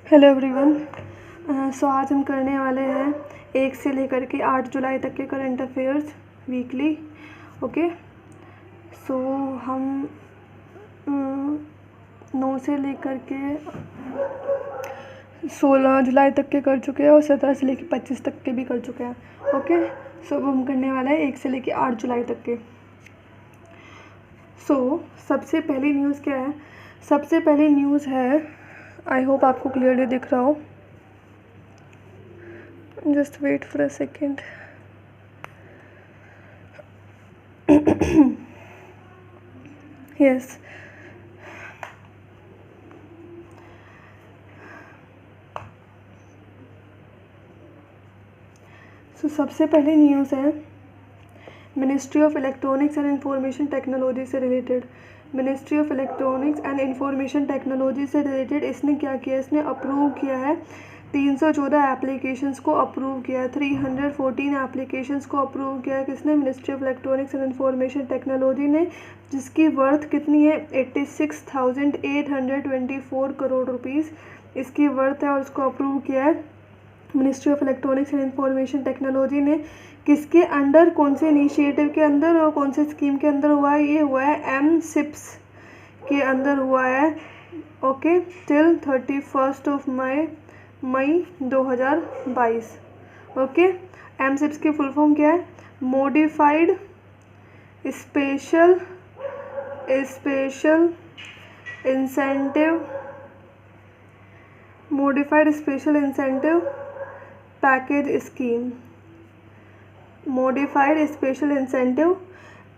Hello everyone. सो आज हम करने वाले हैं 1 से लेकर के 8 जुलाई तक के करंट अफेयर्स वीकली। ओके, सो हम 9 से लेकर के 16 जुलाई तक के कर चुके हैं और 17 से लेकर 25 तक के भी कर चुके हैं। ओके, सो अब हम करने वाले हैं 1 से लेकर 8 जुलाई तक के। सो सबसे पहली न्यूज़ क्या है? सबसे पहली न्यूज़ है, आई होप आपको क्लियरली दिख रहा हो, just wait for a second. Yes, so सबसे पहले न्यूज़ है ministry of electronics and information technology से related. Ministry of electronics and information technology से रिलेटेड इसने क्या किया? इसने अप्रूव किया है 314 एप्लीकेशंस को अप्रूव किया है। 314 एप्लीकेशंस को अप्रूव किया है किसने? Ministry of electronics and information technology ने, जिसकी वर्थ कितनी है? 86,824 करोड़ रुपीज़ इसकी वर्थ है और उसको अप्रूव किया है ministry of electronics and information technology ने। किसके अंडर, कौन से इनिशिएटिव के अंदर और कौन से स्कीम के अंदर हुआ है? ये हुआ है MCIPS के अंदर हुआ है। ओके, टिल 31 मई 2022। ओके, MCIPS की फुल फॉर्म क्या है? Modified special incentive package scheme. Modified special incentive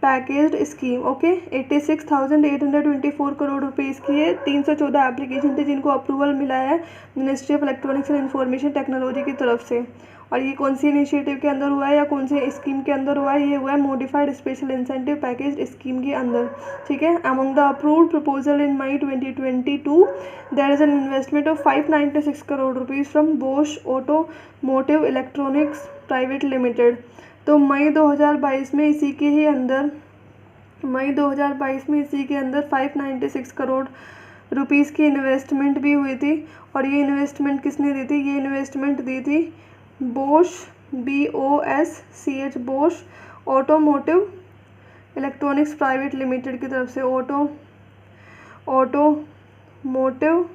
packaged scheme. Okay, 86,824 crore rupees की है। 314 एप्लीकेशन थे जिनको अप्रूवल मिला है ministry of electronics and information technology की तरफ से। और ये कौन सी इनिशिएटिव के अंदर हुआ है या कौन से स्कीम के अंदर हुआ है? ये हुआ है modified special incentive package scheme के अंदर। ठीक है, among the approved proposal in May 2022 there is an investment of 596 crore rupees from Bosch automotive electronics private limited. तो मई 2022 में इसी के अंदर 596 करोड़ रुपीज़ की इन्वेस्टमेंट भी हुई थी। और ये इन्वेस्टमेंट किसने दी थी? ये इन्वेस्टमेंट दी थी बोश BOSCH बोश ऑटोमोटिव इलेक्ट्रॉनिक्स प्राइवेट लिमिटेड की तरफ से। ऑटोमोटिव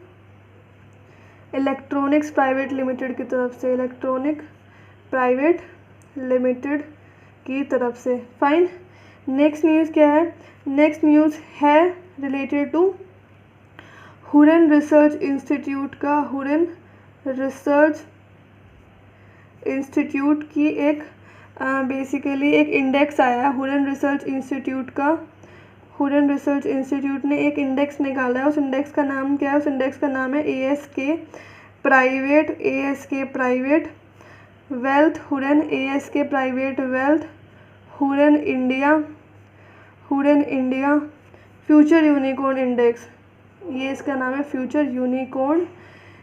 इलेक्ट्रॉनिक्स प्राइवेट लिमिटेड की तरफ से, इलेक्ट्रॉनिक प्राइवेट लिमिटेड की तरफ से। फाइन, नेक्स्ट न्यूज़ क्या है? नेक्स्ट न्यूज़ है related to Hurun research institute का। हुरन रिसर्च इंस्टीट्यूट की एक बेसिकली एक इंडेक्स आया है हुरन रिसर्च इंस्टीट्यूट का। हुरन रिसर्च इंस्टीट्यूट ने एक इंडेक्स निकाला है। उस इंडेक्स का नाम क्या है? उस इंडेक्स का नाम है ASK private wealth Huron, ASK private wealth Huron India future unicorn index. ये इसका नाम है फ्यूचर यूनिकॉर्न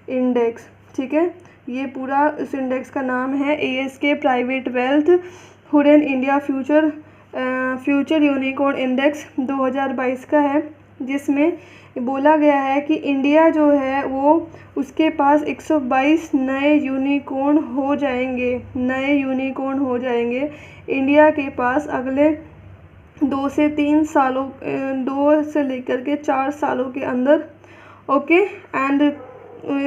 इंडेक्स। ठीक है, ये पूरा इस इंडेक्स का नाम है ASK private wealth Huron India future unicorn index 2022 का है, जिसमें बोला गया है कि इंडिया जो है वो उसके पास 122 नए यूनिकॉर्न हो जाएंगे इंडिया के पास अगले 2 से लेकर के 4 सालों के अंदर। ओके, एंड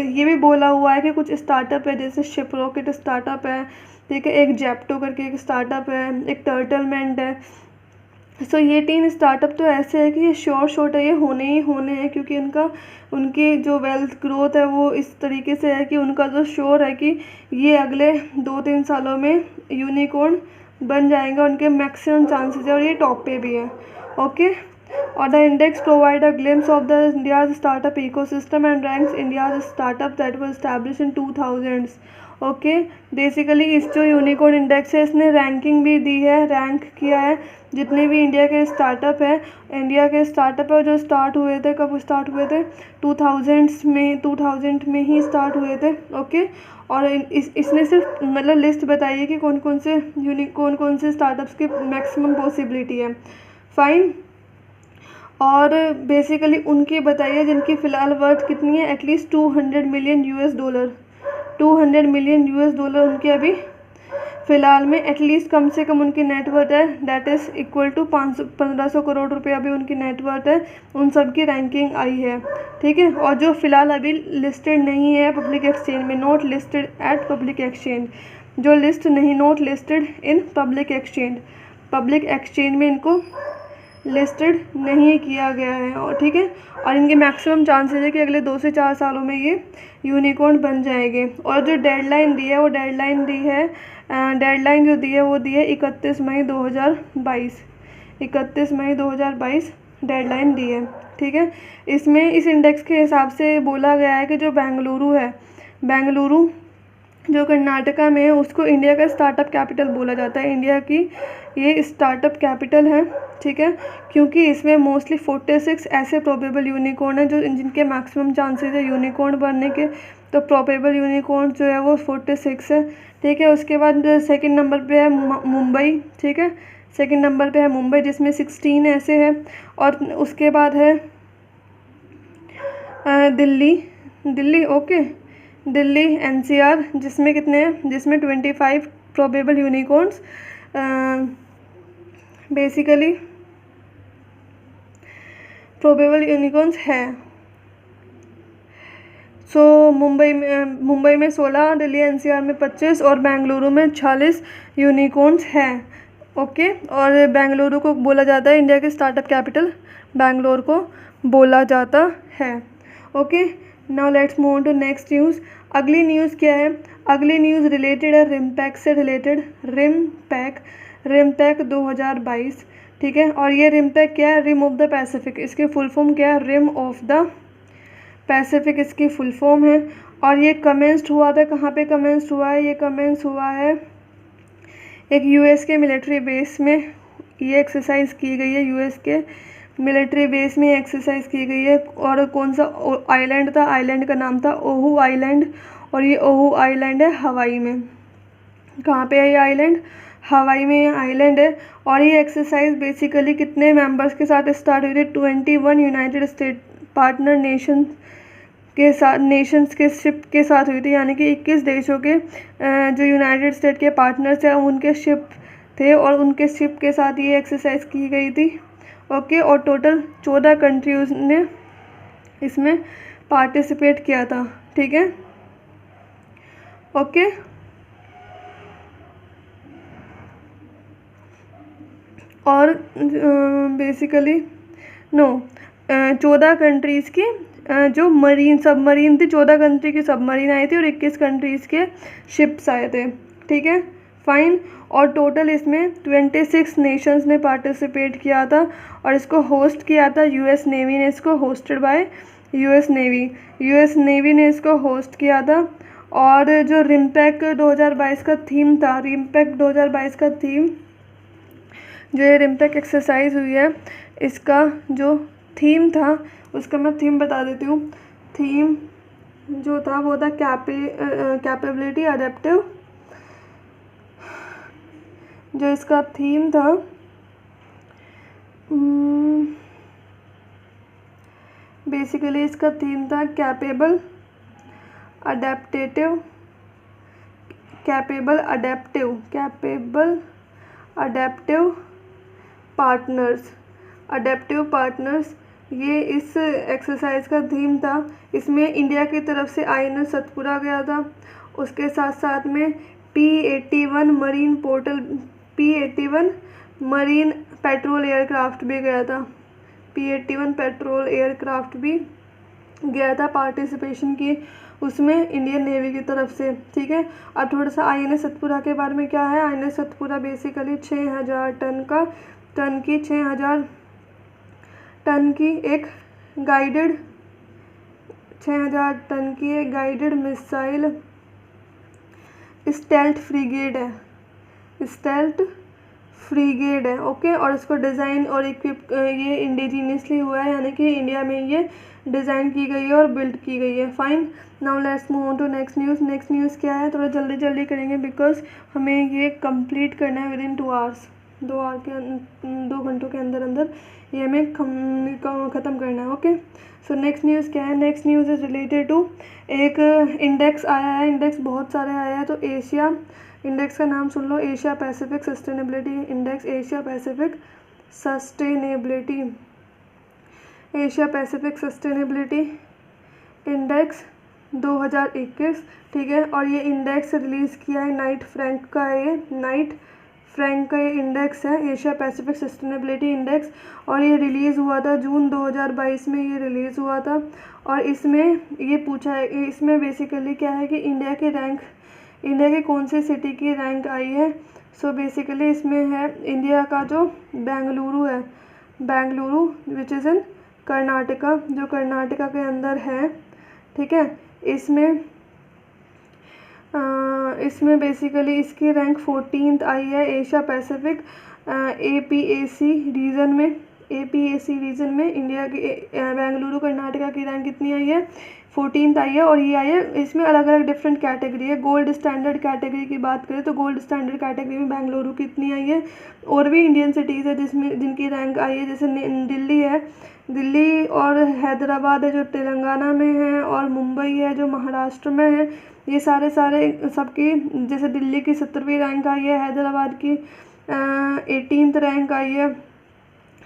ये भी बोला हुआ है कि कुछ स्टार्टअप है, जैसे शिप रॉकेट स्टार्टअप है, ठीक है, एक जेप्टो करके एक स्टार्टअप है, एक टर्टलमेंट है। सो ये 3 स्टार्टअप तो ऐसे है कि ये शॉर्ट है, ये होने हैं, क्योंकि उनकी जो वेल्थ ग्रोथ है वो इस तरीके से है कि उनका जो श्योर है कि ये अगले 2-3 सालों में यूनिकॉर्न बन जाएंगे, उनके मैक्सिमम चांसेस है और ये टॉप पे भी है। ओके, और the index provide a glimpse of the India's startup ecosystem and ranks India's startup that was established in 2000s। Okay, basically इस जो यूनिकॉर्न इंडेक्स है इसने रैंकिंग भी दी है, रैंक किया है जितने भी इंडिया के स्टार्टअप है जो स्टार्ट हुए थे। कब स्टार्ट हुए थे? 2000 में ही स्टार्ट हुए थे। ओके, और इसने सिर्फ मतलब लिस्ट बताई है कि कौन कौन से स्टार्टअप्स की मैक्सिमम पॉसिबिलिटी है। फाइन, और बेसिकली उनकी बताइए जिनकी फ़िलहाल वर्थ कितनी है, एटलीस्ट $200 मिलियन, $200 मिलियन उनकी अभी फ़िलहाल में एटलीस्ट कम से कम उनकी नेटवर्थ है, that is equal to 1500 crore रुपए अभी उनकी नेटवर्थ है। उन सब की रैंकिंग आई है, ठीक है। और जो फ़िलहाल अभी लिस्टेड नहीं है पब्लिक एक्सचेंज में, not listed at public exchange, जो लिस्ट नहीं, not listed in public exchange में इनको लिस्टेड नहीं किया गया है, और ठीक है। और इनके मैक्सिमम चांसेस है कि अगले 2 से 4 सालों में ये यूनिकॉर्न बन जाएंगे। और जो डेडलाइन दी है वो डेडलाइन जो दी है वो दी है 31 मई 2022, 31 मई 2022 डेडलाइन दी है, ठीक है। इसमें इस इंडेक्स के हिसाब से बोला गया है कि जो बेंगलुरु जो कर्नाटका में है उसको इंडिया का स्टार्टअप कैपिटल बोला जाता है। इंडिया की ये स्टार्टअप कैपिटल है, ठीक है, क्योंकि इसमें मोस्टली 46 ऐसे प्रोबेबल यूनिकॉर्न है जो जिनके मैक्सिमम चांसेस है यूनिकॉर्न बनने के। तो प्रोबेबल यूनिकॉर्न जो है वो 46 है, ठीक है। उसके बाद सेकंड नंबर पे है मुंबई, ठीक है, सेकंड नंबर पे है मुंबई जिसमें 16 ऐसे है। और उसके बाद है दिल्ली, ओके, दिल्ली NCR जिसमें कितने हैं, जिसमें 25 probable unicorns basically probable unicorns है। सो मुंबई में 16, दिल्ली NCR में 25 और बेंगलुरु में 46 यूनिकॉर्न्स हैं, ओके। और बेंगलुरु को बोला जाता है इंडिया के स्टार्टअप कैपिटल, बेंगलोर को बोला जाता है, okay. Now let's move on to next news. अगली न्यूज़ क्या है, अगली न्यूज़ रिलेटेड है रिमपैक से रिलेटेड, रिमपैक 2022, ठीक है। और ये रिमपैक क्या है, रिम ऑफ द पैसिफिक, इसकी फुल फॉर्म क्या है, रिम ऑफ द पैसिफिक इसकी फुल फॉर्म है। और ये कमेंस्ड हुआ था, कहाँ पे कमेंस्ड हुआ है, ये कमेंस हुआ है एक US के मिलिट्री बेस में, ये एक्सरसाइज की गई है, US के मिलिट्री बेस में एक्सरसाइज की गई है। और कौन सा आइलैंड था, आइलैंड का नाम था ओहू आइलैंड, और ये ओहू आइलैंड है हवाई में। कहाँ पे है ये आइलैंड, हवाई में ये आइलैंड है। और ये एक्सरसाइज बेसिकली कितने मेंबर्स के साथ स्टार्ट हुई थी, 21 यूनाइटेड स्टेट पार्टनर नेशंस के शिप के साथ हुई थी, यानी कि 21 देशों के जो यूनाइटेड स्टेट के पार्टनर्स हैं उनके शिप थे, और उनके शिप के साथ ये एक्सरसाइज की गई थी, ओके। और टोटल 14 कंट्रीज ने इसमें पार्टिसिपेट किया था, ठीक है, ओके। और बेसिकली 14 कंट्रीज़ की जो सबमरीन थी, 14 कंट्री की सबमरीन आई थी और 21 कंट्रीज़ के शिप्स आए थे, ठीक है, फाइन। और टोटल इसमें 26 नेशंस ने पार्टिसिपेट किया था, और इसको होस्ट किया था US नेवी ने, इसको होस्टेड बाय US नेवी ने इसको होस्ट किया था। और जो रिमपैक 2022 का थीम था, रिमपैक 2022 का थीम, जो ये रिमपैक एक्सरसाइज हुई है इसका जो थीम था उसका मैं थीम बता देती हूँ। थीम जो था वो था कैपेबिलिटी अडेप्टिव, जो इसका थीम था बेसिकली इसका थीम था कैपेबल अडेप्टिव पार्टनर्स, ये इस एक्सरसाइज का थीम था। इसमें इंडिया की तरफ से INS सतपुरा गया था, उसके साथ साथ में P-81 मरीन पेट्रोल एयरक्राफ्ट भी गया था, P-81 पेट्रोल एयरक्राफ्ट भी गया था पार्टिसिपेशन की उसमें इंडियन नेवी की तरफ से, ठीक है। अब थोड़ा सा INS सतपुरा के बारे में क्या है। INS सतपुरा बेसिकली 6000 टन की एक गाइडेड मिसाइल स्टेल्थ फ्रीगेट है, ओके। और इसको डिज़ाइन और इक्विप ये इंडिजीनियसली हुआ है, यानी कि इंडिया में ये डिज़ाइन की गई है और बिल्ड की गई है, fine. Now let's move on to next news क्या है, थोड़ा जल्दी करेंगे बिकॉज हमें ये कंप्लीट करना है विद इन 2 आवर्स। 2 घंटों के अंदर अंदर ये हमें ख़त्म करना है। ओके, सो नेक्स्ट न्यूज़ क्या है? Next news is related to एक इंडेक्स आया है, इंडेक्स बहुत सारे आया है। तो एशिया इंडेक्स का नाम सुन लो, Asia Pacific sustainability index, Asia Pacific sustainability, Asia Pacific sustainability index 2021, ठीक है। और ये इंडेक्स रिलीज़ किया है नाइट फ्रैंक का है, ये नाइट फ्रैंक का ये इंडेक्स है, एशिया पैसिफिक सस्टेनेबिलिटी इंडेक्स। और ये रिलीज़ हुआ था जून 2022 में, ये रिलीज़ हुआ था। और इसमें ये पूछा है, इसमें बेसिकली क्या है कि इंडिया के कौन से सिटी की रैंक आई है। सो बेसिकली इसमें है इंडिया का जो बेंगलुरु है, बेंगलुरु विच इज़ इन कर्नाटका, जो कर्नाटका के अंदर है, ठीक है। इसमें बेसिकली इसकी रैंक 14th आई है एशिया पैसिफिक APAC रीजन में इंडिया की बेंगलुरु कर्नाटका की रैंक कितनी आई है? 14th आई है। और ये आई है, इसमें अलग अलग डिफरेंट कैटेगरी है। गोल्ड स्टैंडर्ड कैटेगरी की बात करें तो गोल्ड स्टैंडर्ड कैटेगरी में बेंगलुरु कितनी आई है। और भी इंडियन सिटीज़ है जिनकी रैंक आई है, जैसे दिल्ली है, दिल्ली और हैदराबाद है जो तेलंगाना में है, और मुंबई है जो महाराष्ट्र में है। ये सारे सबकी, जैसे दिल्ली की 17वीं रैंक आई है, हैदराबाद की 18th रैंक आई है,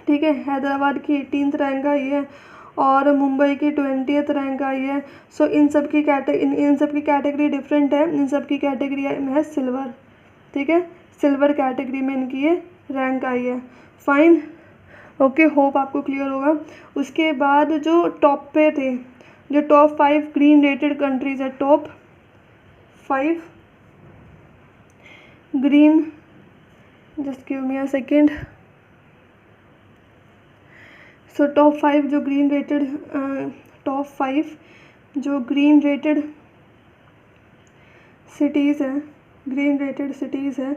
ठीक है, हैदराबाद की 18th रैंक आई है, और मुंबई की 20th रैंक आई है। सो इन सब की कैटेगरी डिफरेंट है, इन सब की कैटेगरी है सिल्वर, ठीक है, सिल्वर कैटेगरी में इनकी ये रैंक आई है। फाइन, ओके, होप आपको क्लियर होगा। उसके बाद जो टॉप पे थे, जो टॉप 5 ग्रीन रेटेड कंट्रीज़ है, top 5 green, just give me a second. So top 5 जो ग्रीन रेटेड सिटीज़ है,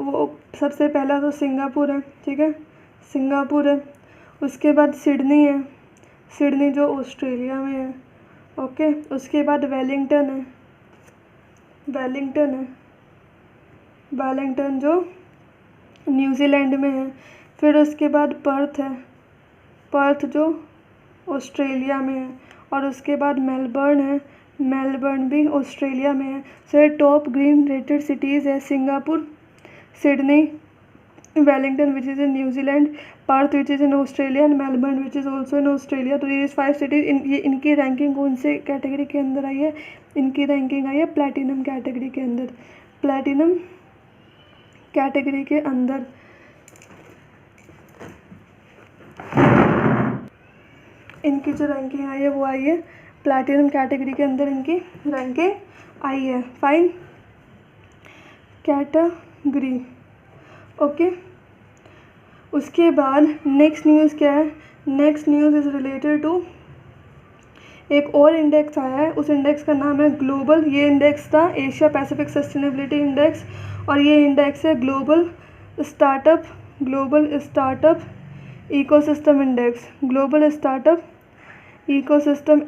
वो सबसे पहला तो सिंगापुर है, ठीक है, सिंगापुर है। उसके बाद सिडनी है, सिडनी जो ऑस्ट्रेलिया में है, ओके। उसके बाद वेलिंगटन है, वेलिंगटन जो न्यूजीलैंड में है। फिर उसके बाद पर्थ है, पर्थ जो ऑस्ट्रेलिया में है। और उसके बाद मेलबर्न है, मेलबर्न भी ऑस्ट्रेलिया में है। सो ये टॉप ग्रीन रेटेड सिटीज़ है, Singapore, Sydney, Wellington which is in New Zealand, Perth which is in Australia, and Melbourne which is also in Australia. तो ये 5 सिटीज़, इनकी रैंकिंग कौन से कैटेगरी के अंदर आई है? इनकी रैंकिंग आई है प्लैटिनम कैटेगरी के अंदर, प्लैटिनम कैटेगरी के अंदर। इनकी जो रैंकिंग आई है वो आई है प्लैटिनम कैटेगरी के अंदर, इनकी रैंकिंग आई है। Fine, category, okay. उसके बाद नेक्स्ट न्यूज़ क्या है? Next news is related to एक और इंडेक्स आया है, उस इंडेक्स का नाम है ग्लोबल। ये इंडेक्स था एशिया पैसिफिक सस्टेनेबिलिटी इंडेक्स, और ये इंडेक्स है global startup ecosystem index, global startup ecosystem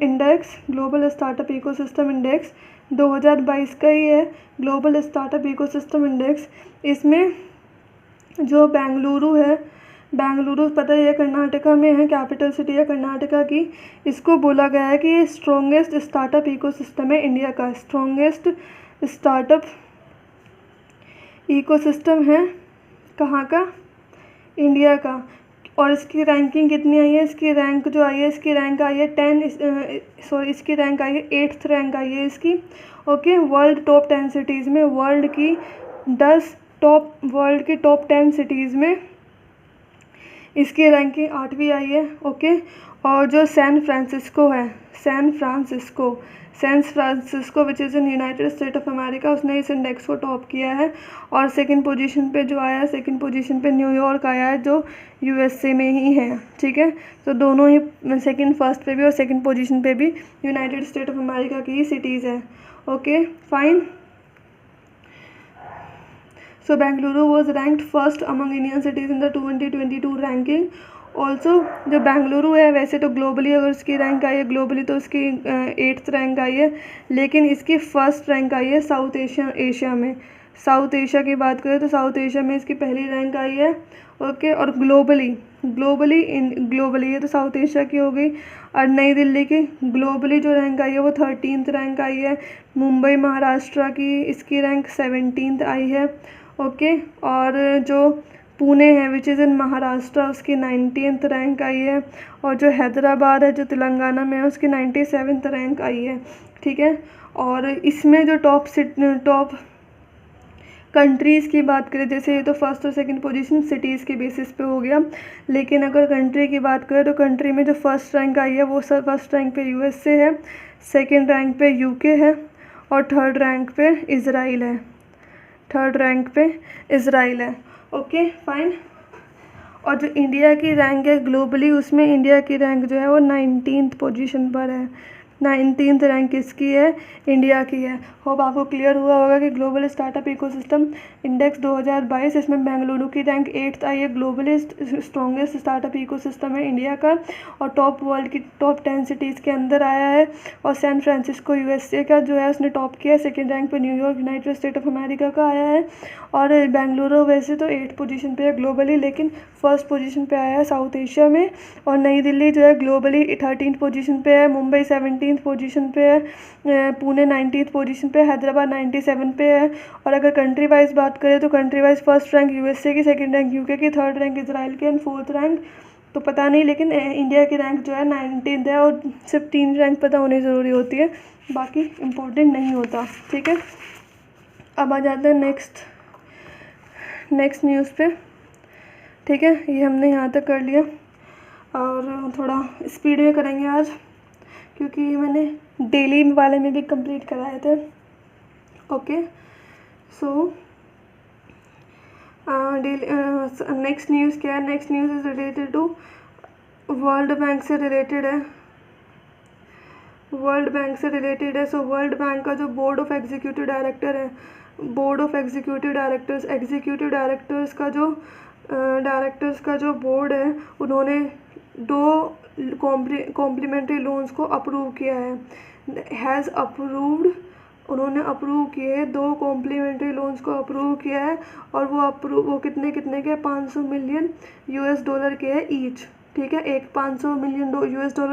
index 2022 का ही है, ग्लोबल स्टार्टअप इकोसिस्टम इंडेक्स। इसमें जो बेंगलुरु है, बेंगलुरु पता है कर्नाटका में है, कैपिटल सिटी है कर्नाटका की। इसको बोला गया है कि ये स्ट्रॉन्गेस्ट स्टार्टअप इकोसिस्टम है इंडिया का, स्ट्रॉन्गेस्ट स्टार्टअप इकोसिस्टम है कहाँ का? इंडिया का। और इसकी रैंकिंग कितनी आई है? इसकी रैंक जो आई है, इसकी रैंक आई है 8th रैंक आई है इसकी, ओके। वर्ल्ड टॉप 10 सिटीज़ में, वर्ल्ड की टॉप 10 सिटीज़ में इसकी रैंकिंग 8वीं आई है, ओके। और जो San Francisco which is in United State of America, उसने इस इंडेक्स को टॉप किया है। और सेकंड पोजीशन पे जो आया है, सेकंड पोजीशन पे न्यूयॉर्क आया है जो USA में ही है, ठीक है। तो दोनों ही फर्स्ट पे भी और सेकंड पोजीशन पे भी यूनाइटेड स्टेट ऑफ अमेरिका की ही सिटीज़ है, okay. Fine, so Bengaluru was ranked first among Indian cities in the 2022 ranking. Also जो बेंगलुरु है, वैसे तो ग्लोबली अगर उसकी रैंक आई है, ग्लोबली तो उसकी 8th रैंक आई है, लेकिन इसकी फर्स्ट रैंक आई है साउथ एशिया में, साउथ एशिया की बात करें तो साउथ एशिया में इसकी पहली रैंक आई है। ओके, और ग्लोबली ये तो साउथ एशिया की हो गई। और नई दिल्ली की ग्लोबली जो रैंक आई है वो 13th रैंक आई है। मुंबई महाराष्ट्र की इसकी रैंक 17th आई है। ओके, और जो पुणे है विच इज़ इन महाराष्ट्र उसकी 90th रैंक आई है। और जो हैदराबाद है जो तेलंगाना में है उसकी 97th रैंक आई है। ठीक है, और इसमें जो टॉप कंट्रीज़ की बात करें, जैसे ये तो फर्स्ट और सेकंड पोजीशन सिटीज़ के बेसिस पे हो गया, लेकिन अगर कंट्री की बात करें तो कंट्री में जो फर्स्ट रैंक आई है वो फर्स्ट रैंक पे यूएसए है, सेकंड रैंक पे यूके है और थर्ड रैंक पे इज़राइल है। Okay fine. और जो इंडिया की रैंक है ग्लोबली, उसमें इंडिया की रैंक जो है वो 19th पोजीशन पर है। 19th रैंक किसकी है? इंडिया की है। होप आपको क्लियर हुआ होगा कि ग्लोबल स्टार्टअप इकोसिस्टम इंडेक्स 2022, इसमें बेंगलुरु की रैंक 8th आई है। ग्लोबली स्ट्रॉन्गेस्ट स्टार्टअप इकोसिस्टम है इंडिया का, और वर्ल्ड की टॉप 10 सिटीज़ के अंदर आया है। और सैन फ्रांसिस्को यूएसए का जो है उसने टॉप किया है। सेकेंड रैंक पर New York United State of America का आया है। और बेंगलुरु वैसे तो 8th पोजीशन पे है ग्लोबली, लेकिन फर्स्ट पोजीशन पे आया है साउथ एशिया में। और नई दिल्ली जो है ग्लोबली 13th पोजीशन पे है। मुंबई 17th पोजीशन पे है। पुणे 90th पोजीशन पे, हैदराबाद 97 पे है। और अगर कंट्री वाइज बात करें तो country wise first rank USA की, सेकंड रैंक यूके की, थर्ड रैंक इजराइल की एंड फोर्थ रैंक तो पता नहीं, लेकिन इंडिया की रैंक जो है 19th है। और सिर्फ 3 रैंक पता होनी ज़रूरी होती है, बाकी इम्पोर्टेंट नहीं होता। ठीक है, अब आ जाते हैं नेक्स्ट न्यूज़ पे। ठीक है, ये हमने यहाँ तक कर लिया और थोड़ा स्पीड में करेंगे आज, क्योंकि मैंने डेली वाले में भी कंप्लीट कराए थे। ओके, सो नेक्स्ट न्यूज़ क्या है? Next news is related to world bank से रिलेटेड है। सो वर्ल्ड बैंक का जो बोर्ड ऑफ एग्जीक्यूटिव डायरेक्टर है, डायरेक्टर्स का जो बोर्ड है, उन्होंने 2 कॉम्प्लीमेंट्री लोन्स को अप्रूव किया है। उन्होंने अप्रूव किए हैं 2 कॉम्प्लीमेंट्री लोन्स को अप्रूव किया है। और वो कितने के? $500 मिलियन के है ईच। ठीक है, एक $500 मिलियन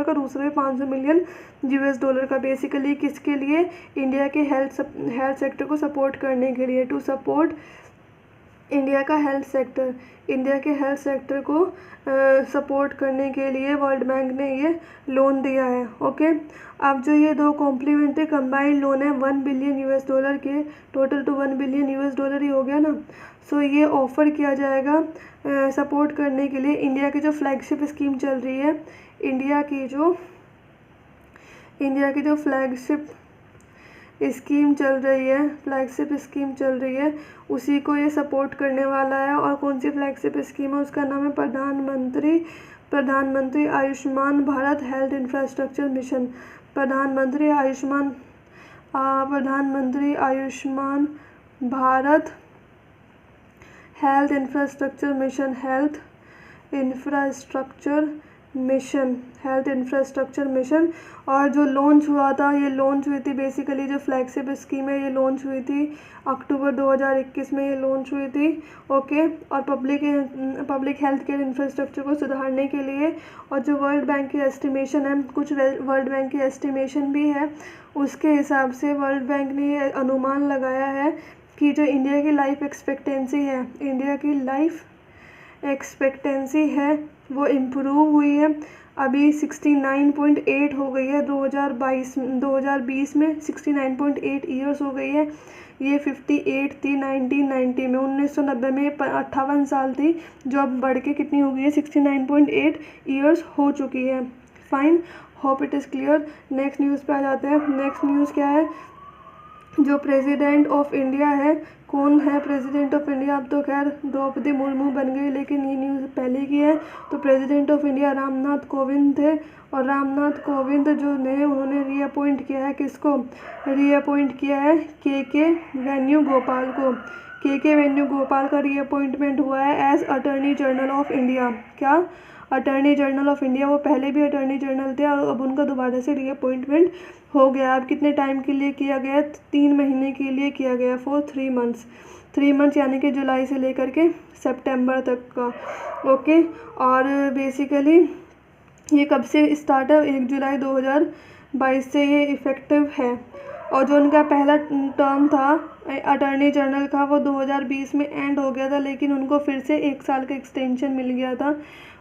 का, दूसरे $500 मिलियन का। बेसिकली किसके लिए? इंडिया के हेल्थ सेक्टर को सपोर्ट करने के लिए, टू सपोर्ट इंडिया के हेल्थ सेक्टर को सपोर्ट करने के लिए वर्ल्ड बैंक ने ये लोन दिया है। ओके, अब जो ये 2 कॉम्प्लीमेंट्री कंबाइंड लोन है $1 बिलियन के, टोटल तो $1 बिलियन ही हो गया ना। सो ये ऑफ़र किया जाएगा सपोर्ट करने के लिए इंडिया की जो फ्लैगशिप स्कीम चल रही है, इंडिया की जो फ्लैगशिप स्कीम चल रही है, उसी को ये सपोर्ट करने वाला है। और कौन सी फ्लैगशिप स्कीम है? उसका नाम है Pradhanmantri Ayushman Bharat health infrastructure mission. Pradhanmantri Ayushman Bharat health infrastructure mission. और जो लॉन्च हुआ था, ये लॉन्च हुई थी बेसिकली, जो फ्लैगशिप स्कीम है ये लॉन्च हुई थी अक्टूबर 2021 में, ये लॉन्च हुई थी। ओके, और पब्लिक हेल्थ केयर इंफ्रास्ट्रक्चर को सुधारने के लिए। और जो वर्ल्ड बैंक की एस्टिमेशन है, कुछ वर्ल्ड बैंक की एस्टिमेशन भी है, उसके हिसाब से वर्ल्ड बैंक ने ये अनुमान लगाया है कि जो इंडिया की लाइफ एक्सपेक्टेंसी है वो इम्प्रूव हुई है। अभी 69.8 हो गई है। 2020 में 69.8 ईयर्स हो गई है। ये 58 थी 1990 में, 1990 में 58 साल थी, जो अब बढ़ के कितनी हो गई है? 69.8 ईयर्स हो चुकी है। Fine, hope it is clear. Next news पे आ जाते हैं। नेक्स्ट न्यूज़ क्या है? जो प्रेसिडेंट ऑफ इंडिया है, कौन है प्रेसिडेंट ऑफ इंडिया? अब तो खैर द्रौपदी मुर्मू बन गई, लेकिन ये न्यूज़ पहले की है। तो president of India Ramnath Kovind थे। और रामनाथ कोविंद जो ने उन्होंने रीअपॉइंट किया है किसको? रीअपॉइंट किया है के वेणुगोपाल को। के वेणुगोपाल का रीअपॉइंटमेंट हुआ है as attorney general of India. क्या? अटॉर्नी जनरल ऑफ इंडिया, वो पहले भी अटॉर्नी जनरल थे और अब उनका दोबारा से रीअपॉइंटमेंट हो गया। अब कितने टाइम के लिए किया गया? 3 महीने के लिए किया गया, फॉर 3 मंथ्स। 3 मंथ्स यानी कि जुलाई से लेकर के सितंबर तक का। ओके, और बेसिकली ये कब से स्टार्ट है? 1 जुलाई 2022 से ये इफ़ेक्टिव है। और जो उनका पहला टर्म था अटॉर्नी जनरल का, वो 2020 में एंड हो गया था, लेकिन उनको फिर से 1 साल का एक्सटेंशन मिल गया था,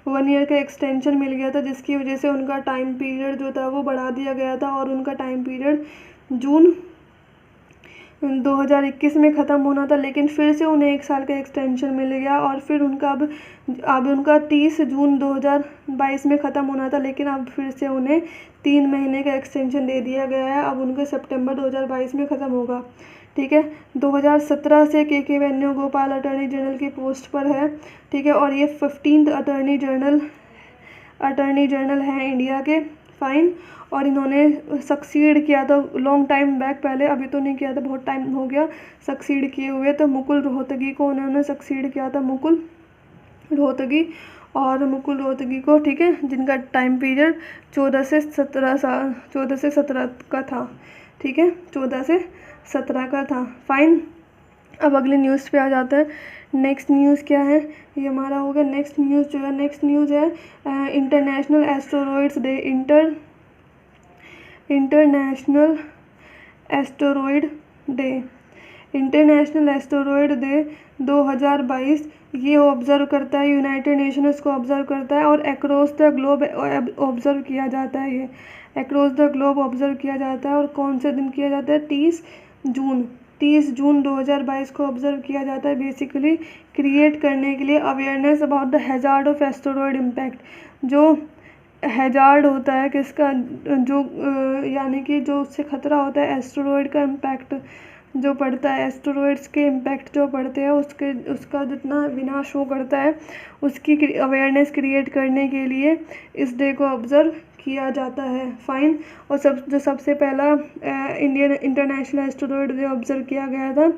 1 ईयर का एक्सटेंशन मिल गया था, जिसकी वजह से उनका टाइम पीरियड जो था वो बढ़ा दिया गया था और उनका टाइम पीरियड जून 2021 में ख़त्म होना था, लेकिन फिर से उन्हें 1 साल का एक्सटेंशन मिल गया और फिर उनका अब उनका 30 जून 2022 में ख़त्म होना था, लेकिन अब फिर से उन्हें 3 महीने का एक्सटेंशन दे दिया गया है। अब उनके सितंबर 2022 में ख़त्म होगा। ठीक है, 2017 से के वेणुगोपाल अटॉर्नी जनरल की पोस्ट पर है। ठीक है, और ये 15th अटॉर्नी जनरल हैं इंडिया के। फाइन, और इन्होंने सक्सीड किया था लॉन्ग टाइम बैक पहले, अभी तो नहीं किया था, बहुत टाइम हो गया सक्सीड किए हुए। तो मुकुल रोहतगी को उन्होंने सक्सीड किया था, मुकुल रोहतगी को। ठीक है, जिनका टाइम पीरियड 14 से 17 का था। ठीक है, 14 से 17 का था। फाइन, अब अगले न्यूज़ पे आ जाता है। नेक्स्ट न्यूज़ क्या है? ये हमारा हो गया। नेक्स्ट न्यूज़ है international asteroids day. International asteroid day 2022 ये ऑब्ज़र्व करता है, यूनाइटेड नेशन इसको ऑब्ज़र्व करता है और अक्रॉस द ग्लोब ऑब्ज़र्व किया जाता है। ये अक्रॉस द ग्लोब ऑब्ज़र्व किया जाता है और कौन से दिन किया जाता है? 30 जून 2022 को ऑब्ज़र्व किया जाता है, बेसिकली क्रिएट करने के लिए awareness about the hazard of asteroid impact. जो हैज़ार्ड होता है किसका? जो यानी कि जो उससे ख़तरा होता है, एस्टेरॉयड का इम्पैक्ट जो पड़ता है, एस्टेरॉयड्स के इम्पैक्ट जो पड़ते हैं उसका जितना विनाश वो करता है, उसकी अवेयरनेस क्रिएट करने के लिए इस डे को ऑब्ज़र्व किया जाता है। फाइन, और सबसे पहला Indian international asteroid day observe किया गया था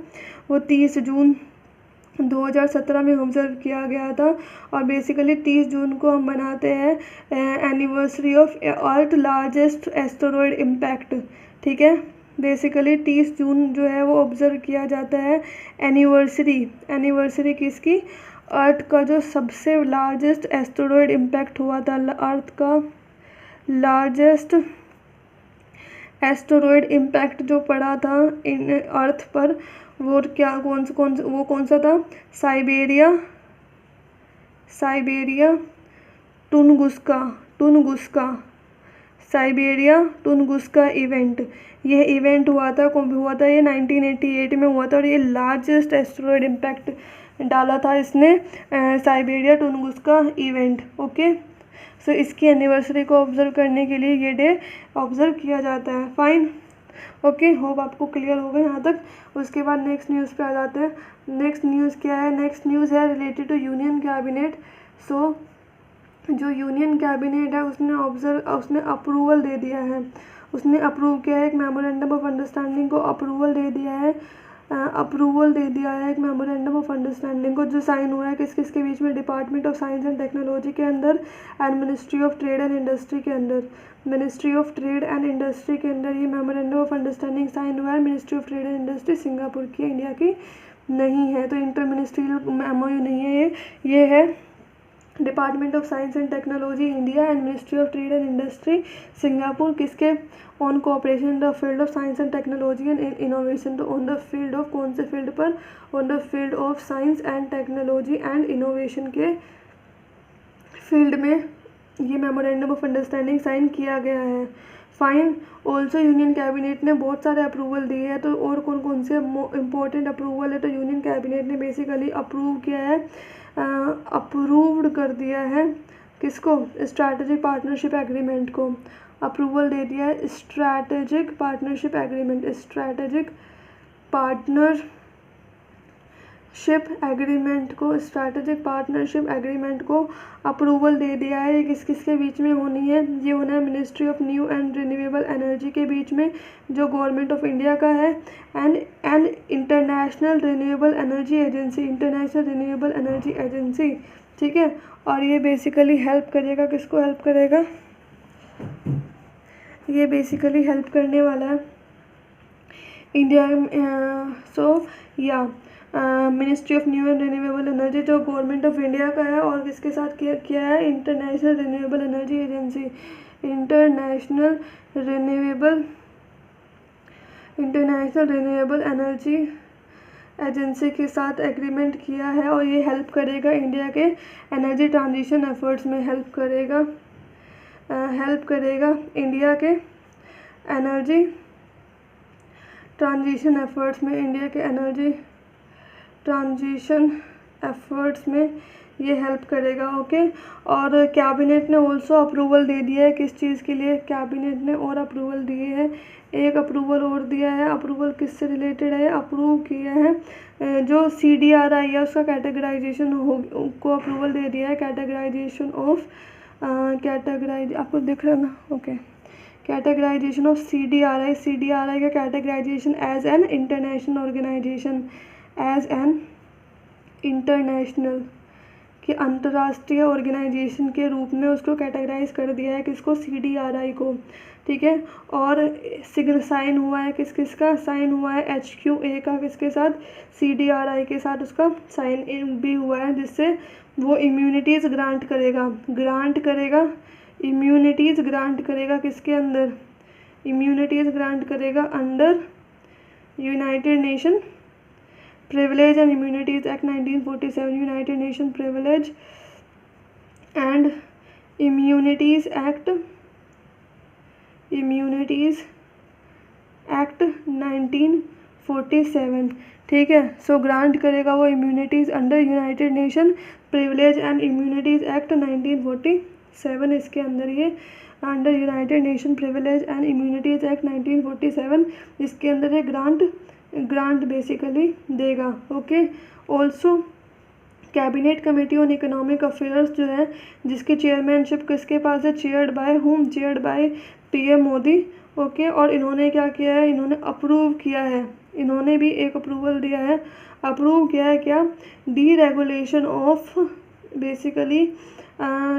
वो 30 जून 2017 में ऑब्ज़र्व किया गया था। और बेसिकली 30 जून को हम मनाते हैं anniversary of earth largest asteroid impact. ठीक है, बेसिकली 30 जून जो है वो ऑब्ज़र्व किया जाता है एनिवर्सरी किसकी? अर्थ का जो सबसे लार्जेस्ट एस्टेरॉयड इम्पैक्ट हुआ था, अर्थ का लार्जेस्ट एस्टेरॉयड इम्पैक्ट जो पड़ा था इन अर्थ पर, वो कौन सा था? Siberia Tunguska event. यह इवेंट हुआ था ये 1988 में हुआ था और ये लार्जेस्ट एस्टेरॉयड इम्पैक्ट डाला था इसने, साइबेरिया टुनगुस्का इवेंट। ओके, सो इसकी एनिवर्सरी को ऑब्ज़र्व करने के लिए ये डे ऑब्ज़र्व किया जाता है। फाइन, ओके, होप आपको क्लियर होगा यहाँ तक। उसके बाद नेक्स्ट न्यूज़ पे आ जाते हैं। नेक्स्ट न्यूज़ क्या है? नेक्स्ट न्यूज़ है रिलेटेड टू यूनियन कैबिनेट। सो जो यूनियन कैबिनेट है उसने अप्रूवल दे दिया है, उसने अप्रूव किया है एक मेमोरेंडम ऑफ अंडरस्टैंडिंग को, अप्रूवल दे दिया है एक मेमोरेंडम ऑफ अंडरस्टैंडिंग को, जो साइन हुआ है किसके बीच में? Department of science and technology के अंदर and ministry of trade and industry के अंदर। ये मेमोरेंडम ऑफ अंडरस्टैंडिंग साइन हुआ है। Ministry of trade and industry Singapore की, इंडिया की नहीं है, तो इंटर मिनिस्ट्रियल MOU नहीं है ये है department of science and technology India and ministry of trade and industry Singapore, किसके? On cooperation in the field of science and technology and innovation. तो ऑन द फील्ड ऑफ कौन से field पर? On the field of science and technology and innovation के field में ये memorandum of understanding sign किया गया है। फाइन, ऑल्सो यूनियन कैबिनेट ने बहुत सारे अप्रूवल दिए हैं, तो और कौन से इम्पोर्टेंट अप्रूवल है? तो यूनियन कैबिनेट ने बेसिकली अप्रूव्ड कर दिया है किसको? स्ट्रैटेजिक पार्टनरशिप एग्रीमेंट को अप्रूवल दे दिया है। स्ट्रैटेजिक पार्टनरशिप एग्रीमेंट को अप्रूवल दे दिया है। ये किसके बीच में होनी है? ये होना है ministry of new and renewable energy के बीच में, जो गवर्नमेंट ऑफ इंडिया का है, and international renewable energy agency. ठीक है। और ये बेसिकली हेल्प करेगा, किसको हेल्प करेगा, ये बेसिकली हेल्प करने वाला है इंडिया। सो या ministry of new and renewable energy जो गवर्नमेंट ऑफ इंडिया का है, और किसके साथ किया है, international renewable energy agency, international renewable energy agency के साथ एग्रीमेंट किया है। और ये हेल्प करेगा इंडिया के एनर्जी ट्रांजिशन एफर्ट्स में, हेल्प करेगा इंडिया के एनर्जी ट्रांजिशन एफर्ट्स में, इंडिया के एनर्जी ट्रांजिशन एफर्ट्स में ये हेल्प करेगा। ओके। और कैबिनेट ने ऑल्सो अप्रूवल दे दिया है, किस चीज़ के लिए, कैबिनेट ने और अप्रूवल दिए है, एक अप्रूवल और दिया है। अप्रूवल किससे रिलेटेड है, अप्रूव किया है जो CDRI है उसका कैटेगराइजेशन को अप्रूवल दे दिया है, कैटेगराइजेशन ऑफ आपको दिख रहा है ना, ओके, कैटेगराइजेशन ऑफ CDRI का categorisation as an international organisation, as an international कि अंतर्राष्ट्रीय ऑर्गेनाइजेशन के रूप में उसको कैटेगराइज कर दिया है, किसको, CDRI को, ठीक है। और साइन हुआ है किसका, साइन हुआ है HQA का, किसके साथ, CDRI के साथ उसका साइन भी हुआ है, जिससे वो इम्यूनिटीज़ ग्रांट करेगा इम्यूनिटीज़ ग्रांट करेगा किसके अंदर, इम्यूनिटीज़ ग्रांट करेगा under United nation privilege and immunities act 1947, United nation privilege and immunities act 1947, ठीक है। सो ग्रांट करेगा वो immunities under United nation privilege and immunities act 1947, इसके अंदर ये under United nation privilege and immunities act 1947, इसके अंदर ये ग्रांट बेसिकली देगा। Okay. Also cabinet committee on economic affairs जो है, जिसकी चेयरमैनशिप किसके पास है, chaired by PM Modi. Okay. और इन्होंने क्या किया है, इन्होंने अप्रूव किया है, इन्होंने भी एक अप्रूवल दिया है, अप्रूव किया है क्या, deregulation of basically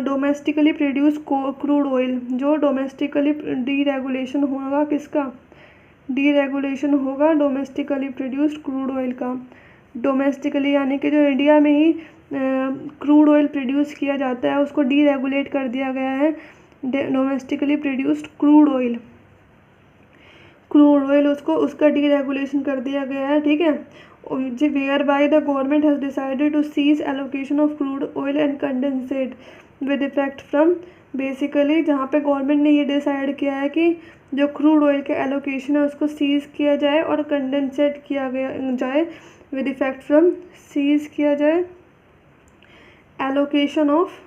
domestically produce crude oil, जो डोमेस्टिकली डीरेगुलेशन होगा किसका, डीरेगुलेशन होगा डोमेस्टिकली प्रोड्यूस्ड क्रूड ऑयल का, डोमेस्टिकली यानी कि जो इंडिया में ही क्रूड ऑयल प्रोड्यूस किया जाता है उसको डीरेगुलेट कर दिया गया है, डोमेस्टिकली प्रोड्यूस्ड क्रूड ऑयल उसका डीरेगुलेशन कर दिया गया है, ठीक है। Whereby the government has decided to cease allocation of crude oil and condensate with effect from, basically जहाँ पे गवर्नमेंट ने ये डिसाइड किया है कि जो क्रूड ऑयल का एलोकेशन है उसको सीज़ किया जाए और कंडेंसेट किया जाए विद इफेक्ट फ्रॉम, सीज़ किया जाए एलोकेशन ऑफ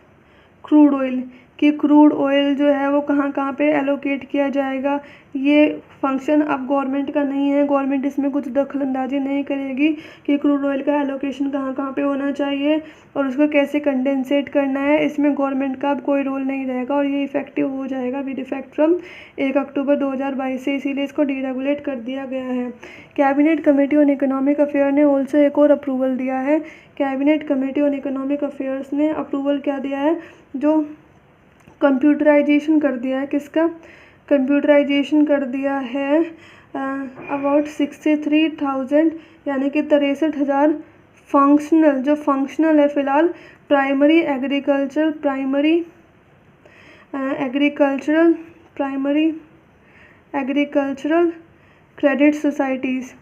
क्रूड ऑयल, कि क्रूड ऑयल जो है वो कहाँ पे एलोकेट किया जाएगा। ये फंक्शन अब गवर्नमेंट का नहीं है, गवर्नमेंट इसमें कुछ दखलंदाजी नहीं करेगी कि क्रूड ऑयल का एलोकेशन कहाँ पे होना चाहिए और उसको कैसे कंडेंसेट करना है, इसमें गवर्नमेंट का अब कोई रोल नहीं रहेगा और ये इफेक्टिव हो जाएगा विद इफेक्ट फ्रॉम 1 अक्टूबर 2022 से, इसीलिए इसको डीरेगुलेट कर दिया गया है। Cabinet committee on economic affair ने ऑल्सो एक और अप्रूवल दिया है, cabinet committee on economic affairs ने अप्रूवल क्या दिया है, जो कंप्यूटराइजेशन कर दिया है, किसका, कंप्यूटराइजेशन कर दिया है अबाउट 63,000 यानी कि 63,000 फंक्शनल, जो फंक्शनल है फ़िलहाल primary agricultural credit societies,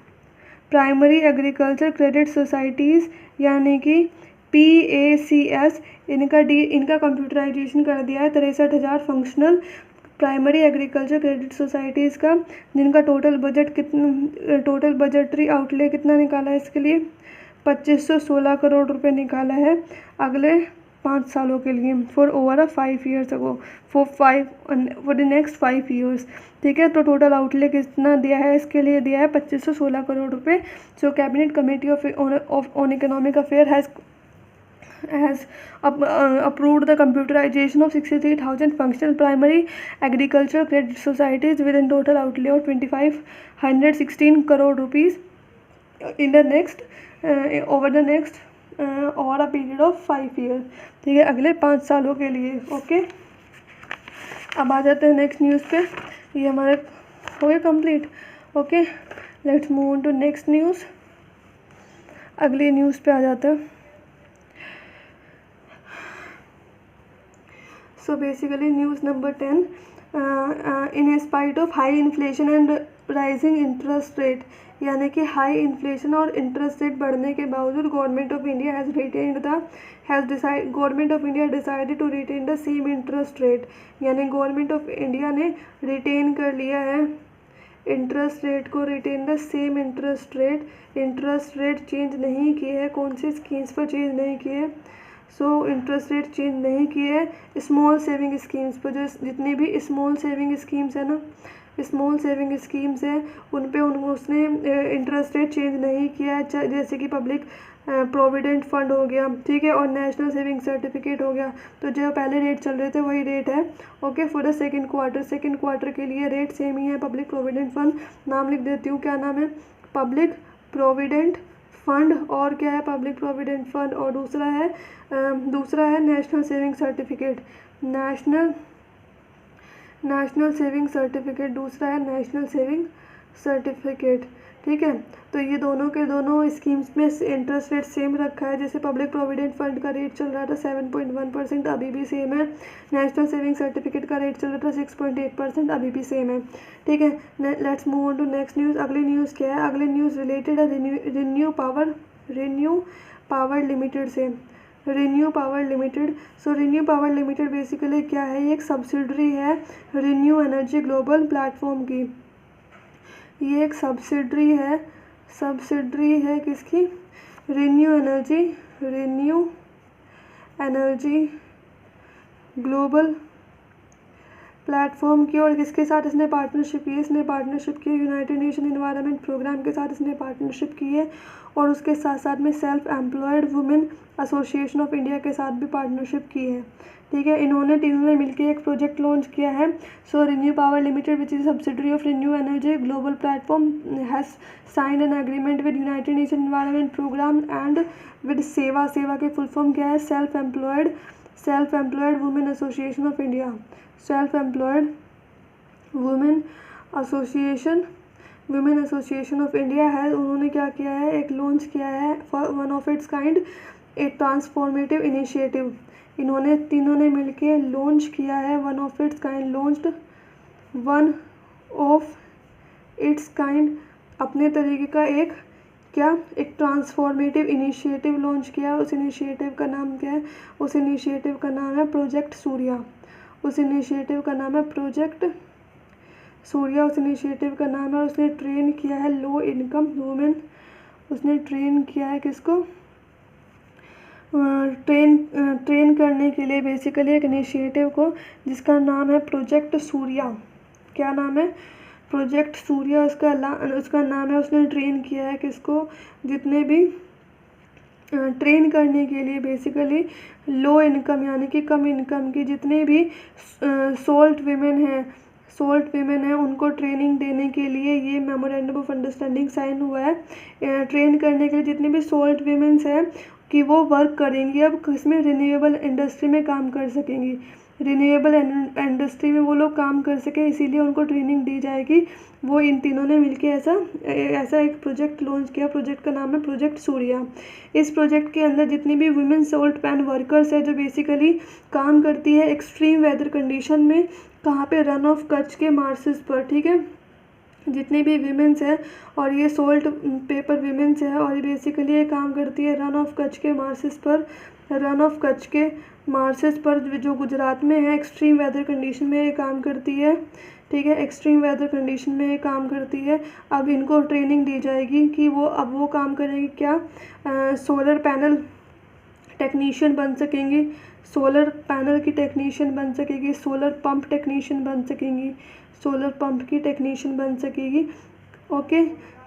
primary agriculture credit societies यानी कि PACS, इनका कंप्यूटराइजेशन कर दिया है 63,000 functional primary agriculture credit societies का, जिनका टोटल बजटरी आउटले कितना निकाला है इसके लिए, 2516 करोड़ रुपए निकाला है अगले 5 सालों के लिए, for over 5 years ago, for the next 5 years, ठीक है। तो टोटल आउटले कितना दिया है इसके लिए, दिया है 2516 करोड़ रुपए। So cabinet committee on economic affair has approved the computerization of 63,000 functional primary agricultural credit societies with a total outlay of 2,516 crore rupees in the next over the next और a period of 5 year, ठीक है, अगले 5 सालों के लिए। Okay, अब आ जाते हैं नेक्स्ट न्यूज़ पे। ये हमारे हो गए complete. Okay, let's move on to next news. अगली न्यूज़ पे आ जाते हैं। So basically news number 10, in spite of high inflation and rising interest rate, यानी कि हाई इन्फ्लेशन और इंटरेस्ट रेट बढ़ने के बावजूद government of India government of India decided to retain the same interest rate, यानी गवर्नमेंट ऑफ इंडिया ने retain कर लिया है इंटरेस्ट रेट को, retain the same interest rate change नहीं किए है। कौन सी स्कीम्स पर चेंज नहीं किए है? सो इंटरेस्ट रेट चेंज नहीं किए है स्मॉल सेविंग स्कीम्स पर, जो जितनी भी स्मॉल सेविंग स्कीम्स है ना, स्मॉल सेविंग स्कीम्स है उन पे उसने इंटरेस्ट रेट चेंज नहीं किया है, जैसे कि पब्लिक प्रोविडेंट फंड हो गया, ठीक है, और नेशनल सेविंग सर्टिफिकेट हो गया। तो जो पहले रेट चल रहे थे वही रेट है। Okay, for the second quarter के लिए रेट सेम ही है। पब्लिक प्रोविडेंट फंड, नाम लिख देती हूँ, क्या नाम है? पब्लिक प्रोविडेंट फंड, और क्या है? पब्लिक प्रोविडेंट फंड, और दूसरा है national saving certificate, national saving certificate, दूसरा है नेशनल सेविंग सर्टिफिकेट, ठीक है। तो ये दोनों के दोनों स्कीम्स में इंटरेस्ट रेट सेम रखा है। जैसे पब्लिक प्रोविडेंट फंड का रेट चल रहा था 7.1%, अभी भी सेम है। नेशनल सेविंग सर्टिफिकेट का रेट चल रहा था 6.8%, अभी भी सेम है, ठीक है। Let's move on to next news. अगली न्यूज़ क्या है? अगली न्यूज़ रिलेटेड है रिन्यू पावर लिमिटेड से। ReNew power limited, so renew power limited basically क्या है? ये एक सब्सिडरी है रिन्यू एनर्जी ग्लोबल प्लेटफॉर्म की। ये एक सब्सिडरी है किसकी? रिन्यू एनर्जी ग्लोबल प्लेटफॉर्म की। और किसके साथ इसने पार्टनरशिप की? यूनाइटेड नेशन एनवायरनमेंट प्रोग्राम के साथ इसने पार्टनरशिप की है, और उसके साथ साथ में self employed women association of India के साथ भी पार्टनरशिप की है, ठीक है। इन्होंने तीनों ने मिलकर एक प्रोजेक्ट लॉन्च किया है। So renew power Limited which is subsidiary of ReNew Energy Global Platform has signed an agreement with United Nation Environment Programme and with सेवा की फुल फॉर्म क्या है? Self employed women association of India, self employed women association of India है। उन्होंने क्या किया है? एक लॉन्च किया है for one of its kind a transformative initiative. इन्होंने तीनों ने मिलके लॉन्च किया है वन ऑफ इट्स काइंड अपने तरीके का एक ट्रांसफॉर्मेटिव इनिशिएटिव लॉन्च किया। उस इनिशिएटिव का नाम क्या है? उस इनिशिएटिव का नाम है प्रोजेक्ट सूर्या। उस इनिशिएटिव का नाम है और उसने ट्रेन किया है लो इनकम वुमेन। उसने ट्रेन किया है किसको? ट्रेन करने के लिए बेसिकली एक इनिशिएटिव को, जिसका नाम है प्रोजेक्ट सूर्या। क्या नाम है? प्रोजेक्ट सूर्या उसका नाम है। उसने ट्रेन किया है किसको? जितने भी ट्रेन करने के लिए बेसिकली लो इनकम यानी कि कम इनकम की जितने भी सोल्ट वीमेन हैं उनको ट्रेनिंग देने के लिए ये मेमोरेंडम ऑफ अंडरस्टैंडिंग साइन हुआ है। ट्रेन करने के लिए जितने भी सोल्ट वीमेंस हैं कि वो वर्क करेंगी अब किसमें? रिन्यूएबल इंडस्ट्री में काम कर सकेंगी। रिन्यूएबल इंडस्ट्री में वो लोग काम कर सकें, इसीलिए उनको ट्रेनिंग दी जाएगी। वो इन तीनों ने मिलके ऐसा एक प्रोजेक्ट लॉन्च किया। प्रोजेक्ट का नाम है प्रोजेक्ट सूर्या। इस प्रोजेक्ट के अंदर जितनी भी वुमेन सोल्ट पैन वर्कर्स है जो बेसिकली काम करती है एक्सट्रीम वेदर कंडीशन में, कहाँ पे? रन ऑफ कच्छ के मार्सेस पर, ठीक है। जितने भी वीमेंस हैं और ये सोल्ट पेपर वीमेंस है और ये बेसिकली ये काम करती है रन ऑफ कच्छ के मार्सेस पर जो गुजरात में है। एक्सट्रीम वेदर कंडीशन में ये काम करती है, ठीक है। एक्सट्रीम वेदर कंडीशन में ये काम करती है। अब इनको ट्रेनिंग दी जाएगी कि वो काम करेंगी क्या? सोलर पैनल टेक्नीशियन बन सकेंगी, सोलर पैनल की टेक्नीशियन बन सकेगी, सोलर पंप टेक्नीशियन बन सकेंगी, सोलर पंप की टेक्नीशियन बन सकेगी। ओके,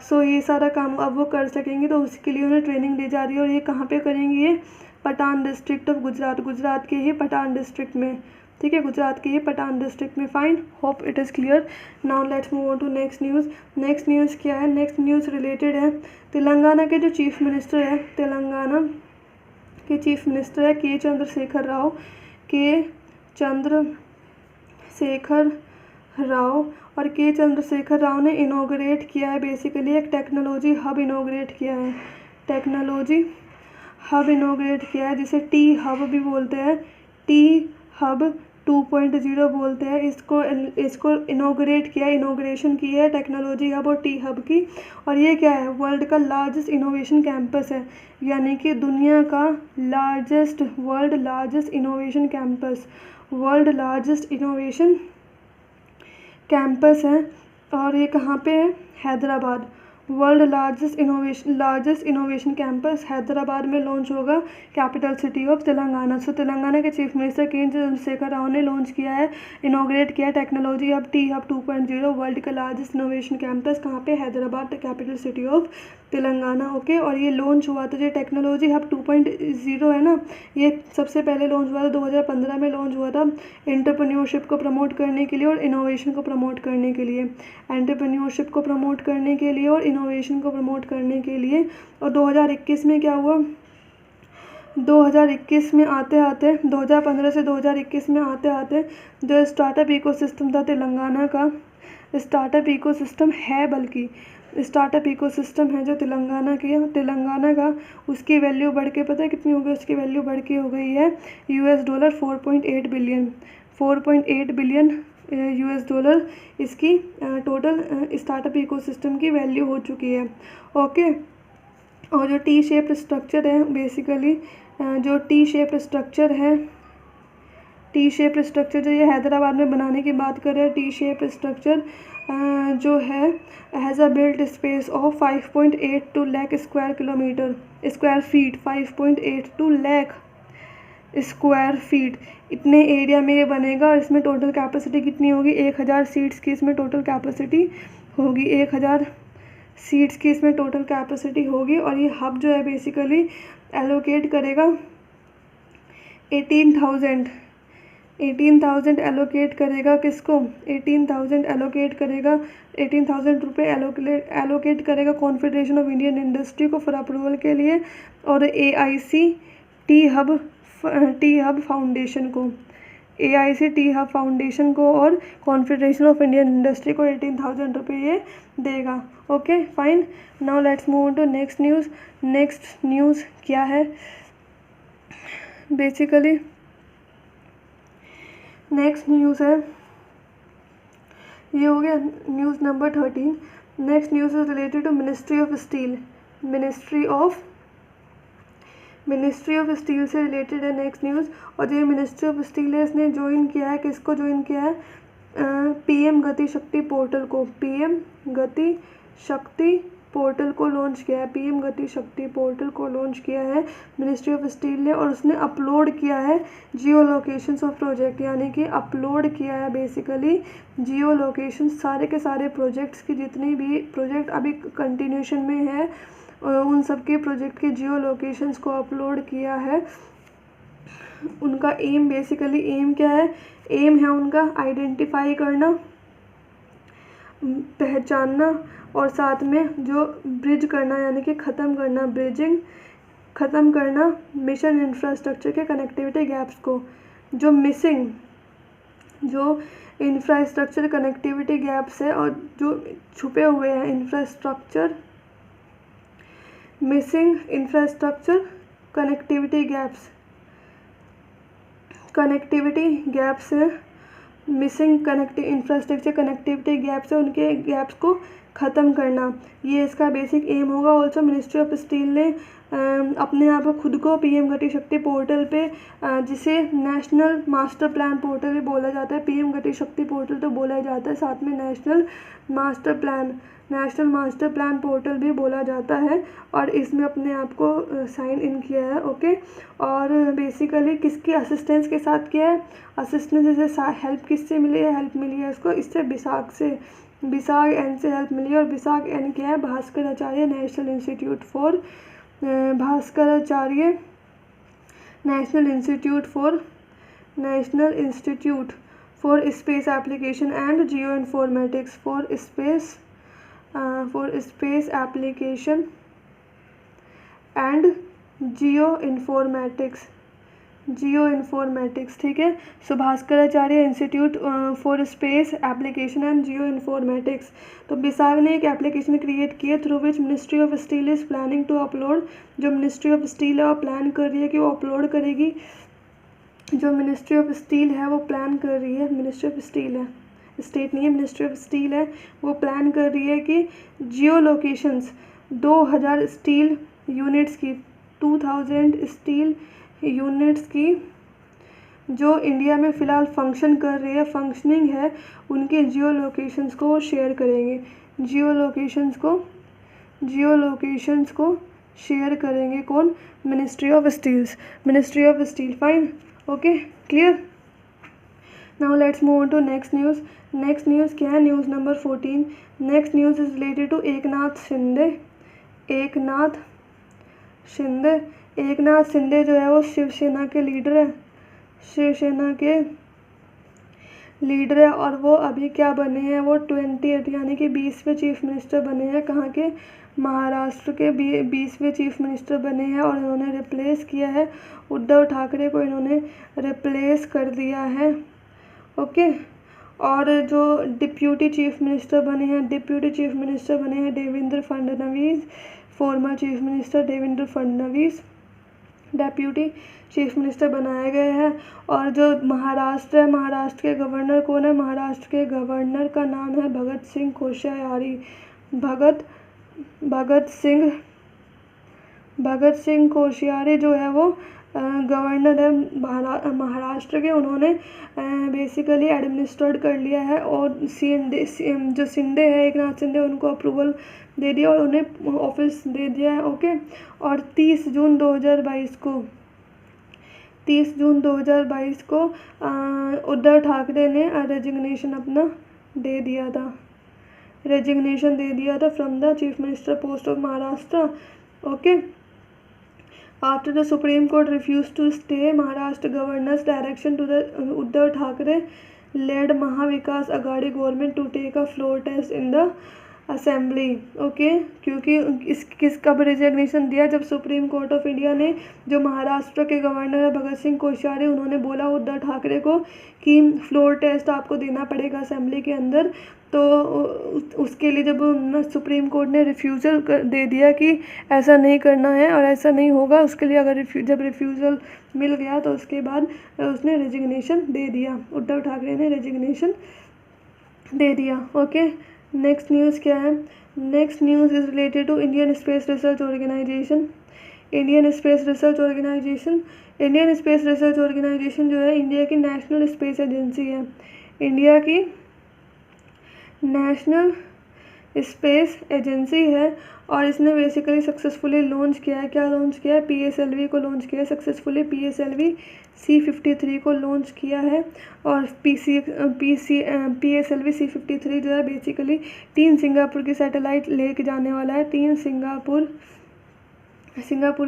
सो ये सारा काम अब वो कर सकेंगी, तो उसके लिए उन्हें ट्रेनिंग दी जा रही है। और ये कहाँ पे करेंगी? ये पठान डिस्ट्रिक्ट ऑफ गुजरात के ही पठान डिस्ट्रिक्ट में, ठीक है, गुजरात के ही पठान डिस्ट्रिक्ट में। Fine, hope it is clear. Now let's move on to next news. Next news क्या है? नेक्स्ट न्यूज़ रिलेटेड है तेलंगाना के जो चीफ मिनिस्टर है, तेलंगाना के चीफ मिनिस्टर है के चंद्रशेखर राव। के चंद्रशेखर राव और के चंद्रशेखर राव ने इनॉग्रेट किया है बेसिकली एक टेक्नोलॉजी हब इनॉग्रेट किया है, टेक्नोलॉजी हब इनॉग्रेट किया है जिसे टी हब भी बोलते हैं, टी हब 2.0 बोलते हैं इसको इनॉग्रेट किया, इनॉग्रेशन की है टेक्नोलॉजी हब और टी हब की। और ये क्या है, वर्ल्ड का लार्जेस्ट इनोवेशन कैंपस है, यानी कि दुनिया का world largest innovation campus, world largest innovation campus है। और ये कहाँ पे है, Hyderabad. World largest innovation campus Hyderabad में लॉन्च होगा, कैपिटल सिटी ऑफ तेलंगाना। सो तेलंगाना के चीफ मिनिस्टर के चंद्रशेखर राव ने लॉन्च किया है, इनॉग्रेट किया है technology hub T hub 2.0, world का लार्जेस्ट इनोवेशन कैंपस कहाँ पे, Hyderabad, capital city of Telangana. Okay, और ये लॉन्च हुआ था, जो टेक्नोलॉजी हब 2.0 है ना, ये सबसे पहले लॉन्च हुआ था 2015 में लॉन्च हुआ था, एंटरप्रेन्योरशिप को प्रमोट करने के लिए और इनोवेशन को प्रमोट करने के लिए, एंटरप्रेन्योरशिप को प्रमोट करने के लिए और इनोवेशन को प्रमोट करने के लिए। और 2021 में क्या हुआ, 2021 में आते आते 2015 से 2021 में आते आते जो स्टार्टअप इकोसिस्टम था तेलंगाना का, स्टार्टअप इकोसिस्टम है, बल्कि स्टार्टअप इकोसिस्टम है जो तेलंगाना का, उसकी वैल्यू बढ़ के पता है कितनी हो गई, उसकी वैल्यू बढ़ के हो गई है $4.8 बिलियन, 4.8 बिलियन $, इसकी टोटल स्टार्टअप इकोसिस्टम की वैल्यू हो चुकी है। ओके, और जो टी शेप स्ट्रक्चर है बेसिकली, जो टी शेप स्ट्रक्चर है, टी शेप स्ट्रक्चर जो ये हैदराबाद में बनाने की बात कर रहे हैं, टी शेप स्ट्रक्चर जो है has a built space of 5.82 lakh square feet, 5.82 lakh square feet, इतने एरिया में ये बनेगा। और इसमें टोटल कैपेसिटी कितनी होगी, 1000 सीट्स की इसमें टोटल कैपेसिटी होगी, 1000 सीट्स की इसमें टोटल कैपेसिटी होगी। और ये हब जो है बेसिकली एलोकेट करेगा 18,000 एलोकेट करेगा किसको, 18,000 एलोकेट करेगा, 18,000 रुपये एलोकेट करेगा कॉन्फेडरेशन ऑफ इंडियन इंडस्ट्री को फॉर अप्रूवल के लिए, और AIC टी हब फाउंडेशन को, AIC टी हब फाउंडेशन को और कॉन्फेडरेशन ऑफ इंडियन इंडस्ट्री को 18,000 रुपये ये देगा। Okay fine, now let's move on to next news. Next news क्या है, बेसिकली नेक्स्ट न्यूज़ है, ये हो गया news number 13। Next news is related to ministry of steel, ministry of steel से रिलेटेड है नेक्स्ट न्यूज़। और जो मिनिस्ट्री ऑफ स्टील है इसने ज्वाइन किया है, किसको ज्वाइन किया है, PM गति शक्ति पोर्टल को, PM गति शक्ति पोर्टल को लॉन्च किया है, PM गति शक्ति पोर्टल को लॉन्च किया है मिनिस्ट्री ऑफ स्टील ने। और उसने अपलोड किया है जियो लोकेशंस ऑफ प्रोजेक्ट, यानी कि अपलोड किया है बेसिकली जियो लोकेशन, सारे के सारे प्रोजेक्ट्स की जितनी भी प्रोजेक्ट अभी कंटिन्यूशन में है उन सब के प्रोजेक्ट के जियो लोकेशंस को अपलोड किया है। उनका एम बेसिकली एम क्या है, एम है उनका आइडेंटिफाई करना, पहचानना और साथ में जो ब्रिज करना यानी कि ख़त्म करना मिशन इंफ्रास्ट्रक्चर के कनेक्टिविटी गैप्स को, जो इंफ्रास्ट्रक्चर कनेक्टिविटी गैप्स है और जो छुपे हुए हैं मिसिंग इंफ्रास्ट्रक्चर कनेक्टिविटी गैप्स है, मिसिंग इंफ्रास्ट्रक्चर कनेक्टिविटी गैप्स है, उनके गैप्स को ख़त्म करना, ये इसका बेसिक एम होगा। ऑल्सो मिनिस्ट्री ऑफ स्टील ने अपने आप खुद को PM गति शक्ति पोर्टल पे, जिसे नेशनल मास्टर प्लान पोर्टल भी बोला जाता है, PM गति शक्ति पोर्टल तो बोला जाता है, साथ में नेशनल मास्टर प्लान पोर्टल भी बोला जाता है। और इसमें अपने आप को साइन इन किया है। ओके, और बेसिकली किसकी असिस्टेंस के साथ किया है, असिस्टेंस से हेल्प किससे मिली है, हेल्प मिली है इसको इससे बिसाग एन से हेल्प मिली है। और बिसाग एन क्या है, Bhaskaracharya national institute for space application and geo informatics, for space application and geo informatics, ठीक है। सुभास्कराचार्य institute for space application and geo informatics. तो बिसाग ने एक एप्लीकेशन क्रिएट की है through which ministry of steel is planning to upload, जो ministry of steel है वो प्लान कर रही है कि वो अपलोड करेगी, जो मिनिस्ट्री ऑफ स्टील है वो प्लान कर रही है, मिनिस्ट्री ऑफ स्टील है, स्टेट नहीं है, मिनिस्ट्री ऑफ स्टील है, वो प्लान कर रही है कि जियो लोकेशंस 2000 स्टील यूनिट्स की 2000 स्टील यूनिट्स की जो इंडिया में फ़िलहाल फंक्शन कर रही है, फंक्शनिंग है, उनके जियो लोकेशंस को शेयर करेंगे, जियो लोकेशंस को शेयर करेंगे कौन? Ministry of steel. Fine, okay, clear. Now let's move on to next news. Next news क्या है? News number 14। Next news is related to Eknath Shinde जो है वो शिवसेना के लीडर है, और वो अभी क्या बने हैं? वो 28 यानी कि 20वें चीफ मिनिस्टर बने हैं। कहाँ के? महाराष्ट्र के 20वें चीफ मिनिस्टर बने हैं, और इन्होंने रिप्लेस किया है उद्धव ठाकरे को, इन्होंने रिप्लेस कर दिया है, ओके। और जो डिप्यूटी चीफ मिनिस्टर बने हैं Devendra Fadnavis, former chief minister Devendra Fadnavis deputy chief minister बनाए गए हैं। और जो महाराष्ट्र है, महाराष्ट्र के गवर्नर कौन है? महाराष्ट्र के गवर्नर का नाम है भगत सिंह कोश्यारी। भगत सिंह कोश्यारी जो है वो गवर्नर है महाराष्ट्र के। उन्होंने बेसिकली एडमिनिस्ट्रेट कर लिया है, और जो शिंदे है, एकनाथ शिंदे, उनको अप्रूवल दे दिया और उन्हें ऑफिस दे दिया है, ओके। और 30 जून 2022 को उद्धव ठाकरे ने रेजिग्नेशन अपना दे दिया था from the chief minister post of Maharashtra, okay. After the Supreme Court refused to stay Maharashtra governor's direction to the Uddhav Thackeray led Mahavikas Aghadi government to take a floor test in the assembly, okay. क्योंकि कब resignation दिया? जब supreme court of India ने, जो महाराष्ट्र के governor है भगत सिंह कोश्यारी, उन्होंने बोला उद्धव ठाकरे को कि फ्लोर टेस्ट आपको देना पड़ेगा असेंबली के अंदर। तो उसके लिए जब सुप्रीम कोर्ट ने रिफ्यूज़ल दे दिया कि ऐसा नहीं करना है और ऐसा नहीं होगा, उसके लिए अगर जब रिफ्यूज़ल मिल गया तो उसके बाद उसने रेजिग्नेशन दे दिया, उद्धव ठाकरे ने रेजिग्नेशन दे दिया, ओके। नेक्स्ट न्यूज़ क्या है? Next news is related to Indian space research organisation. Indian space research organisation जो है इंडिया की नेशनल स्पेस एजेंसी है, इंडिया की नेशनल स्पेस एजेंसी है। और इसने बेसिकली सक्सेसफुली लॉन्च किया है, क्या लॉन्च किया है? PSLV को लॉन्च किया है सक्सेसफुली, PSLV C-53 को लॉन्च किया है। और PSLV C-53 जो है बेसिकली 3 सिंगापुर की सैटेलाइट लेके जाने वाला है, 3 सिंगापुर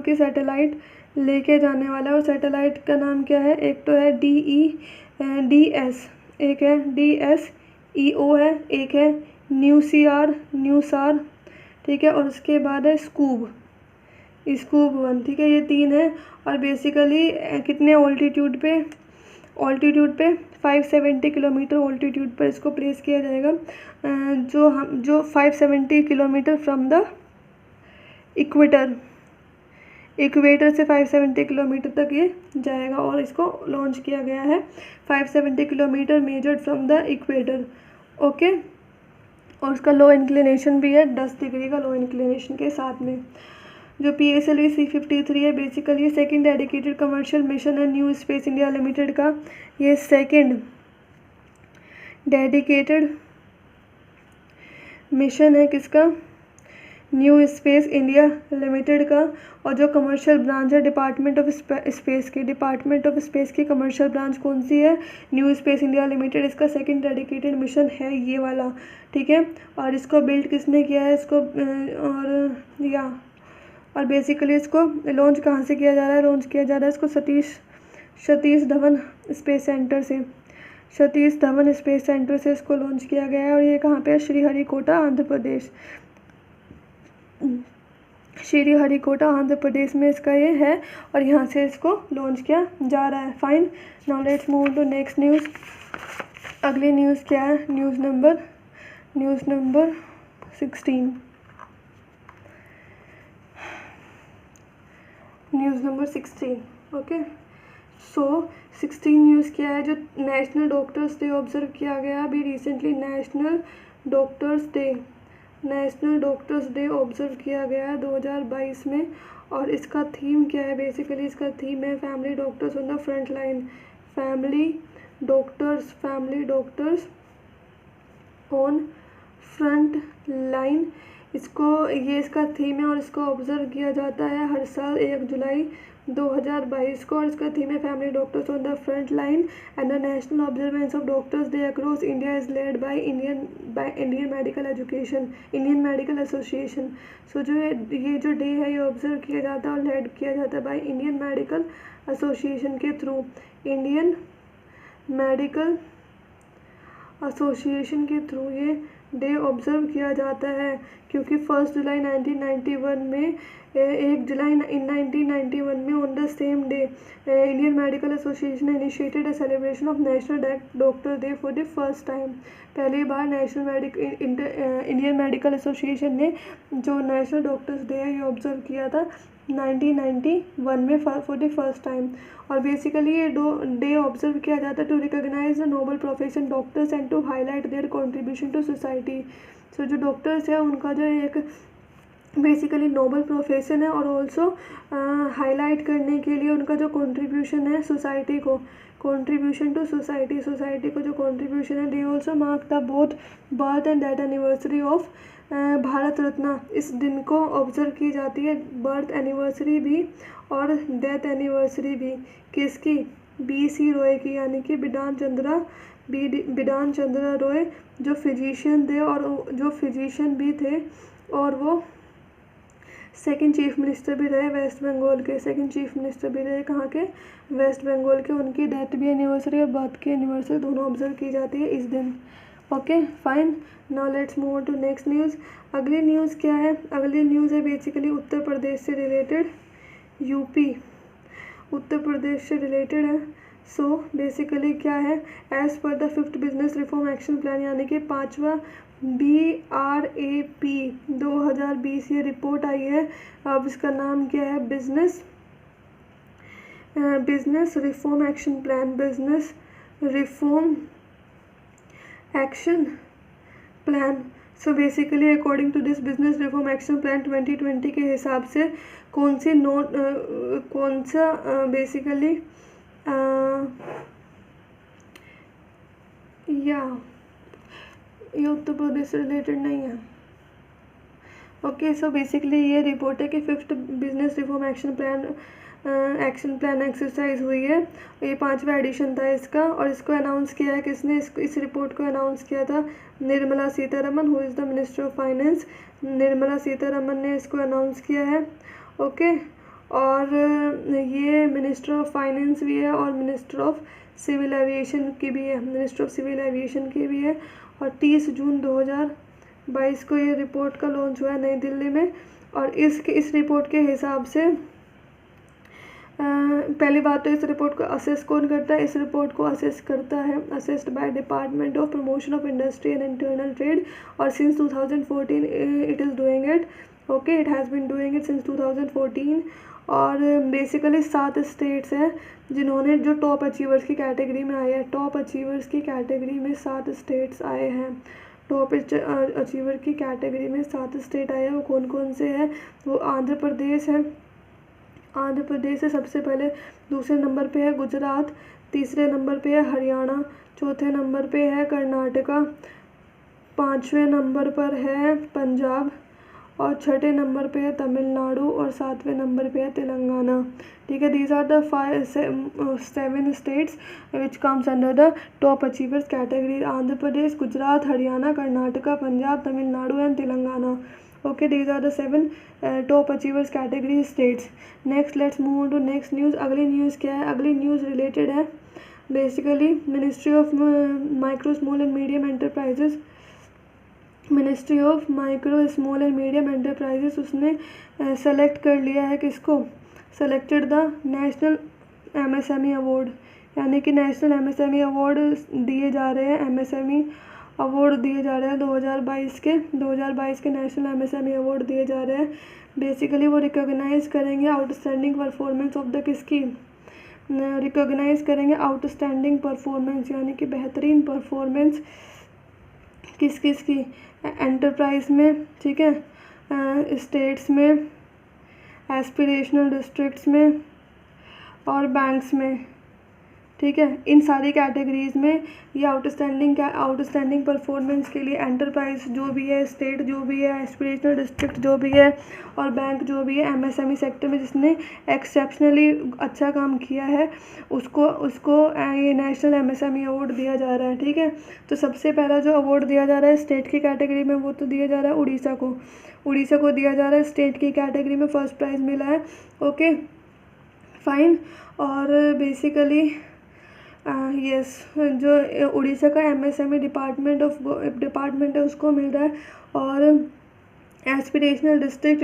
की सैटेलाइट लेके जाने वाला है। और सैटेलाइट का नाम क्या है? एक तो है DES, एक है DSEO है, एक है न्यूसार, ठीक है। और उसके बाद है स्कूब 1, ठीक है। ये 3 है। और बेसिकली कितने ऑल्टीट्यूड पे 570 किलोमीटर ऑल्टीट्यूड पर इसको प्लेस किया जाएगा, जो 570 किलोमीटर फ्रॉम द इक्वेटर से 570 किलोमीटर तक ये जाएगा। और इसको लॉन्च किया गया है 570 kilometre measured from the equator, okay. और उसका लो इंक्लिनेशन भी है, 10 डिग्री का लो इंक्लिनेशन के साथ में। जो PSLV C-53 है basically second dedicated commercial mission है न्यू स्पेस इंडिया लिमिटेड का। ये सेकंड डेडिकेटेड मिशन है किसका? न्यू स्पेस इंडिया लिमिटेड का। और जो कमर्शियल ब्रांच है डिपार्टमेंट ऑफ स्पेस की कमर्शियल ब्रांच कौन सी है? New space India limited. इसका सेकंड डेडिकेटेड मिशन है ये वाला, ठीक है। और इसको बिल्ड किसने किया है? इसको और बेसिकली इसको लॉन्च कहाँ से किया जा रहा है? लॉन्च किया जा रहा है इसको सतीश धवन स्पेस सेंटर से इसको लॉन्च किया गया है। और ये कहाँ पे है? श्रीहरिकोटा आंध्र प्रदेश। श्रीहरिकोटा आंध्र प्रदेश में इसका ये है और यहाँ से इसको लॉन्च किया जा रहा है। Fine, now let's move to next news. अगली न्यूज़ क्या है? News number 16। News number 16, okay. So 16 news क्या है? जो नेशनल डॉक्टर्स डे ऑब्जर्व किया गया अभी recently, national doctors day observe किया गया है 2022 में। और इसका थीम क्या है? बेसिकली इसका थीम है family doctors on the front line. Family doctors on front line, इसका थीम है और इसको ऑब्जर्व किया जाता है हर साल 1 जुलाई 2022 को। और इसका थीम है family doctors on the front line and the national observance of doctors day across India is led by Indian Medical Association. So ये जो डे है ये ऑब्जर्व किया जाता है और लेड किया जाता है बाय इंडियन मेडिकल एसोसिएशन के थ्रू। इंडियन मेडिकल एसोसिएशन के थ्रू ये डे ऑब्जर्व किया जाता है, क्योंकि 1 जुलाई 1991 में 1 जुलाई 1991 में on the same day Indian Medical association initiated a celebration of national doctor day for the first time. पहली बार इंडियन मेडिकल एसोसिएशन ने जो नेशनल डॉक्टर्स डे है ये ऑब्जर्व किया था 1991 में फॉर द फर्स्ट टाइम। और बेसिकली ये डे ऑब्जर्व किया जाता है to recognise the noble profession doctors and to highlight their contribution to society. So जो डॉक्टर्स है उनका जो एक बेसिकली नोबल प्रोफेशन है और ऑल्सो हाईलाइट करने के लिए उनका जो कंट्रीब्यूशन है सोसाइटी को, कंट्रीब्यूशन टू सोसाइटी को जो कंट्रीब्यूशन है। They also mark the both birth and death anniversary of Bharat Ratna. इस दिन को ऑब्जर्व की जाती है, बर्थ एनिवर्सरी भी और डेथ एनिवर्सरी भी। किसकी? BC रॉय की, यानी कि बिधान चंद्रा रॉय, जो फिजिशियन थे और जो फिजिशियन भी थे और वो सेकंड चीफ मिनिस्टर भी रहे वेस्ट बंगाल के। कहाँ के? वेस्ट बंगाल के। उनकी डेथ भी एनिवर्सरी और बर्थ की एनिवर्सरी दोनों ऑब्जर्व की जाती है इस दिन। Okay fine, now let's move to next news. अगली न्यूज़ क्या है? अगली न्यूज़ है बेसिकली उत्तर प्रदेश से रिलेटेड, यूपी उत्तर प्रदेश से रिलेटेड है। सो बेसिकली क्या है? As per the 5th business reform action plan, यानी कि 5वां BRAP 2020 ये रिपोर्ट आई है। अब इसका नाम क्या है? Business reform action plan. So basically according to this business reform action plan 2020 के हिसाब से कौन सा बेसिकली ये उत्तर प्रदेश से रिलेटेड नहीं है। ओके, सो बेसिकली ये रिपोर्ट है कि 5th business reform action plan exercise हुई है। ये 5वां एडिशन था इसका और इसको अनाउंस किया है किसने? इस रिपोर्ट को अनाउंस किया था Nirmala Sitharaman, who is the minister of finance. Nirmala Sitharaman ने इसको अनाउंस किया है। ओके, और ये मिनिस्टर ऑफ फाइनेंस भी है और मिनिस्टर ऑफ सिविल एविएशन की भी है। और 30 जून 2022 को ये रिपोर्ट का लॉन्च हुआ है नई दिल्ली में। और इस रिपोर्ट के हिसाब से पहली बात तो इस रिपोर्ट को असेस कौन करता है? इस रिपोर्ट को असेस करता है assessed by department of promotion of industry and internal trade, और since 2014 it is doing it. Okay, it has been doing it since 2014। और बेसिकली 7 स्टेट्स हैं जिन्होंने जो टॉप अचीवर्स की कैटेगरी में आए हैं। टॉप अचीवर्स की कैटेगरी में 7 स्टेट्स आए हैं। टॉप अचीवर की कैटेगरी में 7 स्टेट आए हैं। वो कौन कौन से हैं? वो आंध्र प्रदेश है, सबसे पहले। दूसरे नंबर पे है गुजरात, तीसरे नंबर पे है हरियाणा, चौथे नंबर पे है कर्नाटका, 5वें नंबर पर है पंजाब और 6ठे नंबर पे है तमिलनाडु और 7वें नंबर पे है तेलंगाना। ठीक है, these are the 7 states which comes under the top achievers category. Andhra Pradesh, Gujarat, Haryana, Karnataka, Punjab, Tamil Nadu and Telangana. Okay, these are the 7 top achievers category states. Next, let's move on to next news. अगली न्यूज़ क्या है? अगली न्यूज़ रिलेटेड है basically ministry of micro small and medium enterprises ministry of micro small and medium enterprises उसने select कर लिया है किसको, selected the national MSME award, यानी कि नेशनल एमएसएमई अवार्ड दिए जा रहे हैं, एमएसएमई अवार्ड दिए जा रहे हैं 2022 के नेशनल एमएसएमई अवार्ड दिए जा रहे हैं। बेसिकली वो रिकॉग्नाइज करेंगे आउटस्टैंडिंग परफॉर्मेंस ऑफ द किसकी, रिकॉग्नाइज करेंगे आउटस्टैंडिंग परफॉर्मेंस यानी कि बेहतरीन परफॉर्मेंस किस किस की, एंटरप्राइज में, ठीक है, स्टेट्स में, एस्पिरेशनल डिस्ट्रिक्ट्स में और बैंक्स में, ठीक है। इन सारी कैटेगरीज़ में ये आउटस्टैंडिंग परफॉर्मेंस के लिए एंटरप्राइज जो भी है, स्टेट जो भी है, एस्पिरेशनल डिस्ट्रिक्ट जो भी है और बैंक जो भी है, एमएसएमई सेक्टर में जिसने एक्सेप्शनली अच्छा काम किया है उसको ये नेशनल एमएसएमई अवार्ड दिया जा रहा है, ठीक है। तो सबसे पहला जो अवार्ड दिया जा रहा है स्टेट की कैटेगरी में वो तो दिया जा रहा है उड़ीसा को दिया जा रहा है, स्टेट की कैटेगरी में फर्स्ट प्राइज़ मिला है, ओके फाइन। और बेसिकली यस जो उड़ीसा का एमएसएमई डिपार्टमेंट है उसको मिल रहा है। और एस्पिरेशनल डिस्ट्रिक्ट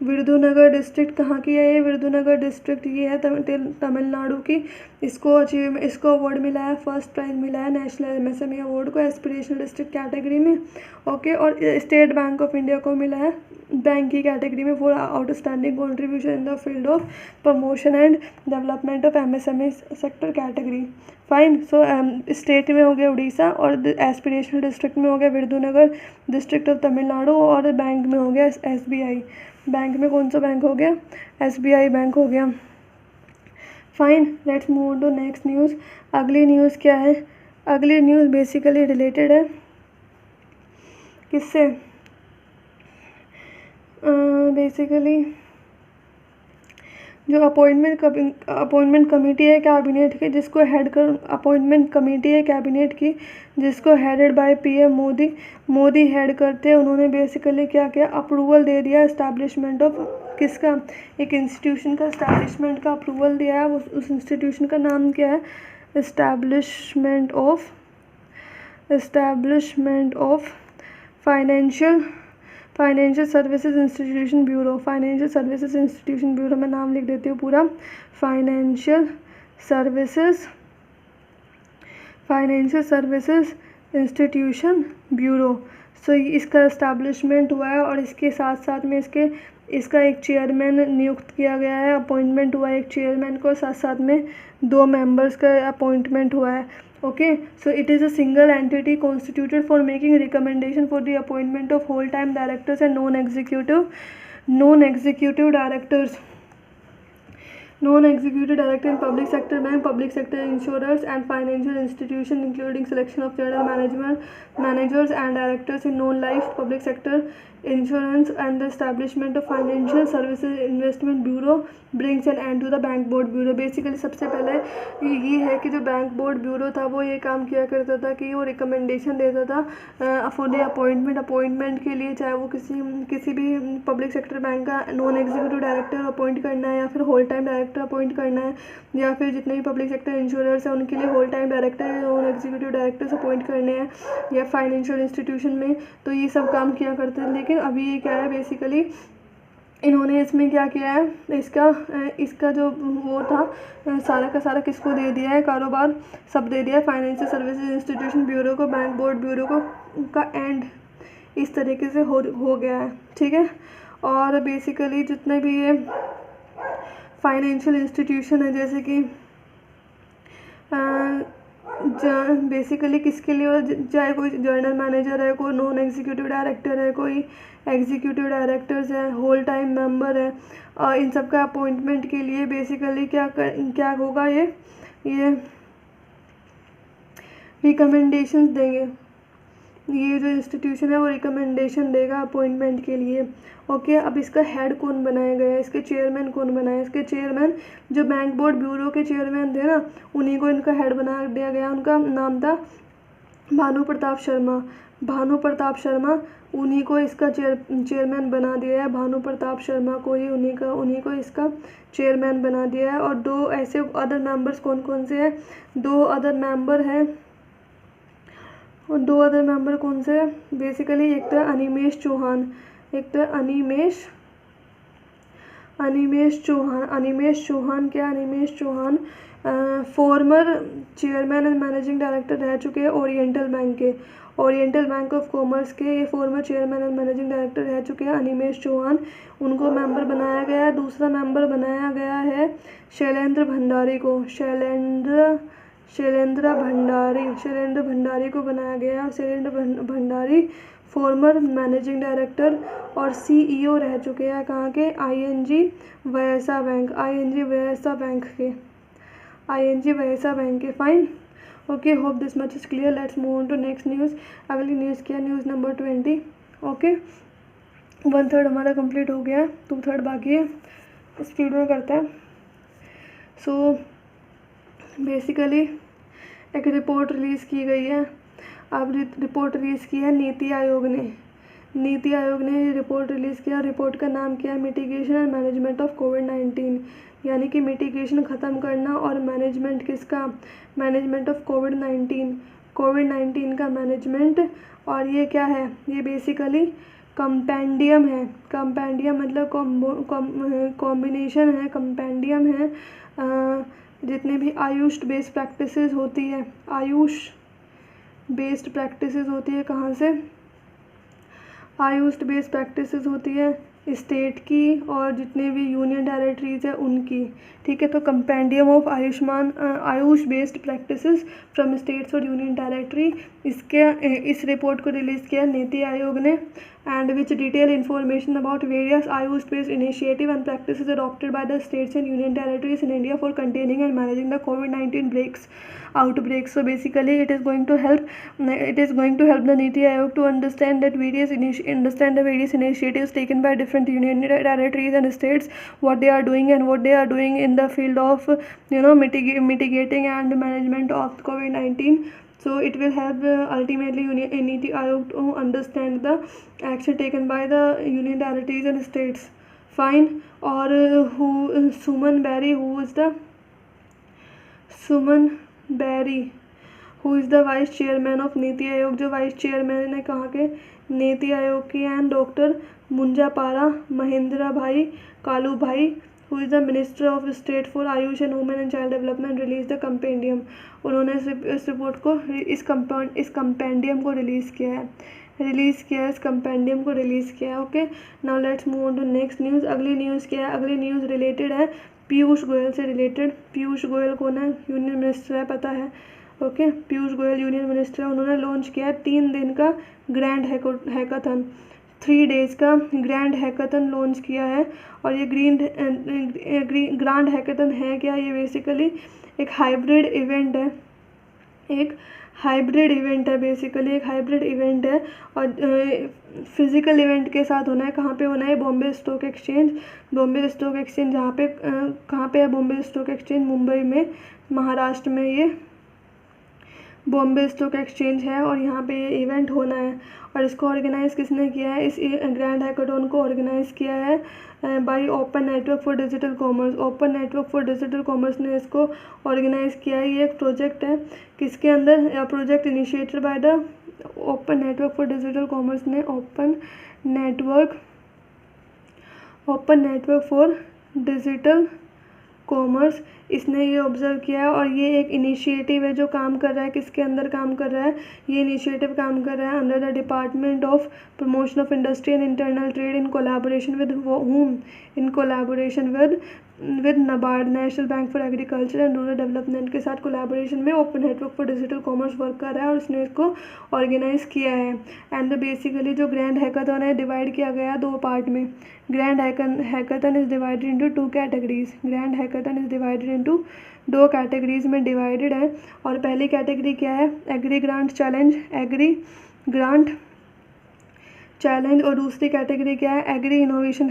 विरुधुनगर डिस्ट्रिक्ट कहाँ की है ये, विरुधुनगर डिस्ट्रिक्ट ये है तमिलनाडु की, इसको अवार्ड मिला है, फर्स्ट प्राइज़ मिला है नेशनल एमएसएमई अवार्ड को एस्पिरेशनल डिस्ट्रिक्ट कैटेगरी में, ओके। और स्टेट बैंक ऑफ इंडिया को मिला है बैंक की कैटेगरी में for outstanding contribution in the field of promotion and development of MSME sector category, fine. So state में हो गया उड़ीसा और एस्पिरेशनल डिस्ट्रिक्ट में हो गया विरुधुनगर डिस्ट्रिक्ट ऑफ तमिलनाडु और बैंक में हो गया एसबीआई, बैंक में कौन सा बैंक हो गया, एसबीआई बैंक हो गया, fine. Let's move to next news. अगली न्यूज़ क्या है, अगली न्यूज़ बेसिकली रिलेटेड है किससे, बेसिकली जो अपॉइंटमेंट कमेटी है कैबिनेट की जिसको हेड कर, अपॉइंटमेंट कमेटी है कैबिनेट की जिसको headed by PM Modi head करते हैं। उन्होंने बेसिकली क्या किया, अप्रूवल दे दिया एस्टैब्लिशमेंट ऑफ किसका, एक इंस्टीट्यूशन का एस्टैब्लिशमेंट का अप्रूवल दिया है। उस इंस्टीट्यूशन का नाम क्या है, establishment of financial services institution bureau, financial services institution bureau, मैं नाम लिख देती हूँ पूरा, फाइनेंशियल सर्विसेज इंस्टीट्यूशन ब्यूरो। सो इसका इस्टेब्लिशमेंट हुआ है और इसके साथ साथ में इसका एक चेयरमैन नियुक्त किया गया है, अपॉइंटमेंट हुआ है एक चेयरमैन को, साथ साथ में 2 मेंबर्स का अपॉइंटमेंट हुआ है, okay. So it is a single entity constituted for making recommendation for the appointment of whole time directors and non-executive directors in public sector bank, public sector insurers and financial institution, including selection of general managers and directors in non-life public sector insurance, and the establishment of financial services investment bureau brings an end to the bank board bureau। Basically सबसे पहले ये है कि जो bank board bureau था वो ये काम किया करता था कि वो रिकमेंडेशन देता था फॉर द अपॉइंटमेंट के लिए, चाहे वो किसी भी पब्लिक सेक्टर बैंक का नॉन एग्जीक्यूटिव डायरेक्टर अपॉइंट करना है या फिर होल टाइम डायरेक्टर अपॉइंट करना है, या फिर जितने भी पब्लिक सेक्टर इंश्योरर्स हैं उनके लिए होल टाइम डायरेक्टर या नॉन एग्जीक्यूटिव डायरेक्टर्स अपॉइंट करने हैं, या फाइनेंशियल इंस्टीट्यूशन में, तो ये सब काम किया करते हैं। लेकिन अभी ये क्या है, बेसिकली इन्होंने इसमें क्या किया है, इसका जो वो था सारा का सारा किसको दे दिया है, कारोबार सब दे दिया है फाइनेंशियल सर्विसेज इंस्टीट्यूशन ब्यूरो को, बैंक बोर्ड ब्यूरो को, का एंड इस तरीके से हो गया है, ठीक है। और बेसिकली जितने भी ये फाइनेंशियल इंस्टीट्यूशन है, जैसे कि बेसिकली किसके लिए, चाहे कोई जर्नल मैनेजर है, कोई नॉन एग्जीक्यूटिव डायरेक्टर है, कोई एग्जीक्यूटिव डायरेक्टर्स है, होल टाइम मेंबर है, और इन सब का अपॉइंटमेंट के लिए बेसिकली क्या होगा, ये रिकमेंडेशंस देंगे। ये जो इंस्टीट्यूशन है वो रिकमेंडेशन देगा अपॉइंटमेंट के लिए, ओके। अब इसका हेड कौन बनाया गया है, इसके चेयरमैन कौन बनाया है, इसके चेयरमैन जो बैंक बोर्ड ब्यूरो के चेयरमैन थे ना, उन्हीं को इनका हेड बना दिया गया। उनका नाम था भानु प्रताप शर्मा, उन्हीं को इसका चेयरमैन बना दिया है, भानु प्रताप शर्मा को ही उन्हीं को इसका चेयरमैन बना दिया है। और 2 ऐसे अदर मेंबर्स कौन कौन से हैं, 2 अदर मेंबर हैं और 2 अदर मेंबर कौन से हैं बेसिकली, एक तो अनिमेश चौहान, एक तो Animesh Chauhan former chairman and managing director रह चुके हैं ओरिएंटल बैंक ऑफ कॉमर्स के, ये former chairman and managing director रह चुके हैं अनिमेश चौहान, उनको मेंबर बनाया गया है। दूसरा मेंबर बनाया गया है शैलेंद्र भंडारी को, शैलेंद्र भंडारी को बनाया गया है। Shailendra Bhandari former managing director और सीईओ रह चुके हैं कहाँ के, आईएनजी वयसा बैंक के। Fine, okay, hope this much is clear. Let's move on to next news. अगली न्यूज़ क्या है, न्यूज़ नंबर 20। ओके, 1/3 हमारा कंप्लीट हो गया है, 2/3 बाकी है, स्पीड में करते हैं। सो बेसिकली एक रिपोर्ट रिलीज़ की गई है। अब रिपोर्ट रिलीज़ की है नीति आयोग ने रिपोर्ट रिलीज़ किया। रिपोर्ट का नाम क्या है, मिटिगेशन एंड मैनेजमेंट ऑफ कोविड-19, यानी कि मिटिगेशन ख़त्म करना और मैनेजमेंट किसका, मैनेजमेंट ऑफ कोविड-19 का मैनेजमेंट। और ये क्या है, ये बेसिकली कंपेंडियम है। कंपेंडियम मतलब कॉम्बिनेशन है, कंपेंडियम है जितने भी आयुष बेस्ड प्रैक्टिसेस होती है, कहाँ से, आयुष बेस्ड प्रैक्टिसेस होती है स्टेट की और जितने भी यूनियन टेरेटरीज है उनकी, ठीक है। तो compendium of Ayush based practices from states और यूनियन टेरेटरी, इस रिपोर्ट को रिलीज़ किया नीति आयोग ने, and which detail information about various Ayush based initiative and practices adopted by the states and union territories in India for containing and managing the covid outbreaks. So basically it is going to help the Niti Aayog to understand the various initiatives taken by different union territories and states, what they are doing and what they are doing in the field of mitigating and management of COVID-19. So it will help ultimately Niti Aayog to understand the action taken by the union territories and states. Fine. Or Suman Berry, who is the vice chairman of NITI Aayog, जो vice chairman है कहाँ के, नीति आयोग की, and doctor Munjapara Mahendra भाई कालू भाई, who is the minister of state for Ayush and women and child development, release the compendium. उन्होंने इस report को, इस कंपेंडियम को रिलीज़ किया है, okay. Now let's move on to next news. अगली न्यूज़ क्या है, अगली न्यूज़ रिलेटेड है पीयूष गोयल से रिलेटेड। पीयूष गोयल कौन है, यूनियन मिनिस्टर है, पता है, okay. Piyush Goyal union minister है, उन्होंने लॉन्च किया है 3 दिन का ग्रैंड हैकाथन, 3 डेज़ का ग्रैंड हैकाथन लॉन्च किया है। और ये ग्रैंड हैकाथन है क्या, ये बेसिकली एक हाइब्रिड इवेंट है, बेसिकली एक हाइब्रिड इवेंट है और फिज़िकल इवेंट के साथ होना है। कहाँ पे होना है, बॉम्बे स्टॉक एक्सचेंज, जहाँ पे कहाँ पे है बॉम्बे स्टॉक एक्सचेंज, मुंबई में, महाराष्ट्र में ये बॉम्बे स्टॉक एक्सचेंज है और यहाँ पे ये इवेंट होना है। और इसको ऑर्गेनाइज़ किसने किया है, इस ग्रैंड हैकाथन को ऑर्गेनाइज़ किया है by open network for digital commerce ने इसको ऑर्गेनाइज़ किया है। ये एक प्रोजेक्ट है, किसके अंदर, project initiated by the open network for digital commerce ने, open network for digital commerce, इसने ये ऑब्ज़र्व किया है। और ये एक इनिशिएटिव है जो काम कर रहा है, किसके अंदर काम कर रहा है, ये इनिशिएटिव काम कर रहा है under the department of promotion of industry and internal trade in collaboration with NABARD, national bank for agriculture and rural development के साथ कोलैबोरेशन में open network for digital commerce work कर रहा है और इसने इसको ऑर्गेनाइज़ किया है। एंड बेसिकली जो ग्रैंड हैकाथन है डिवाइड किया गया 2 पार्ट में। Grand hackathon is divided into 2 categories, 2 categories में डिवाइडेड है। और पहली कैटेगरी क्या है, एग्री ग्रांट चैलेंज, और दूसरी कैटेगरी क्या है, एग्री इनोवेशन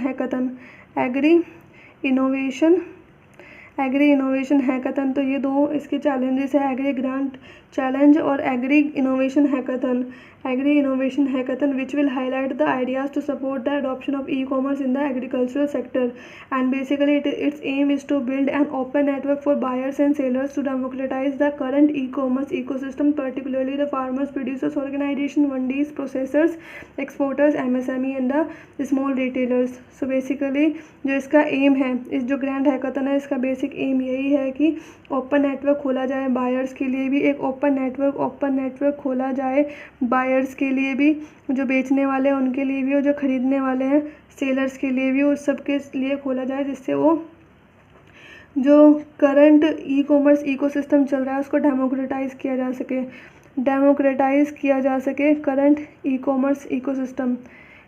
हैकाथन। तो ये 2 इसके चैलेंजेस है, एग्री ग्रांट चैलेंज और agri innovation hackathon which will highlight the ideas to support the adoption of e-commerce in the agricultural sector, and basically its aim is to build an open network for buyers and sellers to democratize the current e-commerce ecosystem, particularly the farmers, producers organization, mandis, processors, exporters, MSME and the small retailers. So basically जो इसका M है, इस जो grand hackathon है, इसका basic M यही है कि ओपन नेटवर्क खोला जाए बायर्स के लिए भी, एक ओपन नेटवर्क खोला जाए बायर्स के लिए भी, जो बेचने वाले हैं उनके लिए भी, और जो ख़रीदने वाले हैं सेलर्स के लिए भी, उस सब के लिए खोला जाए, जिससे वो जो करंट ई कॉमर्स इकोसिस्टम चल रहा है उसको डेमोक्रेटाइज़ किया जा सके करंट ई कॉमर्स इकोसिस्टम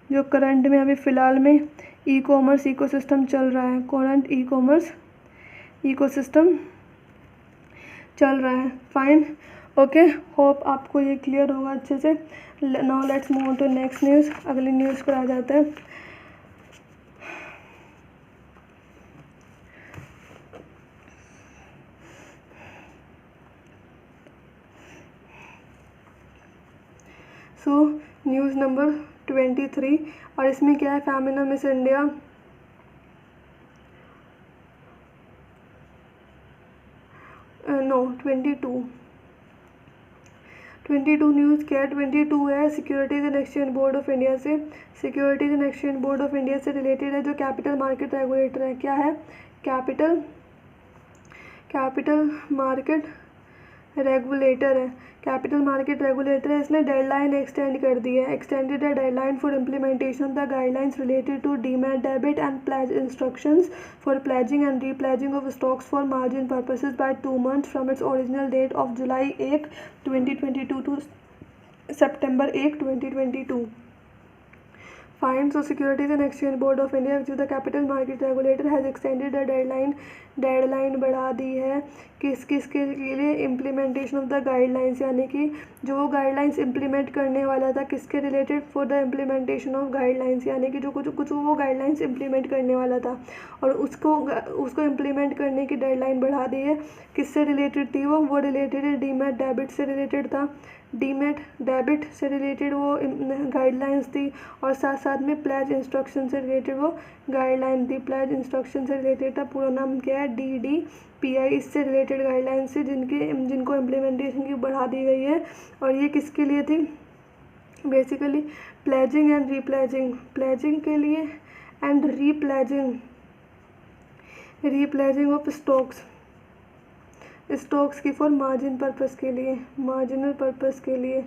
जो करंट में अभी फ़िलहाल में ई कॉमर्स इकोसिस्टम चल रहा है, करंट ई कॉमर्स इकोसिस्टम चल रहा है। फाइन, ओके, होप आपको ये क्लियर होगा अच्छे से। Now let's move on to next news. अगली न्यूज़ पर आ जाते हैं। सो न्यूज़ नंबर 23, और इसमें क्या है, Femina Miss India no 22 news क्या है, 22 है securities and exchange board of India से, securities and exchange board of India से रिलेटेड है, जो कैपिटल मार्केट रेगुलेटर है। क्या है, कैपिटल मार्केट रेगुलेटर है, कैपिटल मार्केट रेगुलेटर है। इसने डेडलाइन एक्सटेंड कर दी है, extended the deadline for implementation of the guidelines related to demat debit and pledge instructions for pledging and रीप्लेजिंग of stocks for margin purposes by 2 months from its original date of July 1, 2022 to September 1, 2022। Fine. So Securities and Exchange Board of India, which is the capital market regulator, has extended the deadline बढ़ा दी है किसके लिए, implementation of the guidelines, यानी कि जो वो guidelines implement करने वाला था किसके related, for the implementation of guidelines, यानी कि जो कुछ वो गाइडलाइंस इम्प्लीमेंट करने वाला था और उसको इम्प्लीमेंट करने की डेडलाइन बढ़ा दी है। किससे रिलेटेड थी वो रिलेटेड है डीमैट डेबिट से रिलेटेड था, डीमैट डेबिट से रिलेटेड वो गाइडलाइंस थी, और साथ साथ में प्लेज इंस्ट्रक्शन से रिलेटेड वो गाइडलाइन थी। प्लेज इंस्ट्रक्शन से रिलेटेड था, पूरा नाम क्या है, DDPI, इससे रिलेटेड गाइडलाइंस से जिनको इम्प्लीमेंटेशन की बढ़ा दी गई है। और ये किसके लिए थी, बेसिकली प्लेजिंग एंड रीप्लेजिंग, प्लेजिंग के लिए एंड रीप्लेजिंग ऑफ स्टॉक्स की फॉर मार्जिन पर्पस के लिए, मार्जिनल पर्पस के लिए,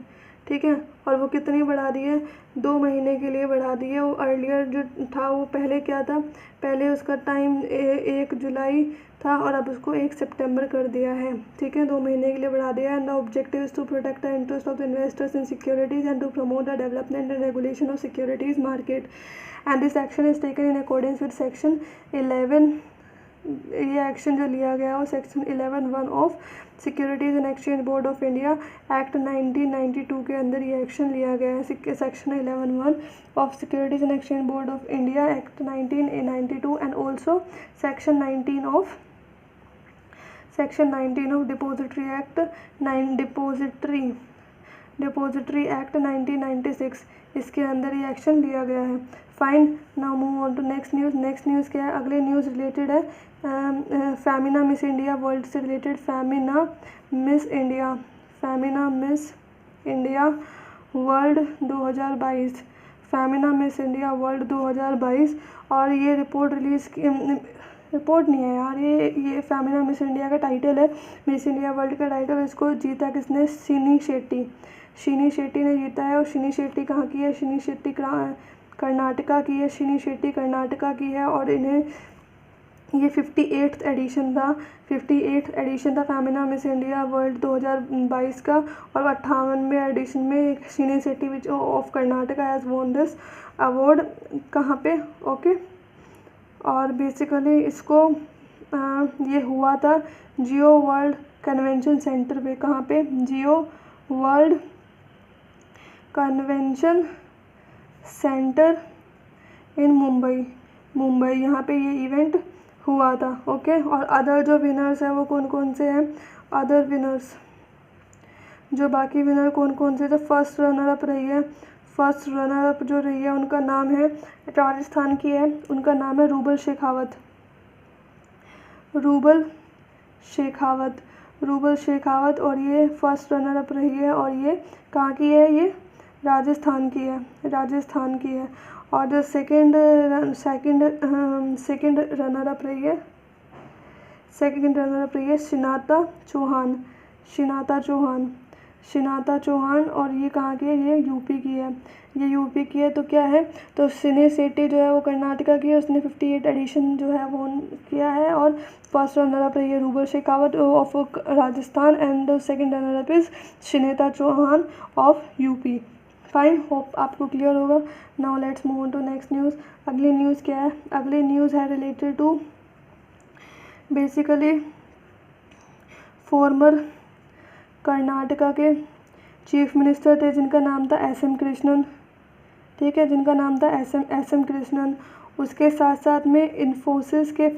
ठीक है। और वो कितनी बढ़ा दी है, 2 महीने के लिए बढ़ा दी है। वो अर्लियर जो था वो पहले क्या था, पहले उसका टाइम 1 जुलाई था और अब उसको 1 सितंबर कर दिया है, ठीक है, 2 महीने के लिए बढ़ा दिया है। And the objective is to protect the interest of the investors in securities and to promote the development and regulation of securities market, and this action is taken in accordance with section 11। ये action जो लिया गया है वो section 11(1) of Securities and exchange board of India act 1992 के अंदर ये action लिया गया है। Section 11(1) of Securities and exchange board of India act 1992 and also section 19 of depository act 1996, इसके अंदर ये एक्शन लिया गया है। Fine, now move on to next news. Next news क्या है, अगले न्यूज़ रिलेटेड है फेमिना मिस इंडिया वर्ल्ड से रिलेटेड, Femina Miss India World 2022, Femina Miss India World 2022। और ये रिपोर्ट रिपोर्ट नहीं है यार, ये फेमिना मिस इंडिया का टाइटल है, मिस इंडिया वर्ल्ड का टाइटल। इसको जीता किसने, शिनी शेट्टी ने जीता है। और शिनी शेट्टी कहाँ की है, शिनी शेट्टी कर्नाटका की है, शिनी शेट्टी कर्नाटका की है। और इन्हें ये 58th एडिशन था फेमिना मिस इंडिया वर्ल्ड 2022 का, और 58वें एडिशन में Sini Shetty which of Karnataka has won this award. कहाँ पे, ओके। और बेसिकली इसको ये हुआ था जियो वर्ल्ड कन्वेंशन सेंटर पे, कहाँ पे, जियो वर्ल्ड कन्वेंशन सेंटर इन मुंबई, यहाँ पे ये इवेंट हुआ था, ओके। और अदर जो विनर्स हैं वो कौन कौन से हैं, अदर विनर्स जो बाकी विनर कौन कौन से, जो फर्स्ट रनर अप रही है, फर्स्ट रनर अप जो रही है उनका नाम है, राजस्थान की है, उनका नाम है रूबल शेखावत, रूबल शेखावत, रूबल शेखावत। और ये फर्स्ट रनर अप रही है और ये कहाँ की है, ये राजस्थान की है, राजस्थान की है। और जो सेकंड रनर अप रही है, सेकंड रनर अप रही है शिनाता चौहान, शिनाता चौहान, शिनाता चौहान। और ये कहाँ की है, ये यूपी की है, ये यूपी की है। तो क्या है, तो सिने सेठी जो है वो कर्नाटका की है, उसने 58 एडिशन जो है वो किया है। और फर्स्ट रनर अप रही है Rubal Shekhawat of Rajasthan and second runner up is Shinata Chauhan of UP. Fine, hope आपको क्लियर होगा। Now let's move on to next news. अगली न्यूज़ क्या है, अगली न्यूज़ है related to basically former Karnataka के चीफ मिनिस्टर थे जिनका नाम था एस एम कृष्णन, ठीक है, जिनका नाम था एस एम कृष्णन। उसके साथ साथ में इन्फोसिस के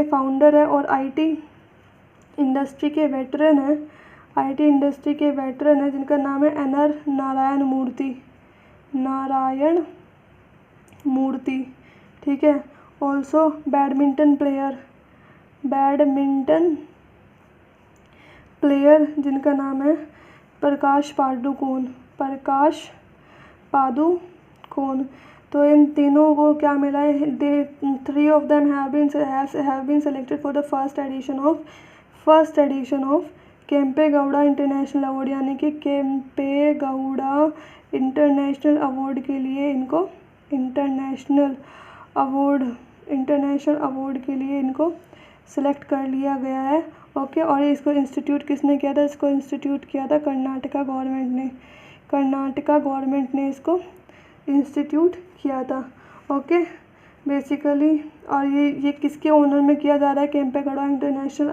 फाउंडर है और आईटी इंडस्ट्री के वेटरन है, आईटी इंडस्ट्री के वेटरन है जिनका नाम है एनआर नारायण मूर्ति, ठीक है। ऑल्सो बैडमिंटन प्लेयर जिनका नाम है प्रकाश पादुकोण। तो इन तीनों को क्या मिला है, दे 3 of them have been selected for the first edition of Kempegowda international award, यानी कि केम्पेगौड़ा इंटरनेशनल अवार्ड के लिए इनको इंटरनेशनल अवार्ड के लिए इनको सेलेक्ट कर लिया गया है, ओके। और इसको इंस्टीट्यूट किसने किया था, इसको इंस्टीट्यूट किया था कर्नाटका गवर्नमेंट ने इसको इंस्टीट्यूट किया था, ओके बेसिकली। और ये किसके ऑनर में किया जा रहा है, केम्पेगौड़ा इंटरनेशनल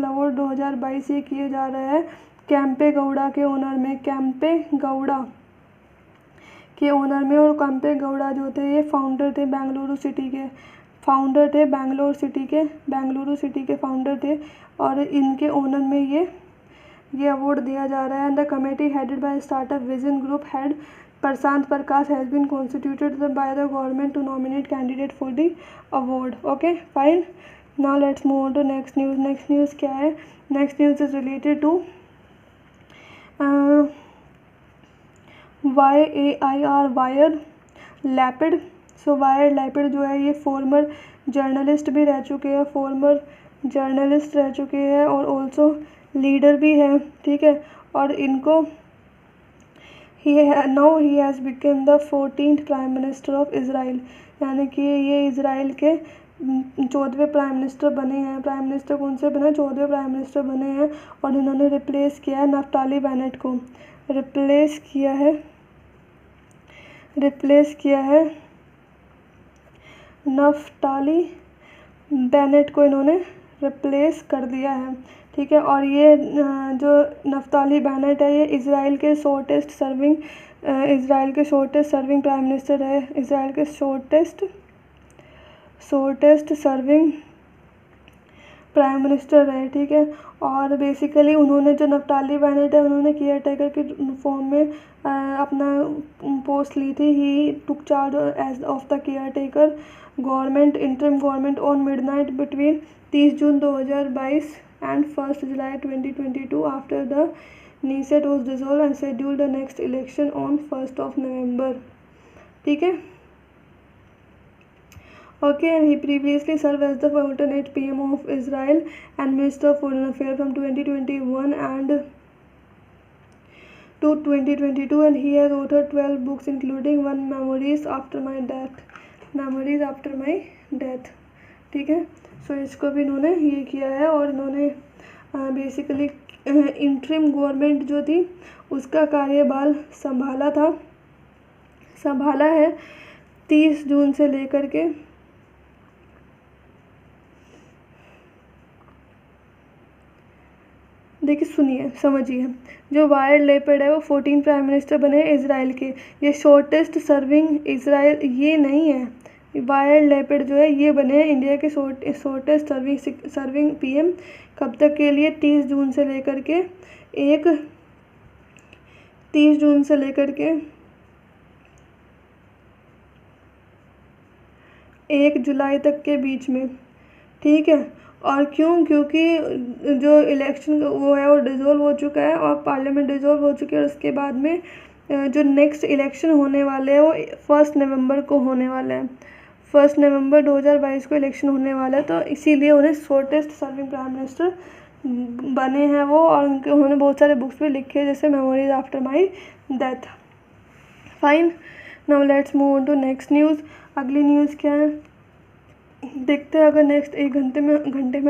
अवार्ड 2022 ये किए जा रहा है केम्पेगौड़ा के ऑनर में, और केम्पेगौड़ा जो थे ये फाउंडर थे बेंगलुरु सिटी के फाउंडर थे। और इनके ऑनर में ये अवार्ड दिया जा रहा है। And the committee headed by startup vision group head Prashanth Prakash has been constituted by the government to nominate candidate for the award, okay fine. Now let's move on to next news. Next news क्या है, next news is related to Yair Lapid. So Yair Lapid जो है ये farmer journalist रह चुके हैं और also leader भी है, ठीक है। और इनको now he has become the 14th prime minister of Israel, यानी कि ये इज़राइल के 14वें प्राइम मिनिस्टर बने हैं। प्राइम मिनिस्टर कौन से बने, 14वें प्राइम मिनिस्टर बने हैं। और इन्होंने रिप्लेस किया है नफ्ताली बेनेट को, रिप्लेस किया है नफ्ताली बेनेट को इन्होंने रिप्लेस कर दिया है, ठीक है। और ये जो नफ्ताली बेनेट है ये इज़राइल के शॉर्टेस्ट सर्विंग प्राइम मिनिस्टर है, इज़राइल के शॉर्टेस्ट सर्विंग प्राइम मिनिस्टर है, ठीक है। और बेसिकली उन्होंने जो नफ्ताली बेनेट है उन्होंने केयर टेकर के फॉर्म में अपना पोस्ट ली थी। He took charge as of the caretaker interim government on midnight between 30 June 2022 and 1st July 2022 after the Knesset was dissolved and scheduled the next election on 1st of November, ठीक है, okay। And he previously served as the alternate PM of Israel and Minister of Foreign Affairs from 2021 and to 2022 and he has authored 12 books including one Memories After My Death, ठीक है। सो इसको भी इन्होंने ये किया है। और इन्होंने बेसिकली इंटरिम गवर्नमेंट जो थी उसका कार्यभार संभाला है 30 जून से लेकर के देखिए सुनिए समझिए, जो वायर लेपर्ड है वो 14 प्राइम मिनिस्टर बने हैं इज़राइल के। ये शॉर्टेस्ट सर्विंग इज़राइल ये नहीं है, वायर लेपर्ड जो है ये बने हैं इंडिया के शॉर्टेस्ट सर्विंग पीएम कब तक के लिए? 30 जून से लेकर के 30 जून से लेकर के 1 जुलाई तक के बीच में, ठीक है। और क्यों? क्योंकि जो इलेक्शन वो है वो डिज़ोल्व हो चुका है और पार्लियामेंट डिज़ोल्व हो चुकी है, और उसके बाद में जो नेक्स्ट इलेक्शन होने वाले हैं वो 1 नवंबर को होने वाला है। 1 नवंबर 2022 को इलेक्शन होने वाला है, तो इसीलिए उन्हें शॉर्टेस्ट सर्विंग प्राइम मिनिस्टर बने हैं वो। और उन्होंने बहुत सारे बुक्स भी लिखे हैं, जैसे memories after my death. Fine, now let's move on to next news. अगली न्यूज़ क्या है देखते हैं। अगर नेक्स्ट 1 घंटे में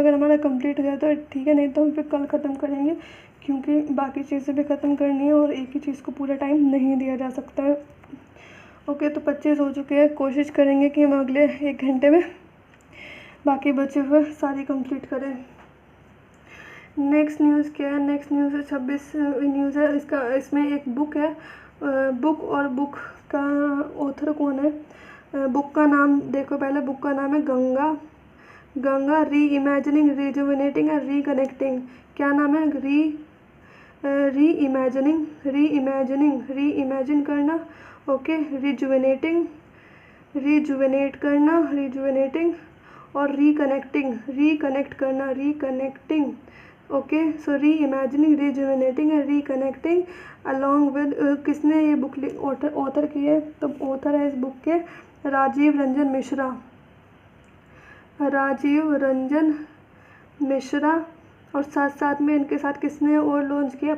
अगर हमारा कंप्लीट हो जाए तो ठीक है, नहीं तो हम फिर कल ख़त्म करेंगे, क्योंकि बाकी चीज़ें भी ख़त्म करनी है और एक ही चीज़ को पूरा टाइम नहीं दिया जा सकता है। ओके, तो 25 हो चुके हैं। कोशिश करेंगे कि हम अगले 1 घंटे में बाकी बचे हुए सारी कंप्लीट करें। नेक्स्ट न्यूज़ क्या है? नेक्स्ट न्यूज़ है 26 न्यूज़ है। इसमें एक बुक है, बुक, और बुक का ऑथर कौन है? बुक का नाम देखो, पहले बुक का नाम है गंगा री इमेजिनिंग, रिजुविनेटिंग एंड रिकनेक्टिंग। क्या नाम है? री इमेजिन करना, ओके, रिजुवेनेट करना, रिजुवेनेटिंग, और रिकनेक्ट करना, reconnecting. Okay, so reimagining, rejuvenating and reconnecting along with, किसने ये बुक ऑथर की है? तो ऑथर है इस बुक के राजीव रंजन मिश्रा, और साथ साथ में इनके साथ किसने और लॉन्च किया?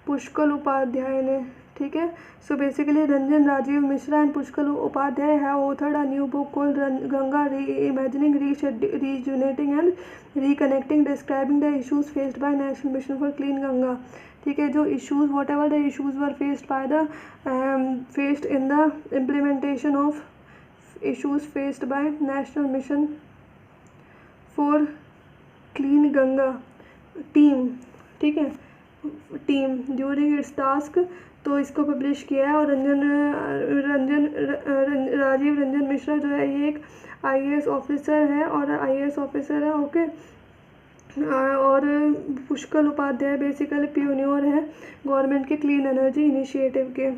पुष्कल उपाध्याय ने, ठीक है। So basically Ranjan Rajiv Mishra and Pushkal Upadhyay have authored a new book called Ganga reimagining, rejuvenating and reconnecting, describing the issues faced by national mission for clean Ganga. ठीक है, जो issues whatever the issues were faced in the implementation of issues faced by national mission for clean Ganga team, ठीक है, team during its task. तो इसको publish किया है। और राजीव रंजन मिश्रा जो है ये एक IAS ऑफिसर है, ओके। और पुष्कल उपाध्याय बेसिकली प्योनियर है गवर्नमेंट के क्लीन एनर्जी इनिशिएटिव के।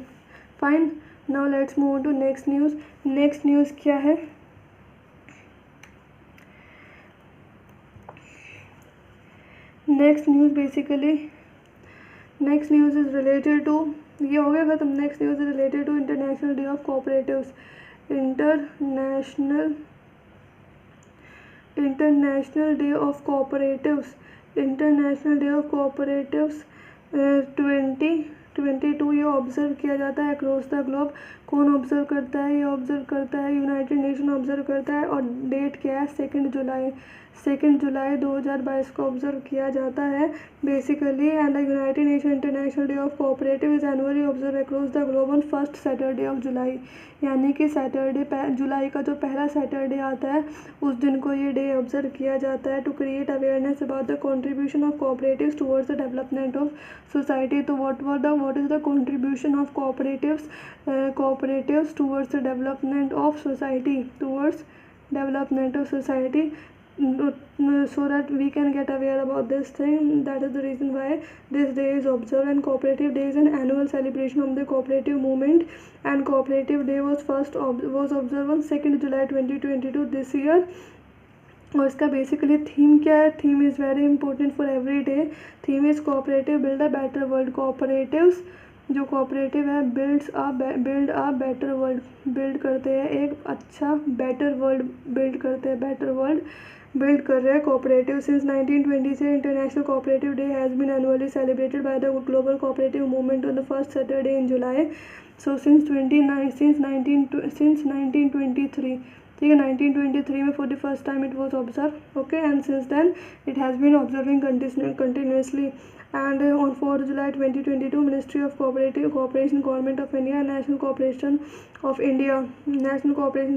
Fine, now let's move on to next news. Next news क्या है? Next news is related to, ये हो गया ख़त्म। Next news is related to international day of cooperatives. International day of cooperatives 2022 ये observe किया जाता है अक्रॉस द ग्लोब। कौन ऑब्ज़र्व करता है? ये ऑब्ज़र्व करता है यूनाइटेड नेशन ऑब्ज़र्व करता है। और डेट क्या है? 2 जुलाई 2022 को ऑब्ज़र्व किया जाता है basically. And the United nation international day of cooperative is annually observe across the globe on 1st Saturday of July. यानी कि जुलाई का जो पहला सैटरडे आता है उस दिन को ये डे ऑब्ज़र्व किया जाता है, to create awareness about the contribution of cooperatives towards the development of society. तो what is the contribution of cooperatives towards the development of society, so that we can get aware about this thing. That is the reason why this day is observed. And cooperative day is an annual celebration of the cooperative movement, and cooperative day was observed on 2 July 2022 this year. और इसका basically theme क्या है? Theme is very important for every day. Theme is cooperative build a better world. Cooperatives जो cooperative है build a better world, build करते हैं एक अच्छा बेटर वर्ल्ड, बिल्ड कर रहे हैं कोऑपरेटिव। सिंस 1920 से international cooperative day has been annually celebrated by the global cooperative movement on the 1st Saturday in July. So since 1923, ठीक है, 1923 में for the first time it was observe, okay. And since then it has been observing continuously. And on 4 July 2022, Ministry of Cooperation, Government of India, and National Cooperation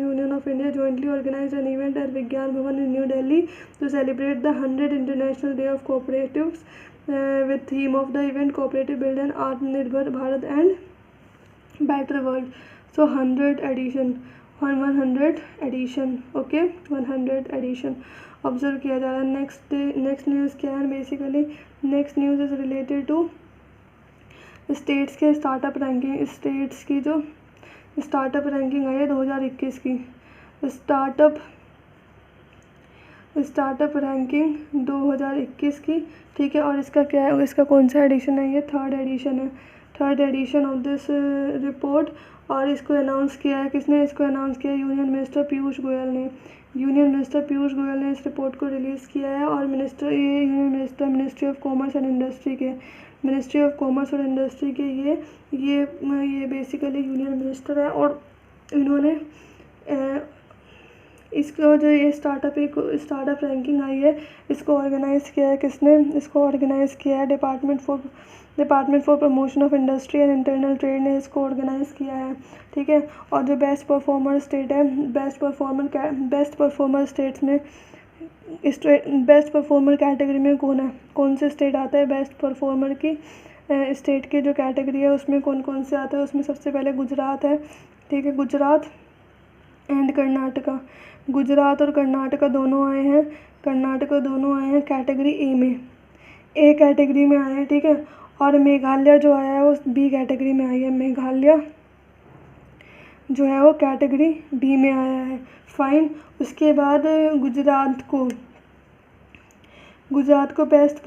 Union of India jointly organized an event at Vigyan Bhavan in New Delhi to celebrate the 100th International Day of Cooperatives with theme of the event Cooperative Build and Atmanirbhar Bharat and Better World. So 100th edition, 100 edition, okay 100 edition observe किया जा रहा है। Next news क्या है basically, next news is related to states के startup ranking. States की जो startup ranking आई है 2021 की, स्टार्टअप रैंकिंग 2021 की, ठीक है। और इसका क्या है, इसका कौन सा एडिशन है, ये थर्ड एडिशन है, third edition of this report. और इसको अनाउंस किया है किसने, इसको अनाउंस किया यूनियन मिनिस्टर पीयूष गोयल ने। यूनियन मिनिस्टर पीयूष गोयल ने इस रिपोर्ट को रिलीज़ किया है। और union minister ministry of commerce and industry के, मिनिस्ट्री ऑफ कॉमर्स और इंडस्ट्री के ये बेसिकली यूनियन मिनिस्टर है। और इन्होंने इसको जो ये स्टार्टअप रैंकिंग आई है, इसको ऑर्गेनाइज़ किया है किसने, इसको ऑर्गेनाइज़ किया है department for promotion of industry and internal trade ने इसको ऑर्गेनाइज़ किया है, ठीक है। और जो बेस्ट परफॉर्मर स्टेट है, बेस्ट परफॉर्मर स्टेट्स में बेस्ट परफॉर्मर कैटेगरी में कौन से स्टेट आता है, बेस्ट परफॉर्मर की स्टेट की जो कैटेगरी है उसमें कौन कौन से आता है, उसमें सबसे पहले गुजरात है, ठीक है। गुजरात एंड कर्नाटका, गुजरात और कर्नाटका दोनों आए हैं, कैटेगरी ए में, ए कैटेगरी में आए हैं, ठीक है। और मेघालय जो आया है वो बी कैटेगरी में आई है, मेघालय जो है वो कैटेगरी बी में आया है, फाइन। उसके बाद गुजरात को बेस्ट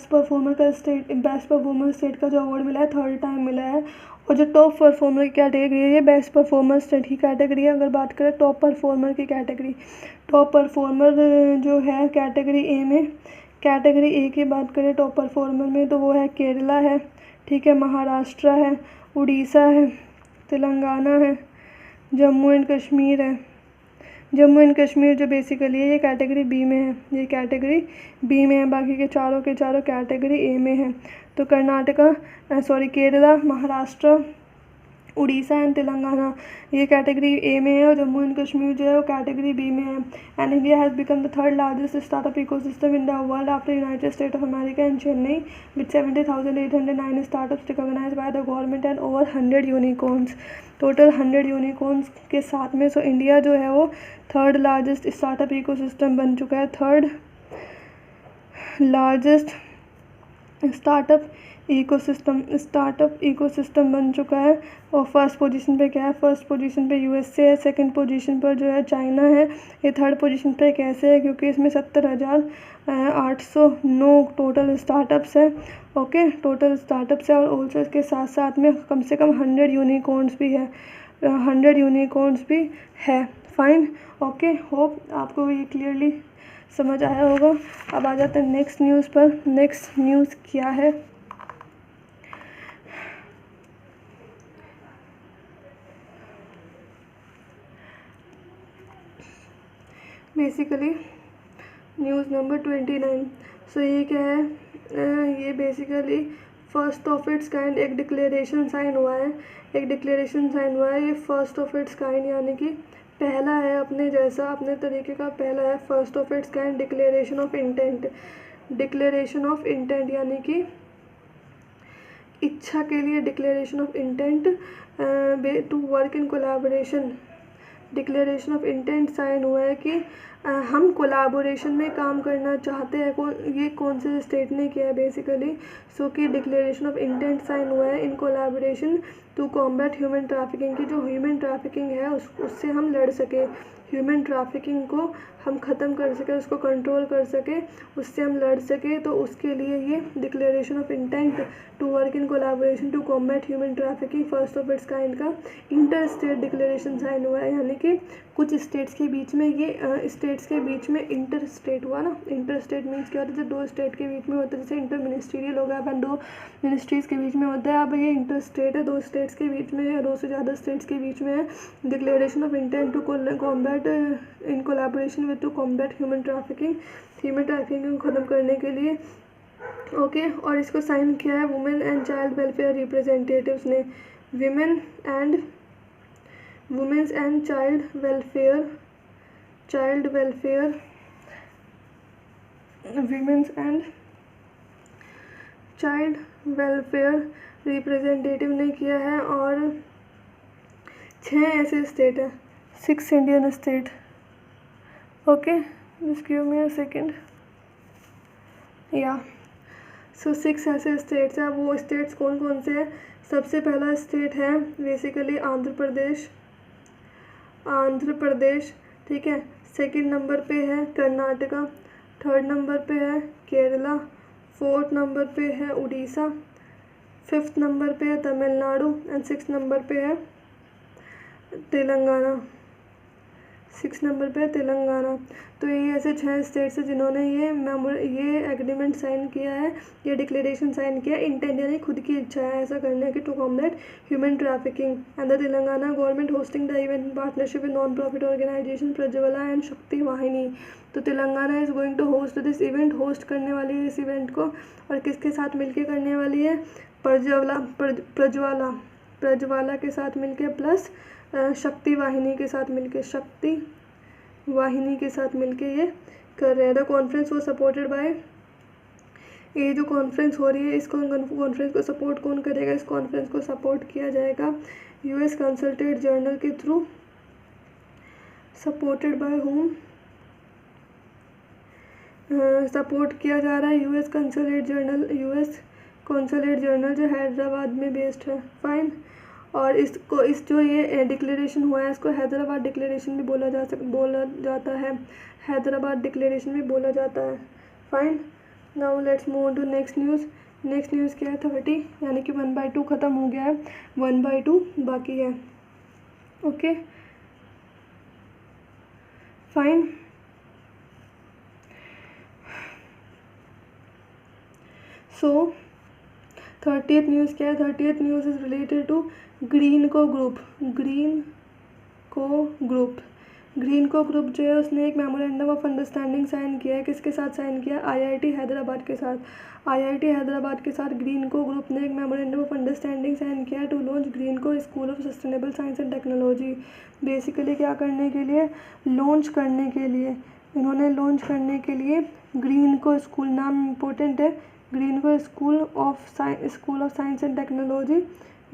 परफॉर्मर स्टेट का जो अवार्ड मिला है, थर्ड टाइम मिला है। और जो टॉप परफॉर्मर की कैटेगरी है, ये बेस्ट परफॉर्मर स्टेट की कैटेगरी है। अगर बात करें टॉप परफॉर्मर की कैटेगरी, टॉप परफॉर्मर जो है कैटेगरी ए में, कैटेगरी ए की बात करें टॉप परफॉर्मर में तो वो है केरला है, ठीक है, महाराष्ट्र है, उड़ीसा है, तेलंगाना है, जम्मू एंड कश्मीर है। जम्मू एंड कश्मीर जो बेसिकली है ये कैटेगरी बी में है, ये कैटेगरी बी में है, बाकी के चारों कैटेगरी ए में है। तो केरला, महाराष्ट्र, उड़ीसा एंड तेलंगाना ये कैटेगरी ए में है, और जम्मू एंड कश्मीर जो है वो कैटेगरी बी में है। And India has become the third largest startup ecosystem in the world after United State of America and China with 70,809 startups recognized by the government and over 100 unicorns, total 100 unicorns के साथ में। So India जो है वो third largest startup ecosystem बन चुका है, third largest startup ecosystem बन चुका है। और फर्स्ट पोजीशन पे क्या है, फर्स्ट पोजीशन पे यूएसए है, सेकंड पोजीशन पर जो है चाइना है, ये थर्ड पोजीशन पे कैसे है, क्योंकि इसमें 70,809 टोटल स्टार्टअप्स है, ओके, टोटल स्टार्टअप्स है। और ऑल्सो इसके साथ साथ में कम से कम 100 यूनिकॉर्न्स भी है, 100 यूनिकॉर्न्स भी है, फाइन, ओके। होप आपको ये क्लियरली समझ आया होगा। अब आ जाते हैं नेक्स्ट न्यूज़ पर। नेक्स्ट न्यूज़ क्या है, बेसिकली न्यूज़ नंबर 29। सो ये क्या है, ये basically first of its kind एक डिक्लेरेशन साइन हुआ है, ये फर्स्ट ऑफ इट्स काइंड यानी कि पहला है अपने जैसा, अपने तरीके का पहला है, first of its kind declaration of intent यानी कि इच्छा के लिए declaration of intent to work in collaboration. Declaration of intent sign हुआ है कि हम कोलैबोरेशन में काम करना चाहते हैं, ये कौन से स्टेट ने किया है बेसिकली। सो कि डिक्लेरेशन ऑफ इंटेंट साइन हुआ है in collaboration to combat human trafficking की जो ह्यूमन ट्रैफिकिंग है उससे हम लड़ सके, ह्यूमन ट्रैफिकिंग को हम ख़त्म कर सके, उसको कंट्रोल कर सके, उससे हम लड़ सके। तो उसके लिए ये declaration of intent to work in collaboration to combat human trafficking first of its kind का इंटर स्टेट डिक्लेरेशन साइन हुआ है, यानी कि कुछ स्टेट्स के बीच में इंटर स्टेट हुआ ना। इंटर स्टेट मीन्स क्या होता है, दो स्टेट के बीच में होता है, जैसे इंटर मिनिस्ट्रियल हो गया, अपन दो मिनिस्ट्रीज़ के बीच में होता है। अब ये इंटर स्टेट है, दो स्टेट्स के बीच में, दो से ज़्यादा स्टेट्स के बीच में है। Declaration of intent to combat in collaboration with to combat human trafficking को ख़त्म करने के लिए, ओके। और इसको साइन किया है women and child welfare representatives ने, women's and child welfare representative ने किया है। और 6 ऐसे स्टेट है, 6 Indian state. Okay, just give me a second. Yeah so 6 ऐसे स्टेट्स हैं। वो स्टेट्स कौन कौन से हैं? सबसे पहला स्टेट है बेसिकली आंध्र प्रदेश, आंध्र प्रदेश, ठीक है। सेकंड नंबर पे है कर्नाटका, थर्ड नंबर पे है केरला, फोर्थ नंबर पे है उड़ीसा, फिफ्थ नंबर पे है तमिलनाडु एंड सिक्स नंबर पे है तेलंगाना, 6 नंबर पे है तेलंगाना। तो ये ऐसे 6 स्टेट्स हैं जिन्होंने ये एग्रीमेंट साइन किया है, ये डिक्लेरेशन साइन किया। इंटेंट यानी खुद की इच्छा है ऐसा करने की, to combat human trafficking and the Telangana government hosting the event in partnership with non profit organization Prajwala and Shakti Vahini. तो Telangana is going to host this event, host करने वाली है इस इवेंट को। और किसके साथ मिलके करने वाली है? प्रज्वाला के साथ मिलके प्लस शक्ति वाहिनी के साथ मिलके, शक्ति वाहिनी के साथ मिलके ये कर रहे हैं। द कॉन्फ्रेंस वो सपोर्टेड बाय, ये जो कॉन्फ्रेंस हो रही है इसको कॉन्फ्रेंस को सपोर्ट कौन करेगा? इस कॉन्फ्रेंस को सपोर्ट किया जाएगा यूएस कंसल्टेट जर्नल के through. Supported by home? Support किया जा रहा है यूएस कंसलेट जर्नल जो हैदराबाद में बेस्ड है। फाइन। और इसको जो ये डिक्लेरेशन हुआ है इसको हैदराबाद डिक्लेरेशन भी बोला जाता है, हैदराबाद डिक्लेरेशन भी बोला जाता है। Fine. Now let's move on to next news. Next news क्या है? 30, यानी कि 1/2 ख़त्म हो गया है, 1/2 बाकी है। Okay fine. सो 30th न्यूज़ क्या है? 30th news is related to Greenko group. Greenko group जो है उसने एक मेमोरेंडम ऑफ अंडरस्टैंडिंग साइन किया है। किसके साथ साइन किया? आईआईटी हैदराबाद के साथ। आईआईटी हैदराबाद के साथ ग्रीनको ग्रुप ने एक मेमोरेंडम ऑफ अंडरस्टैंडिंग साइन किया है to launch Greenko school of sustainable science and technology. Basically क्या करने के लिए? लॉन्च करने के लिए, इन्होंने लॉन्च करने के लिए ग्रीनको स्कूल, नाम इम्पोर्टेंट है, Greenko school of science and technology,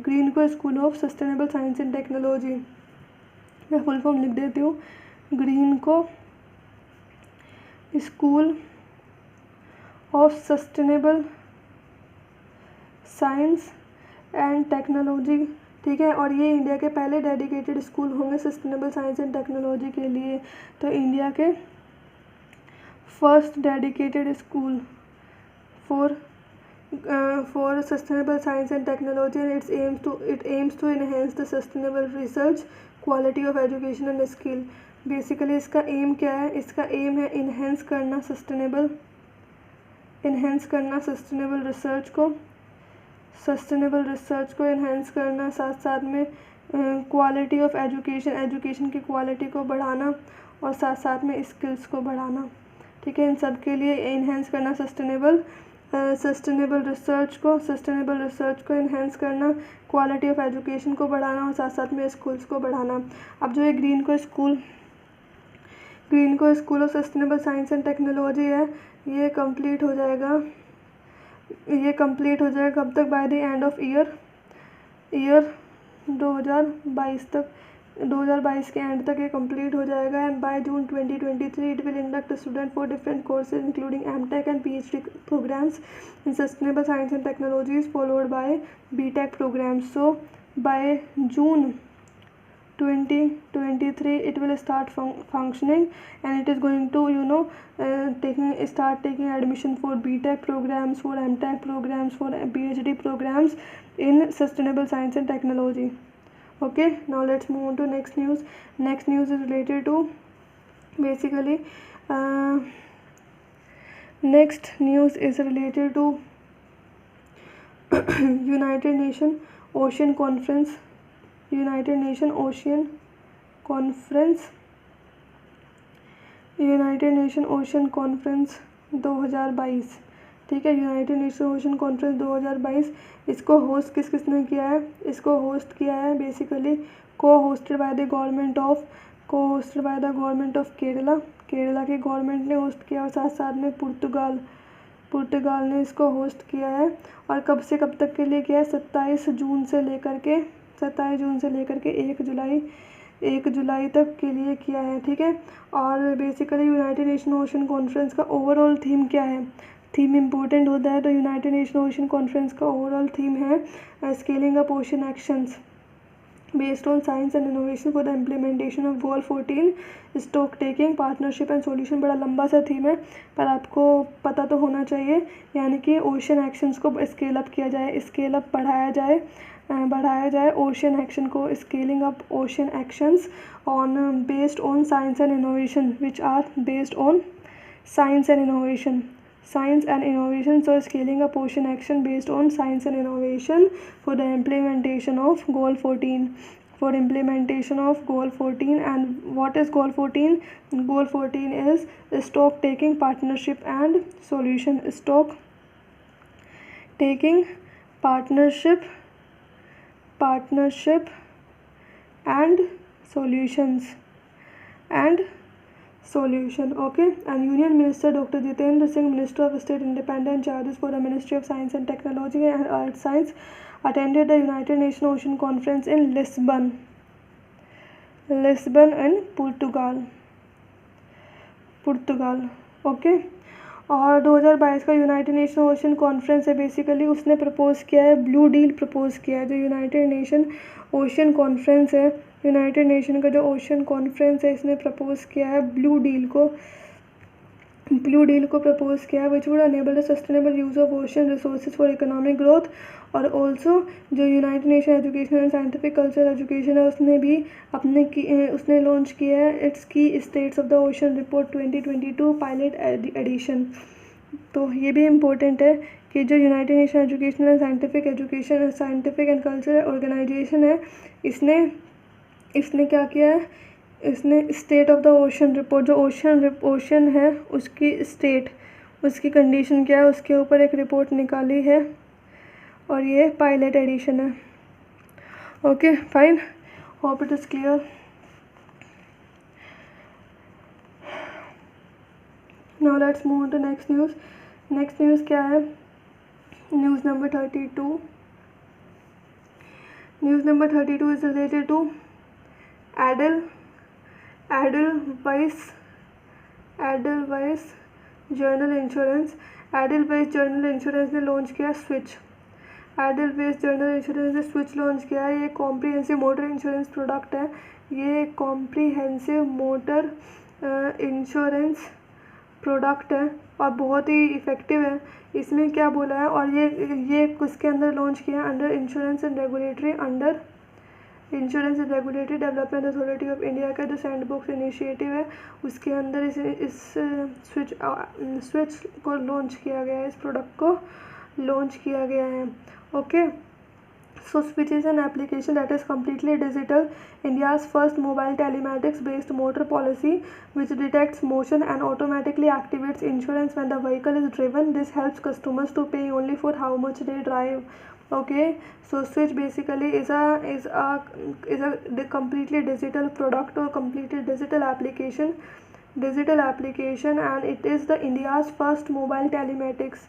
Greenko school of sustainable science and technology. मैं फुल फॉर्म लिख देती हूँ, Greenko school of sustainable science and technology, ठीक है। और ये इंडिया के पहले डेडिकेटेड स्कूल होंगे सस्टेनेबल साइंस एंड टेक्नोलॉजी के लिए। तो इंडिया के first dedicated school for sustainable science and technology, and it aims to enhance the sustainable research, quality of education and skill. Basically इसका एम क्या है? इसका एम है इन्हेंस करना सस्टेनेबल रिसर्च को इन्हेंस करना, साथ साथ में क्वालिटी ऑफ एजुकेशन की क्वालिटी को बढ़ाना और साथ साथ में स्किल्स को बढ़ाना, ठीक है। इन सब के लिए इन्हेंस करना सस्टेनेबल रिसर्च को इन्हेंस करना, क्वालिटी ऑफ एजुकेशन को बढ़ाना और साथ साथ में स्कूल्स को बढ़ाना। अब जो ये Greenko school of sustainable science and technology है, ये कंप्लीट हो जाएगा कब तक? By the end of year 2022 तक, 2022 के एंड तक ये कंप्लीट हो जाएगा। And by June 2023 it will induct student for different courses including MTech and PhD programmes in sustainable science and technologies followed by BTech programmes. So by June 2023 it will start functioning, and it is going to start taking admission for BTech programs, for MTech programs, for PhD programs in sustainable science and technology. Okay, now let's move on to next news. Next news is related to basically next news is related to United Nation Ocean Conference 2022, ठीक है। United nation ocean conference 2022, इसको host किसने किया है? इसको host किया है basically को hosted by the government of Kerala के गवर्नमेंट ने होस्ट किया और साथ साथ में पुर्तगाल ने इसको होस्ट किया है। और कब से कब तक के लिए किया है? 27 जून से लेकर के 27 जून से लेकर के 1 जुलाई तक के लिए किया है, ठीक है। और basically United nation ocean conference का ओवरऑल थीम क्या है, थीम इम्पोर्टेंट होता है, तो यूनाइटेड नेशन ओशन कॉन्फ्रेंस का ओवरऑल थीम है scaling up ocean actions based on science and innovation for the implementation of goal 14 stock taking partnership and solution। बड़ा लंबा सा थीम है पर आपको पता तो होना चाहिए, यानी कि ओशन एक्शंस को स्केल अप किया जाए, स्केल अप बढ़ाया जाए ओशन एक्शन को, scaling up ocean actions on based on science and innovation which are based on science and innovation, so scaling up ocean action based on science and innovation for the implementation of goal 14, for implementation of goal 14। and what is goal 14? Goal 14 is stock taking partnership and solution, stock taking partnership and solution, okay। and Union Minister Dr. Jitendra Singh, Minister of State independent charges for the Ministry of Science and Technology and Earth Science, attended the United Nations Ocean Conference in Lisbon in Portugal, okay। और 2022 का United nation ocean conference है, basically उसने propose किया है blue deal propose किया है। जो United nation ocean conference है, यूनाइटेड नेशन का जो ओशन कॉन्फ्रेंस है, इसने प्रपोज़ किया है ब्लू डील को प्रपोज़ किया है which would enable the sustainable use of ocean resources for economic growth. और ऑल्सो जो United Nation education and scientific culture education है, उसने भी उसने लॉन्च किया है its key states of the ocean report 2022 pilot edition. तो ये भी इम्पोर्टेंट है कि जो United Nation education and Scientific and Cultural Organization है, इसने क्या किया है, इसने state of the ocean report, जो ओशन है उसकी कंडीशन क्या है, उसके ऊपर एक रिपोर्ट निकाली है और ये पायलट एडिशन है, okay fine, hope it is clear. Now let's move to next news क्या है, news number 32 is related to Edelweiss general insurance. Edelweiss general insurance ने लॉन्च किया स्विच लॉन्च किया है। ये कॉम्प्रिहेंसिव मोटर इंश्योरेंस प्रोडक्ट है, ये कॉम्प्रिहेंसिव मोटर इंश्योरेंस प्रोडक्ट है और बहुत ही इफ़ेक्टिव है। इसमें क्या बोला है, और ये किसके अंदर लॉन्च किया है, under insurance and regulatory development authority of India का जो सैंडबॉक्स इनिशिएटिव है, उसके अंदर इस स्विच को लॉन्च किया गया है, इस प्रोडक्ट को लॉन्च किया गया है, okay. So switch is an application that is completely digital, India's first mobile telematics based motor policy which detects motion and automatically activates insurance when the vehicle is driven. This helps customers to pay only for how much they drive, okay। So switch basically is a completely digital product or completely digital application, and it is the India's first mobile telematics,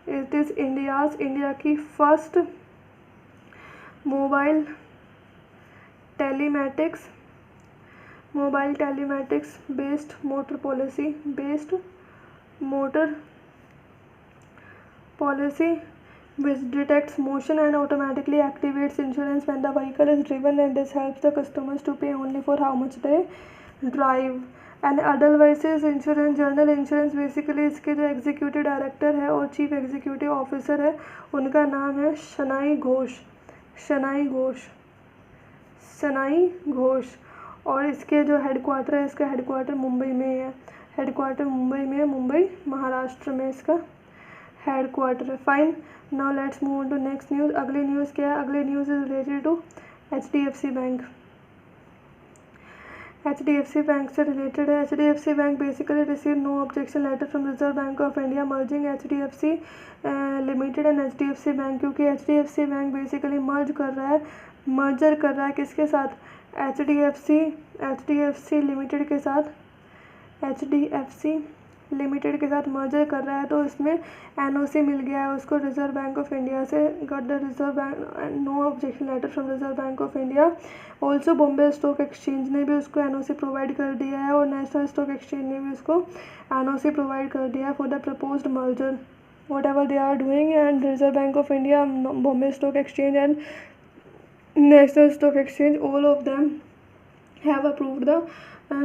it is India की first mobile telematics based motor policy which detects motion and automatically activates insurance when the vehicle is driven, and this helps the customers to pay only for how much they drive। And otherwise insurance journal insurance basically इसके जो executive director है और chief executive officer है, उनका नाम है शनाई घोष। और इसके जो हेडक्वार्टर है, इसका हेडक्वार्टर मुंबई में है, मुंबई महाराष्ट्र में इसका हेडक्वार्टर है, fine. Now let's move to next news. अगली न्यूज़ क्या है, अगली news is related to HDFC bank. HDFC bank से रिलेटेड है। HDFC bank basically receive no objection letter from Reserve Bank of India merging HDFC limited and HDFC bank, क्योंकि HDFC bank basically merger कर रहा है किसके साथ, HDFC limited के साथ, HDFC लिमिटेड के साथ मर्जर कर रहा है, तो इसमें एनओसी मिल गया है उसको रिजर्व बैंक ऑफ इंडिया से, got the Reserve Bank no objection letter from Reserve Bank of India. Also Bombay stock exchange ने भी उसको एनओसी प्रोवाइड कर दिया है और नेशनल स्टॉक एक्सचेंज ने भी उसको एनओसी प्रोवाइड कर दिया है for the proposed merger whatever they are doing. And Reserve Bank of India, Bombay stock exchange and National Stock Exchange, all of them have approved the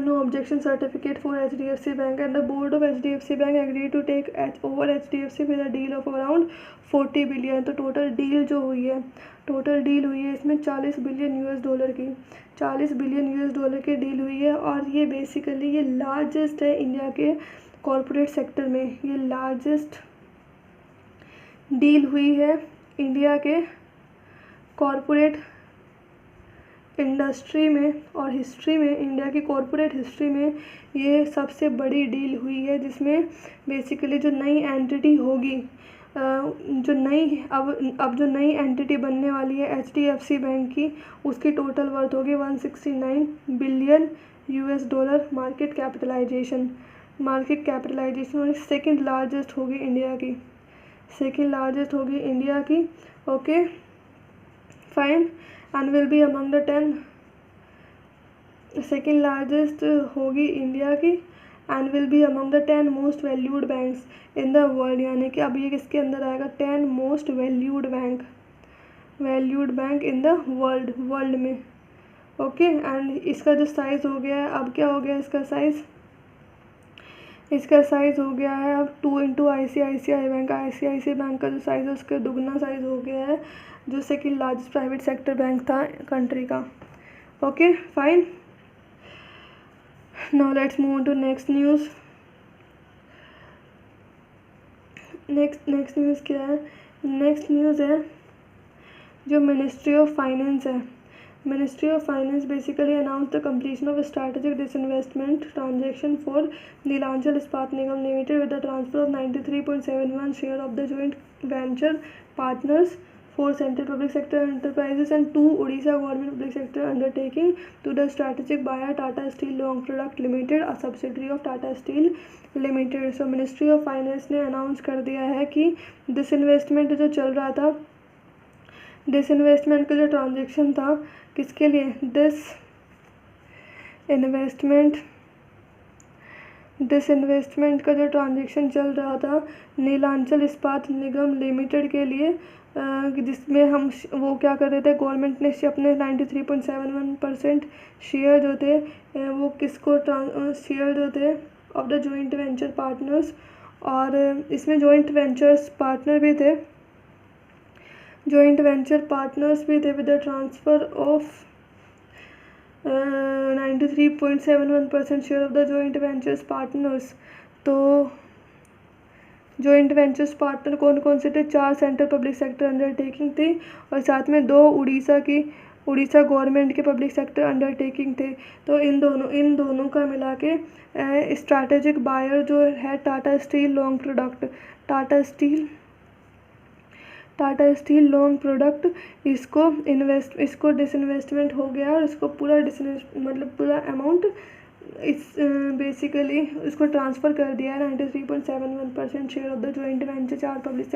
no objection certificate for HDFC Bank, and the board of HDFC Bank agreed to take over HDFC with a deal of around 40 billion। तो total deal जो हुई है इसमें 40 billion US dollar की 40 billion US dollar की deal हुई है। और ये बेसिकली ये लार्जेस्ट है इंडिया के कॉरपोरेट सेक्टर में, ये लार्जेस्ट डील हुई है इंडिया के कॉरपोरेट इंडस्ट्री में और हिस्ट्री में, इंडिया की कॉरपोरेट हिस्ट्री में ये सबसे बड़ी डील हुई है, जिसमें बेसिकली जो नई एंटिटी होगी, जो नई अब जो नई एंटिटी बनने वाली है HDFC बैंक की, उसकी टोटल वर्थ होगी 169 billion US dollar market capitalization और सेकंड लार्जेस्ट होगी इंडिया की, okay fine. and will be among the 10 second largest होगी इंडिया की and will be among the 10 most valued banks in the world, यानी कि अब ये किसके अंदर आएगा 10 most valued bank in the world में, ओके। एंड इसका जो साइज़ हो गया है, अब क्या हो गया इसका साइज़ हो गया है अब 2 into ICICI बैंक का जो साइज़ है उसका दुगना साइज़ हो गया है, जो second largest private sector bank था कंट्री का, okay fine. Now let's move to next news. Next news क्या है? नेक्स्ट न्यूज़ है जो मिनिस्ट्री ऑफ फाइनेंस है। Ministry of finance basically announce the completion of strategic disinvestment transaction for Nilachal Ispat Nigam limited with the transfer of 93.71 share of the joint venture partners for central public sector enterprises and 2 Odisha government public sector undertaking to the strategic buyer Tata Steel Long Product Limited, a subsidiary of Tata Steel Limited। So ministry of finance ने announce कर दिया है कि disinvestment जो चल रहा था, disinvestment का जो ट्रांजेक्शन था, किसके लिए? डिसइन्वेस्टमेंट का जो ट्रांजेक्शन चल रहा था नीलांचल इस्पात निगम लिमिटेड के लिए, जिसमें हम वो क्या कर रहे थे, गवर्नमेंट ने अपने 93.71% शेयर जो थे वो किसको शेयर जो थे of the joint venture partners, और इसमें जॉइंट वेंचर्स पार्टनर भी थे with the transfer of 93.71% share of the joint ventures partners. तो जॉइंट वेंचर्स पार्टनर कौन कौन से थे? 4 सेंट्रल पब्लिक सेक्टर अंडरटेकिंग थी और साथ में 2 उड़ीसा गवर्नमेंट के पब्लिक सेक्टर अंडरटेकिंग थे। तो इन दोनों का मिला के स्ट्रैटेजिक बायर जो है टाटा स्टील लॉन्ग प्रोडक्ट, इसको डिसइन्वेस्टमेंट हो गया और इसको पूरा अमाउंट बेसिकली इसको ट्रांसफ़र कर दिया है 93.71% share of the joint venture 4 public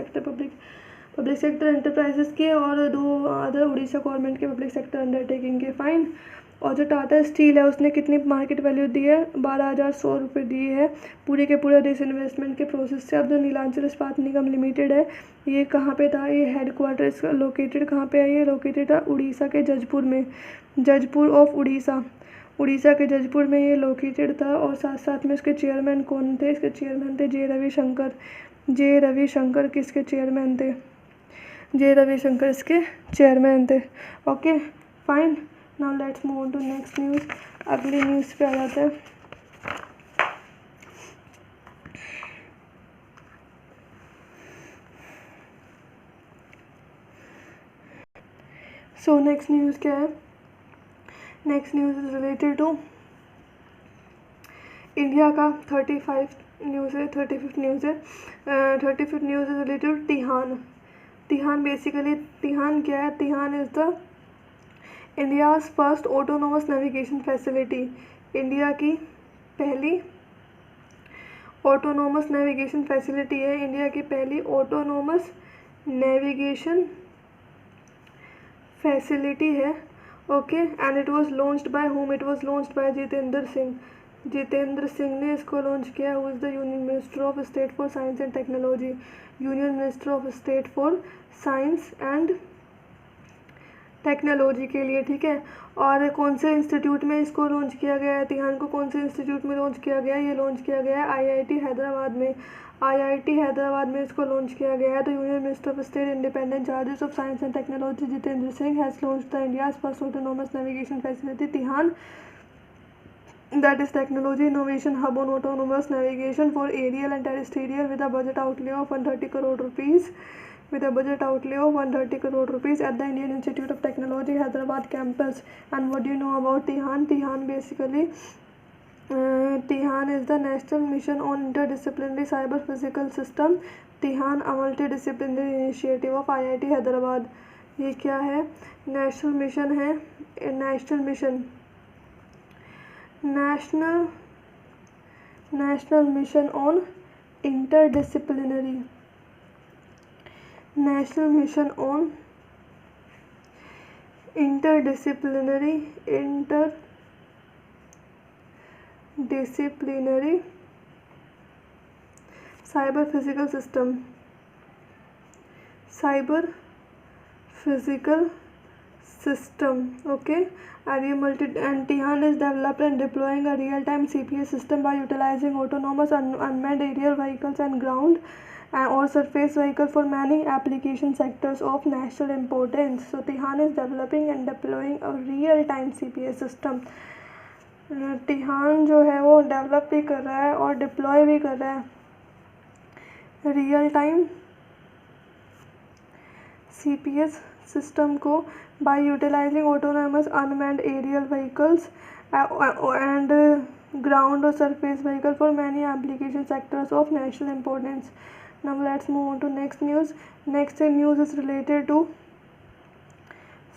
sector enterprises के और 2 अदर उड़ीसा गवर्नमेंट के पब्लिक सेक्टर अंडरटेकिंग के, फाइन। और जो टाटा स्टील है उसने कितनी मार्केट वैल्यू दी है? 12,100 रुपये दी है पूरे के पूरे डिसइन्वेस्टमेंट के प्रोसेस से। अब जो नीलांचल इस्पात निगम लिमिटेड है ये कहाँ पे था? ये हेडक्वार्टर इसका लोकेटेड कहाँ पे है? ये लोकेटेड था उड़ीसा के जजपुर ऑफ उड़ीसा के जजपुर में ये लोकेटेड था। और साथ में इसके चेयरमैन कौन थे? इसके चेयरमैन थे जे रविशंकर किसके चेयरमैन थे? जे रविशंकर इसके चेयरमैन थे, okay fine. Now let's move to next news. अगली न्यूज़ पे आ जाते हैं। सो नेक्स्ट न्यूज़ क्या है? Next news is related to India का 35th न्यूज़ है। 35th news is related TiHAN basically TiHAN क्या है? TiHAN is the India's first autonomous navigation facility, India की पहली ऑटोनोमस नेविगेशन फैसिलिटी है, इंडिया की पहली ऑटोनोमस नेविगेशन फैसिलिटी है। Okay, and it was launched bye home, it was launched bye Jitendra Singh. Jitendra Singh ने इसको लॉन्च किया। Who is the union minister of state for science and technology, union minister of state for science and technology के लिए, ठीक है। और कौन से इंस्टीट्यूट में इसको लॉन्च किया गया है, तिहान को कौन से इंस्टीट्यूट में लॉन्च किया गया है, ये लॉन्च किया गया है आईआईटी हैदराबाद में। आईआईटी हैदराबाद में इसको लॉन्च किया गया है। The union minister of state independent charges of science and technology Jitendra Singh has launch the India's first autonomous navigation facility TiHAN, that is technology innovation hub on autonomous navigation for aerial and terrestrial with a budget outlay of 130 crore rupees at the Indian Institute of Technology Hyderabad campus. And what do you know about Tihan? Tihan basically Tihan is the national mission on interdisciplinary cyber physical system. Tihan a multidisciplinary initiative of IIT Hyderabad. ये क्या है? National mission है, national mission on interdisciplinary, national mission on interdisciplinary cyber physical system, okay. And Tihan is developed and deploying a real-time CPS system by utilizing autonomous unmanned aerial vehicles and ground or surface vehicle for many application sectors of national importance. So Tihan is developing and deploying a real-time CPS system. Tihan जो है वो develop भी कर रहा है और deploy भी कर रहा है रियल टाइम CPS सिस्टम को by utilizing autonomous unmanned aerial vehicles and ground or surface vehicle for many application sectors of national importance. Now let's move on to next news. Next news is related to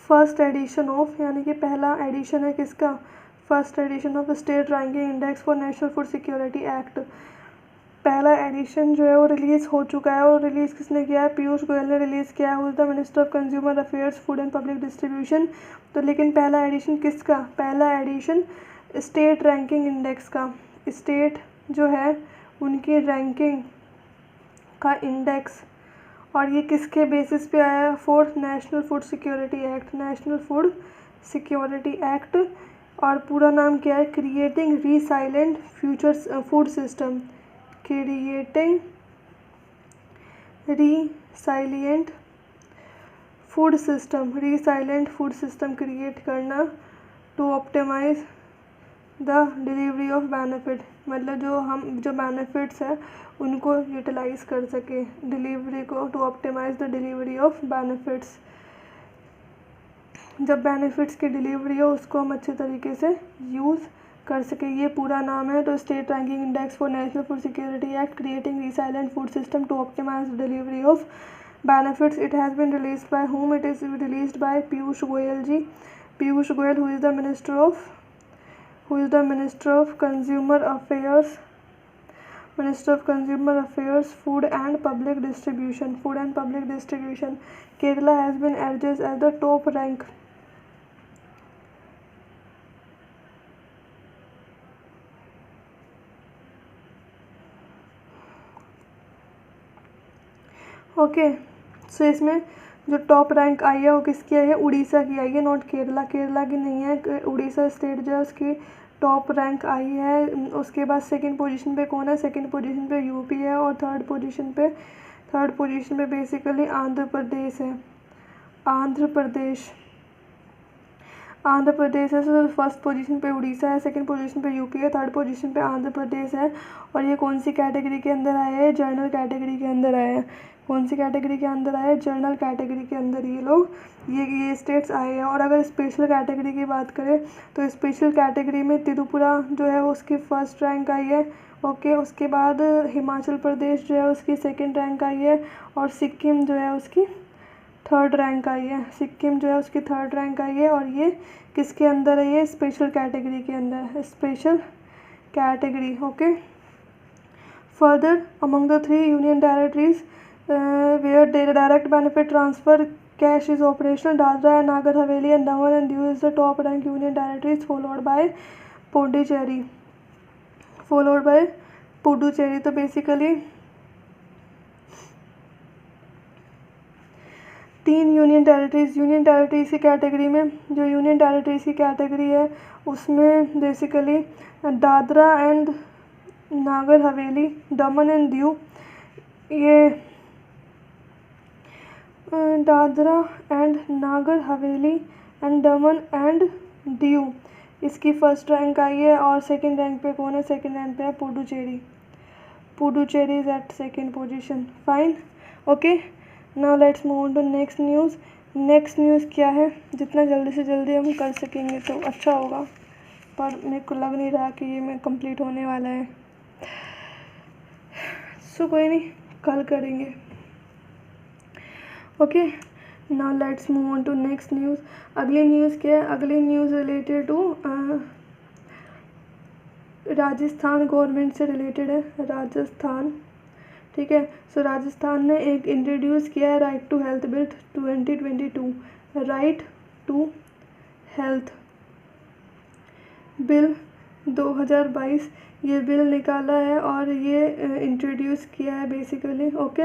first edition of, यानी कि पहला addition है किसका? First edition of state ranking index for national food security act. पहला addition जो है वो release हो चुका है और रिलीज़ किसने किया है? पीयूष गोयल ने रिलीज़ किया है। Who is the minister of consumer affairs, food and public distribution. तो लेकिन पहला एडिशन किसका? पहला एडिशन स्टेट रैंकिंग इंडेक्स का। स्टेट जो है उनकी रैंकिंग का इंडेक्स, और ये किसके बेसिस पे आया है? Fourth national food security act, national food security act. और पूरा नाम क्या है? Creating resilient future food system, creating resilient food system, resilient food system create करना to optimise the delivery of benefit, मतलब जो बेनिफिट्स है उनको यूटिलाइज कर सके, डिलीवरी को, to optimise the delivery of benefits. जब बेनिफिट्स की डिलीवरी हो उसको हम अच्छे तरीके से यूज़ कर सके, ये पूरा नाम है। तो state ranking index for national food security act, creating resilient food system to optimise delivery of benefits. It has been released by whom? It is released by Piyush Goyal ji. Piyush Goyal, who is the minister of consumer affairs, food and public distribution. Kerala has been adjudged as the top rank okay. So इसमें जो top rank आई है वो किसकी आई है? उड़ीसा की आई है, not Kerala, Kerala की नहीं है। उड़ीसा स्टेट जो है उसकी टॉप रैंक आई है। उसके बाद सेकंड पोजीशन पे कौन है? सेकंड पोजीशन पे यूपी है और थर्ड पोजीशन पे बेसिकली आंध्र प्रदेश है। आंध्र प्रदेश है। तो फर्स्ट पोजीशन पे उड़ीसा है, सेकंड पोजीशन पे यूपी है, थर्ड पोजीशन पे आंध्र प्रदेश है। और ये कौन सी कैटेगरी के अंदर आए हैं? जर्नल कैटेगरी के अंदर आए हैं। कौन सी कैटेगरी के अंदर आए? जर्नल कैटेगरी के अंदर ये लोग ये स्टेट्स आए हैं। और अगर स्पेशल कैटेगरी की बात करें तो स्पेशल कैटेगरी में त्रिपुरा जो है वो उसकी फर्स्ट रैंक आई है। ओके, उसके बाद हिमाचल प्रदेश जो है उसकी सेकंड रैंक आई है और सिक्किम जो है उसकी थर्ड रैंक आई है। और ये किसके अंदर है? ये स्पेशल कैटेगरी के अंदर है, special category. Okay, Further, among the 3 union territories where the direct benefit transfer cash is operational, Dadra and Nagar Haveli and Daman and Diu is the top ranked union territories, followed by Puducherry. तो basically 3 union territories की category में, जो union territories की category है उसमें basically Dadra and Nagar Haveli, Daman and Diu, ये Dadra and Nagar Haveli and Daman and Diu, इसकी first rank आई है। और सेकंड रैंक पे कौन है? सेकंड रैंक पे है Puducherry is at second position. Fine, okay, now let's move on to next news. Next news क्या है? जितना जल्दी से जल्दी हम कर सकेंगे तो अच्छा होगा, पर मेरे को लग नहीं रहा कि ये में कंप्लीट होने वाला है, सो कोई नहीं, कल करेंगे। Okay, now let's move on to next news. अगली न्यूज़ क्या है? अगली news related to Rajasthan government से रिलेटेड है, राजस्थान, ठीक है। सो राजस्थान ने एक इंट्रोड्यूस किया है right to health bill 2022, right to health bill 2022, ये बिल निकाला है और ये इंट्रोड्यूस किया है बेसिकली, ओके।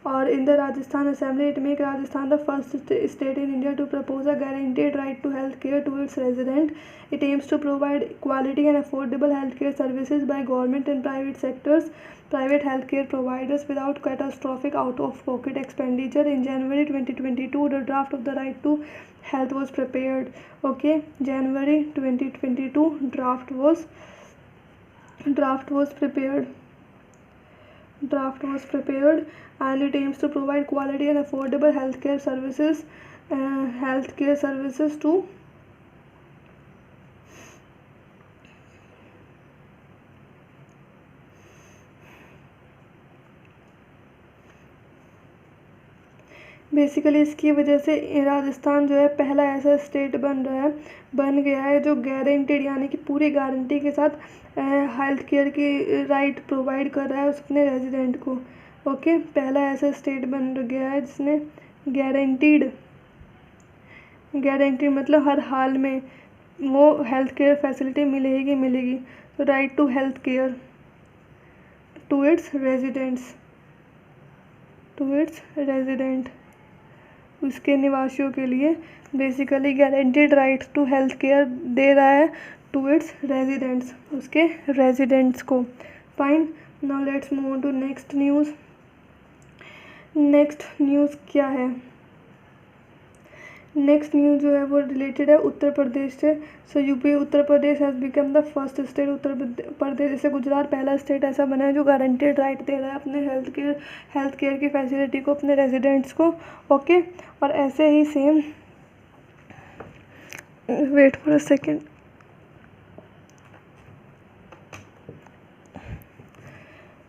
और in the Rajasthan assembly it make Rajasthan the first state in India to propose a guaranteed right to health care to its resident. It aims to provide quality and affordable health care services by government and private sectors, private healthcare providers without catastrophic out-of-pocket expenditure. In January 2022, the draft of the right to health was prepared. Okay, January 2022 draft was prepared and it aims to provide quality and affordable healthcare services to basically इसकी वजह से राजस्थान जो है पहला ऐसा state बन गया है जो गारंटीड यानी कि पूरी गारंटी के साथ हेल्थ केयर की राइट प्रोवाइड कर रहा है अपने रेजिडेंट को। ओके, पहला ऐसा स्टेट बन गया है जिसने गारंटीड मतलब हर हाल में वो हेल्थ केयर फैसिलिटी मिलेगी। तो right to health care to its resident, उसके निवासियों के लिए basically guaranteed right to health care दे रहा है टू इट्स रेजिडेंट्स, उसके रेजिडेंट्स को। Fine, now let's move on to next news. Next news क्या है? नेक्स्ट न्यूज़ जो है वो रिलेटेड है उत्तर प्रदेश से। So UP Uttar Pradesh has become the first state, Uttar Pradesh जैसे गुजरात पहला स्टेट ऐसा बना है जो गारंटीड राइट दे रहा है अपने हेल्थ केयर की फैसिलिटी को अपने रेजिडेंट्स को। ओके, और ऐसे ही same, wait for a second,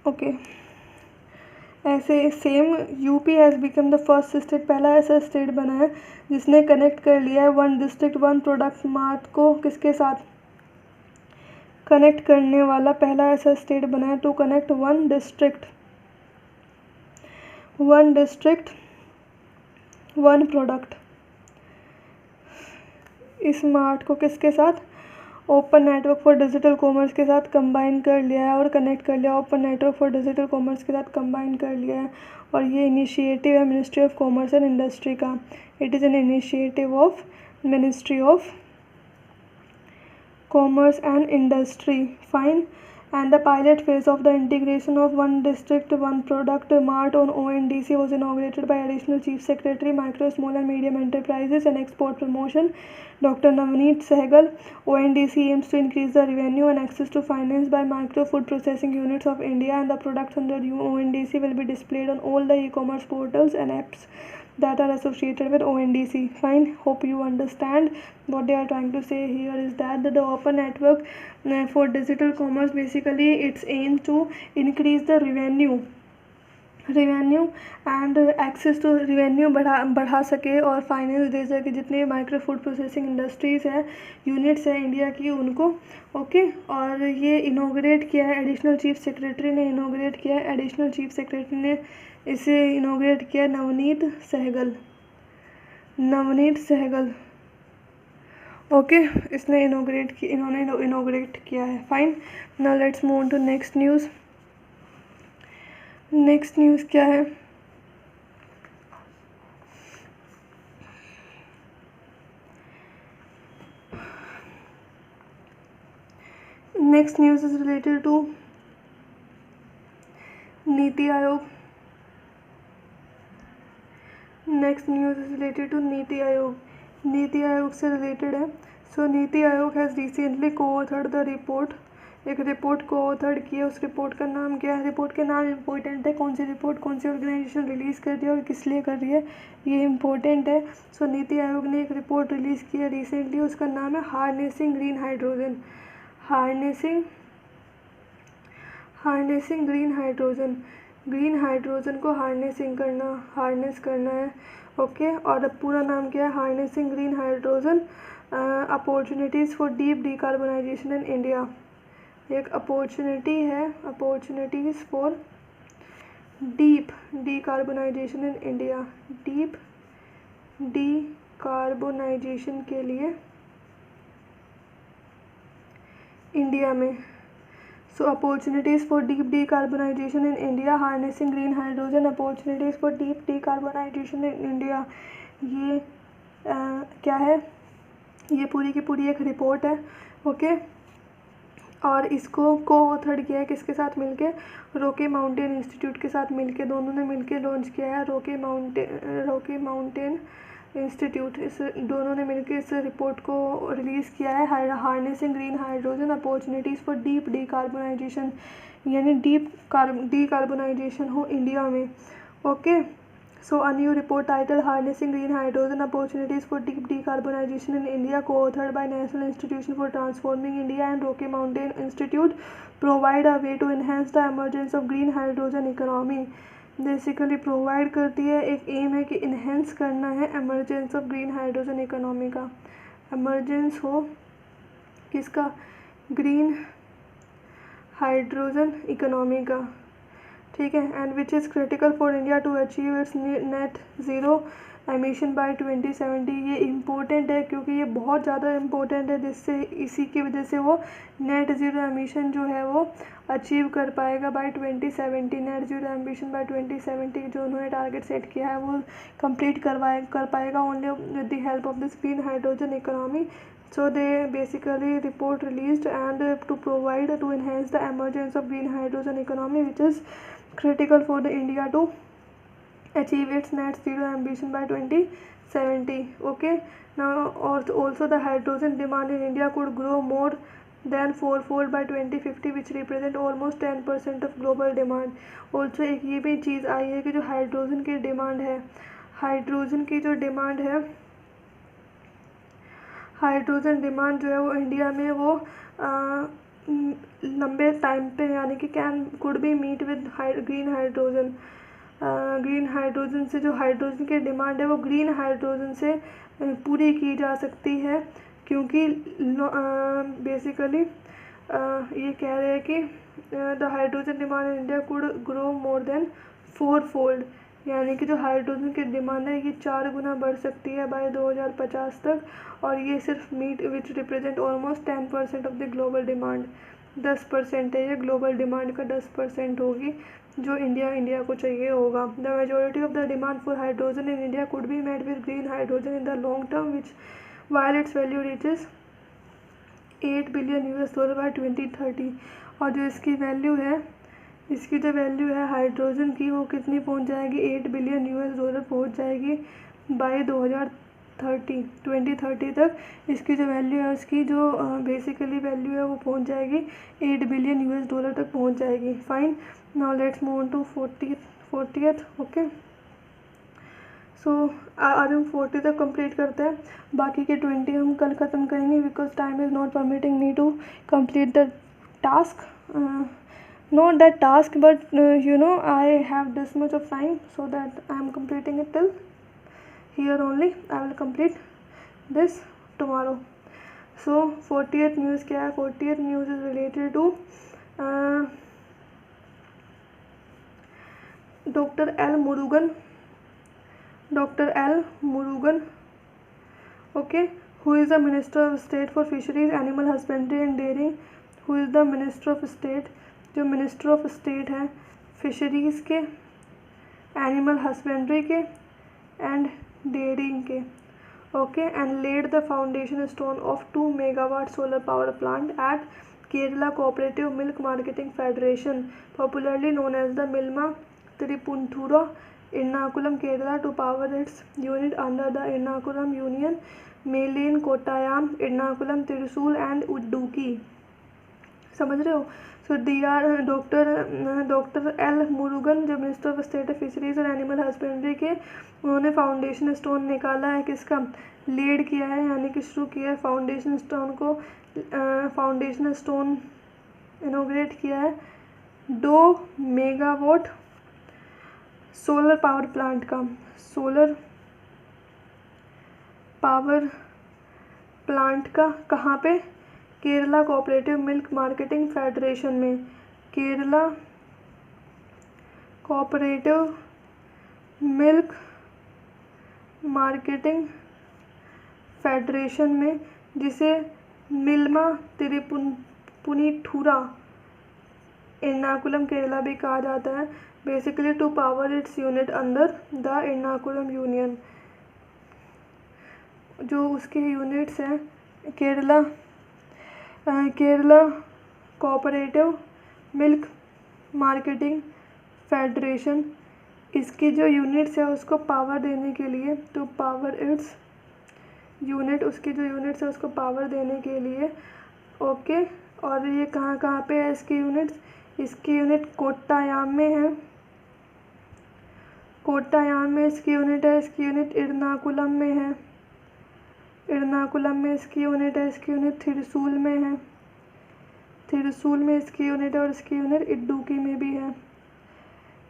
okay, ऐसे same UP has become the first state, पहला ऐसा स्टेट बना है जिसने कनेक्ट कर लिया है one district one product mart को किसके साथ कनेक्ट करने वाला पहला ऐसा स्टेट बना है to connect one district one product, इस मार्ट को किसके साथ? Open network for digital commerce के साथ कंबाइन कर लिया है और कनेक्ट कर लिया, open network for digital commerce के साथ कंबाइन कर लिया है। और ये इनिशिएटिव है ministry of commerce and industry का, it is an initiative of ministry of commerce and industry. Fine, and the pilot phase of the integration of one district one product mart on ONDC was inaugurated by Additional Chief Secretary Micro, Small and Medium Enterprises and Export Promotion Dr. Navneet Sehgal. ONDC aims to increase the revenue and access to finance by micro food processing units of India, and the products under ONDC will be displayed on all the e-commerce portals and apps that are associated with ONDC. Fine, hope you understand what they are trying to say here is that the open network for digital commerce basically its aim to increase the revenue revenue and access to revenue बढ़ा सके और finance दे सके जितने micro food processing industries है, units है India की, उनको। ओके, और ये इनोग्रेट किया है, एडिशनल चीफ सेक्रेटरी ने इनोग्रेट किया है, एडिशनल चीफ सेक्रेटरी ने इसे इनोग्रेट किया नवनीत सहगल। ओके, इन्होंने इनोग्रेट किया है। Fine, now let's move to next news. Next news क्या है? Next news is related to Niti Aayog. Next news is related to Niti Aayog. NITI Aayog से रिलेटेड है। सो NITI Aayog has recently को-ऑथर्ड the report, एक रिपोर्ट को ऑथर्ड किया। उस रिपोर्ट का नाम क्या है? रिपोर्ट के नाम इम्पोर्टेंट है, कौन सी रिपोर्ट कौन सी ऑर्गेनाइजेशन रिलीज़ कर रही है और किस लिए कर रही है, ये इम्पोर्टेंट है। सो नीति आयोग ने एक रिपोर्ट रिलीज़ किया रिसेंटली, उसका नाम है harnessing green hydrogen. Harnessing green hydrogen को हार्नेस करना है। ओके, और अब पूरा नाम क्या है? Harnessing green hydrogen opportunities for deep decarbonisation in India. एक अपॉर्चुनिटी है, opportunities for deep decarbonisation in India, deep decarbonisation के लिए इंडिया में। So opportunities for deep decarbonisation in India, harnessing green hydrogen, opportunities for deep decarbonisation in India. ये क्या है? ये पूरी की पूरी एक रिपोर्ट है। ओके, और इसको को-ऑथर्ड किया है किसके साथ मिलके? रॉकी माउंटेन इंस्टीट्यूट के साथ मिलके, दोनों ने मिलके लॉन्च किया है रॉकी माउंटेन इंस्टीट्यूट। इस दोनों ने मिलकर इस रिपोर्ट को रिलीज़ किया है, harnessing green hydrogen opportunities for deep decarbonisation, यानी डिकार्बोनाइजेशन हो इंडिया में। Okay, so a new report titled harnessing green hydrogen opportunities for deep decarbonisation in India, co-authored by National Institution for Transforming India and Rocky Mountain Institute, provide a way to enhance the emergence of green hydrogen economy। Basically provide करती है, एक aim है कि enhance करना है emergence of green hydrogen economy का, emergence हो किसका? ग्रीन हाइड्रोजन इकोनॉमी का, ठीक है। And which is critical for India to achieve its net zero emission by 2070। ये इम्पोर्टेंट है क्योंकि ये बहुत ज़्यादा इम्पोर्टेंट है, जिससे इसी की वजह से वो नेट ज़ीरो एमिशन जो है वो अचीव कर पाएगा by 2070। Net zero emission by 2070 जो उन्होंने टारगेट सेट किया है वो कंप्लीट कर पाएगा only with the help of this green hydrogen economy. So they basically report released and to provide to enhance the emergence of green hydrogen economy, which is critical for the India to achieve its net zero ambition by 2070. Okay, now also the hydrogen demand in India could grow more than fourfold by 2050, which represent almost 10% of global demand. Also एक ये भी चीज़ आई है कि जो hydrogen की demand है, hydrogen की जो डिमांड है, हाइड्रोजन डिमांड जो है वो इंडिया में वो लंबे टाइम पे, यानी कि could be meet with green hydrogen. Green hydrogen से जो हाइड्रोजन की डिमांड है वो ग्रीन हाइड्रोजन से पूरी की जा सकती है, क्योंकि बेसिकली ये कह रहे हैं कि the hydrogen demand in India could grow more than 4-fold, यानी कि जो हाइड्रोजन की डिमांड है ये 4 गुना बढ़ सकती है बाय 2050 तक, और ये सिर्फ meet which represent almost 10% of the global demand. 10% है ये, ग्लोबल डिमांड का 10% होगी जो इंडिया को चाहिए होगा। The majority of the demand for hydrogen in India could be met with green hydrogen in the long term, which while its value reaches $8 billion by 2030। और जो इसकी वैल्यू है, इसकी जो वैल्यू है हाइड्रोजन की वो कितनी पहुंच जाएगी? $8 billion पहुंच जाएगी बाय 2030 तक। इसकी जो वैल्यू है, उसकी जो बेसिकली वैल्यू है वो पहुंच जाएगी $8 billion तक पहुंच जाएगी। Fine, now let's move on to 40th। Okay, so आज हम 40 तक कंप्लीट करते हैं, बाकी के 20 हम कल ख़त्म करेंगे because time is not permitting me to complete the task. not that task, but I have this much of time, so that I am completing it till here only. I will complete this tomorrow. So 40th news क्या है? 40th news is related to Dr. L. Murugan, okay, who is the Minister of State for Fisheries, Animal Husbandry and Dairying. Who is the Minister of State? जो Minister of State है fisheries के, animal husbandry के and dairying के, okay, and laid the foundation stone of 2 megawatt solar power plant at Kerala Cooperative Milk Marketing Federation, popularly known as the Milma Tripunthura, Ernakulam, Kerala, to power its unit under the Ernakulam Union, Melaine, Kottayam, Ernakulam, Thrissur and Idukki. समझ रहे हो? So doctor L Murugan, जो minister of state of fisheries और animal husbandry के, उन्होंने foundation stone निकाला है किसका? लेड किया है, यानी कि शुरू किया है फाउंडेशन स्टोन को, फाउंडेशन स्टोन इनोग्रेट किया है 2 मेगावाट सोलर पावर प्लांट का, सोलर पावर प्लांट का। कहाँ पे? Kerala cooperative milk marketing federation में, Kerala cooperative milk marketing federation में, जिसे मिल्मा त्रिपुनिथुरा एर्नाकुलम केरला भी कहा जाता है, basically to power its unit under the Ernakulam union. जो उसके यूनिट्स हैं Kerala cooperative milk marketing federation, इसकी जो यूनिट्स है उसको पावर देने के लिए, टू पावर इट्स यूनिट, उसकी जो यूनिट्स है उसको पावर देने के लिए, ओके। और ये कहाँ कहाँ पे है इसकी यूनिट्स? इसकी यूनिट कोट्टायाम में है, कोट्टायाम में इसकी यूनिट है। इसकी यूनिट एर्नाकुलम में है, एर्नाकुलम में इसकी यूनिट है। इसकी यूनिट थिरसूल में है, थिरसूल में इसकी यूनिट है। और इसकी यूनिट इडुक्की में भी है,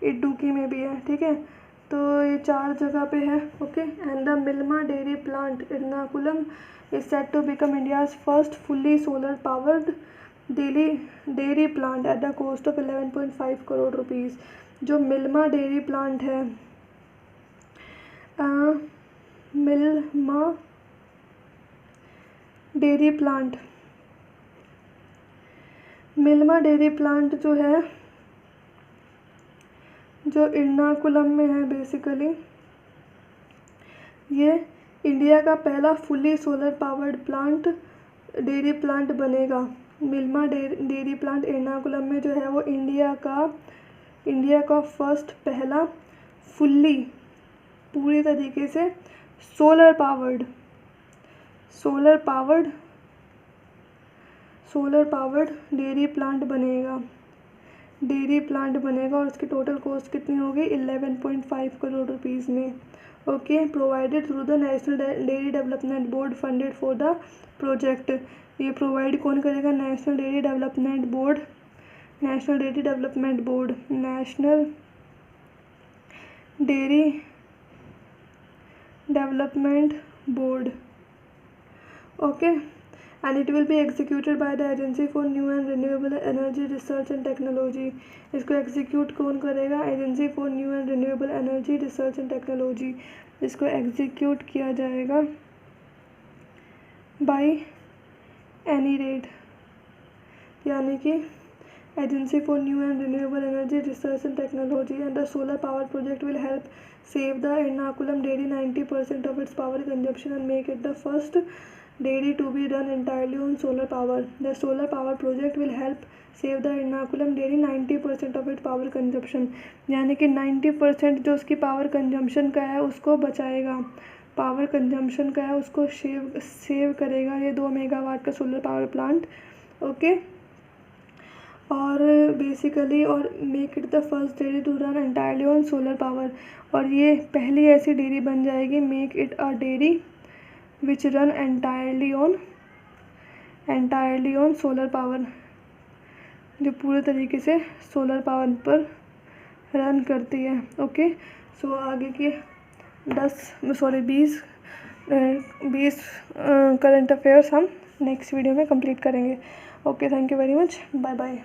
इडुक्की में भी है, ठीक है। तो ये 4 जगह पे है, okay. And the Milma dairy plant Ernakulam is set to become India's first fully solar powered dairy plant at the cost of 11.5 crore rupees. जो मिल्मा डेयरी प्लांट है, Milma dairy plant, Milma dairy plant जो है, जो एर्नाकुलम में है, बेसिकली ये इंडिया का पहला fully solar powered plant, dairy plant बनेगा। मिल्मा डेयरी प्लांट एर्नाकुलम में जो है वो इंडिया का फर्स्ट पहला फुल्ली, पूरी तरीके से सोलर पावर्ड डेयरी प्लांट बनेगा। और उसकी टोटल कॉस्ट कितनी होगी? 11.5 करोड़ रुपीज़ में, okay. Provided through the national dairy development board funded for the project. ये प्रोवाइड कौन करेगा? National dairy development board, national dairy development board, okay. and it will be executed by the Agency for New and Renewable Energy Research and Technology। इसको execute कौन करेगा? Agency for new and renewable energy research and technology. इसको execute किया जाएगा by any rate, यानी कि agency for new and renewable energy research and technology and the solar power project will help save the Ernakulam dairy 90% of its power consumption and make it the first dairy to be run entirely on solar power. The solar power project will help save the Ernakulam dairy 90% of its power consumption, यानी कि 90% जो उसकी power consumption का है उसको बचाएगा, power consumption का है उसको सेव करेगा ये 2 मेगावाट का सोलर पावर प्लांट, ओके। और बेसिकली और make it the first dairy to run entirely on solar power. और ये पहली ऐसी डेयरी बन जाएगी, make it a dairy which run entirely on solar power, जो पूरे तरीके से सोलर पावर पर रन करती है। ओके, सो आगे के 20 करंट अफेयर्स हम नेक्स्ट वीडियो में कंप्लीट करेंगे। Okay, thank you very much, bye bye.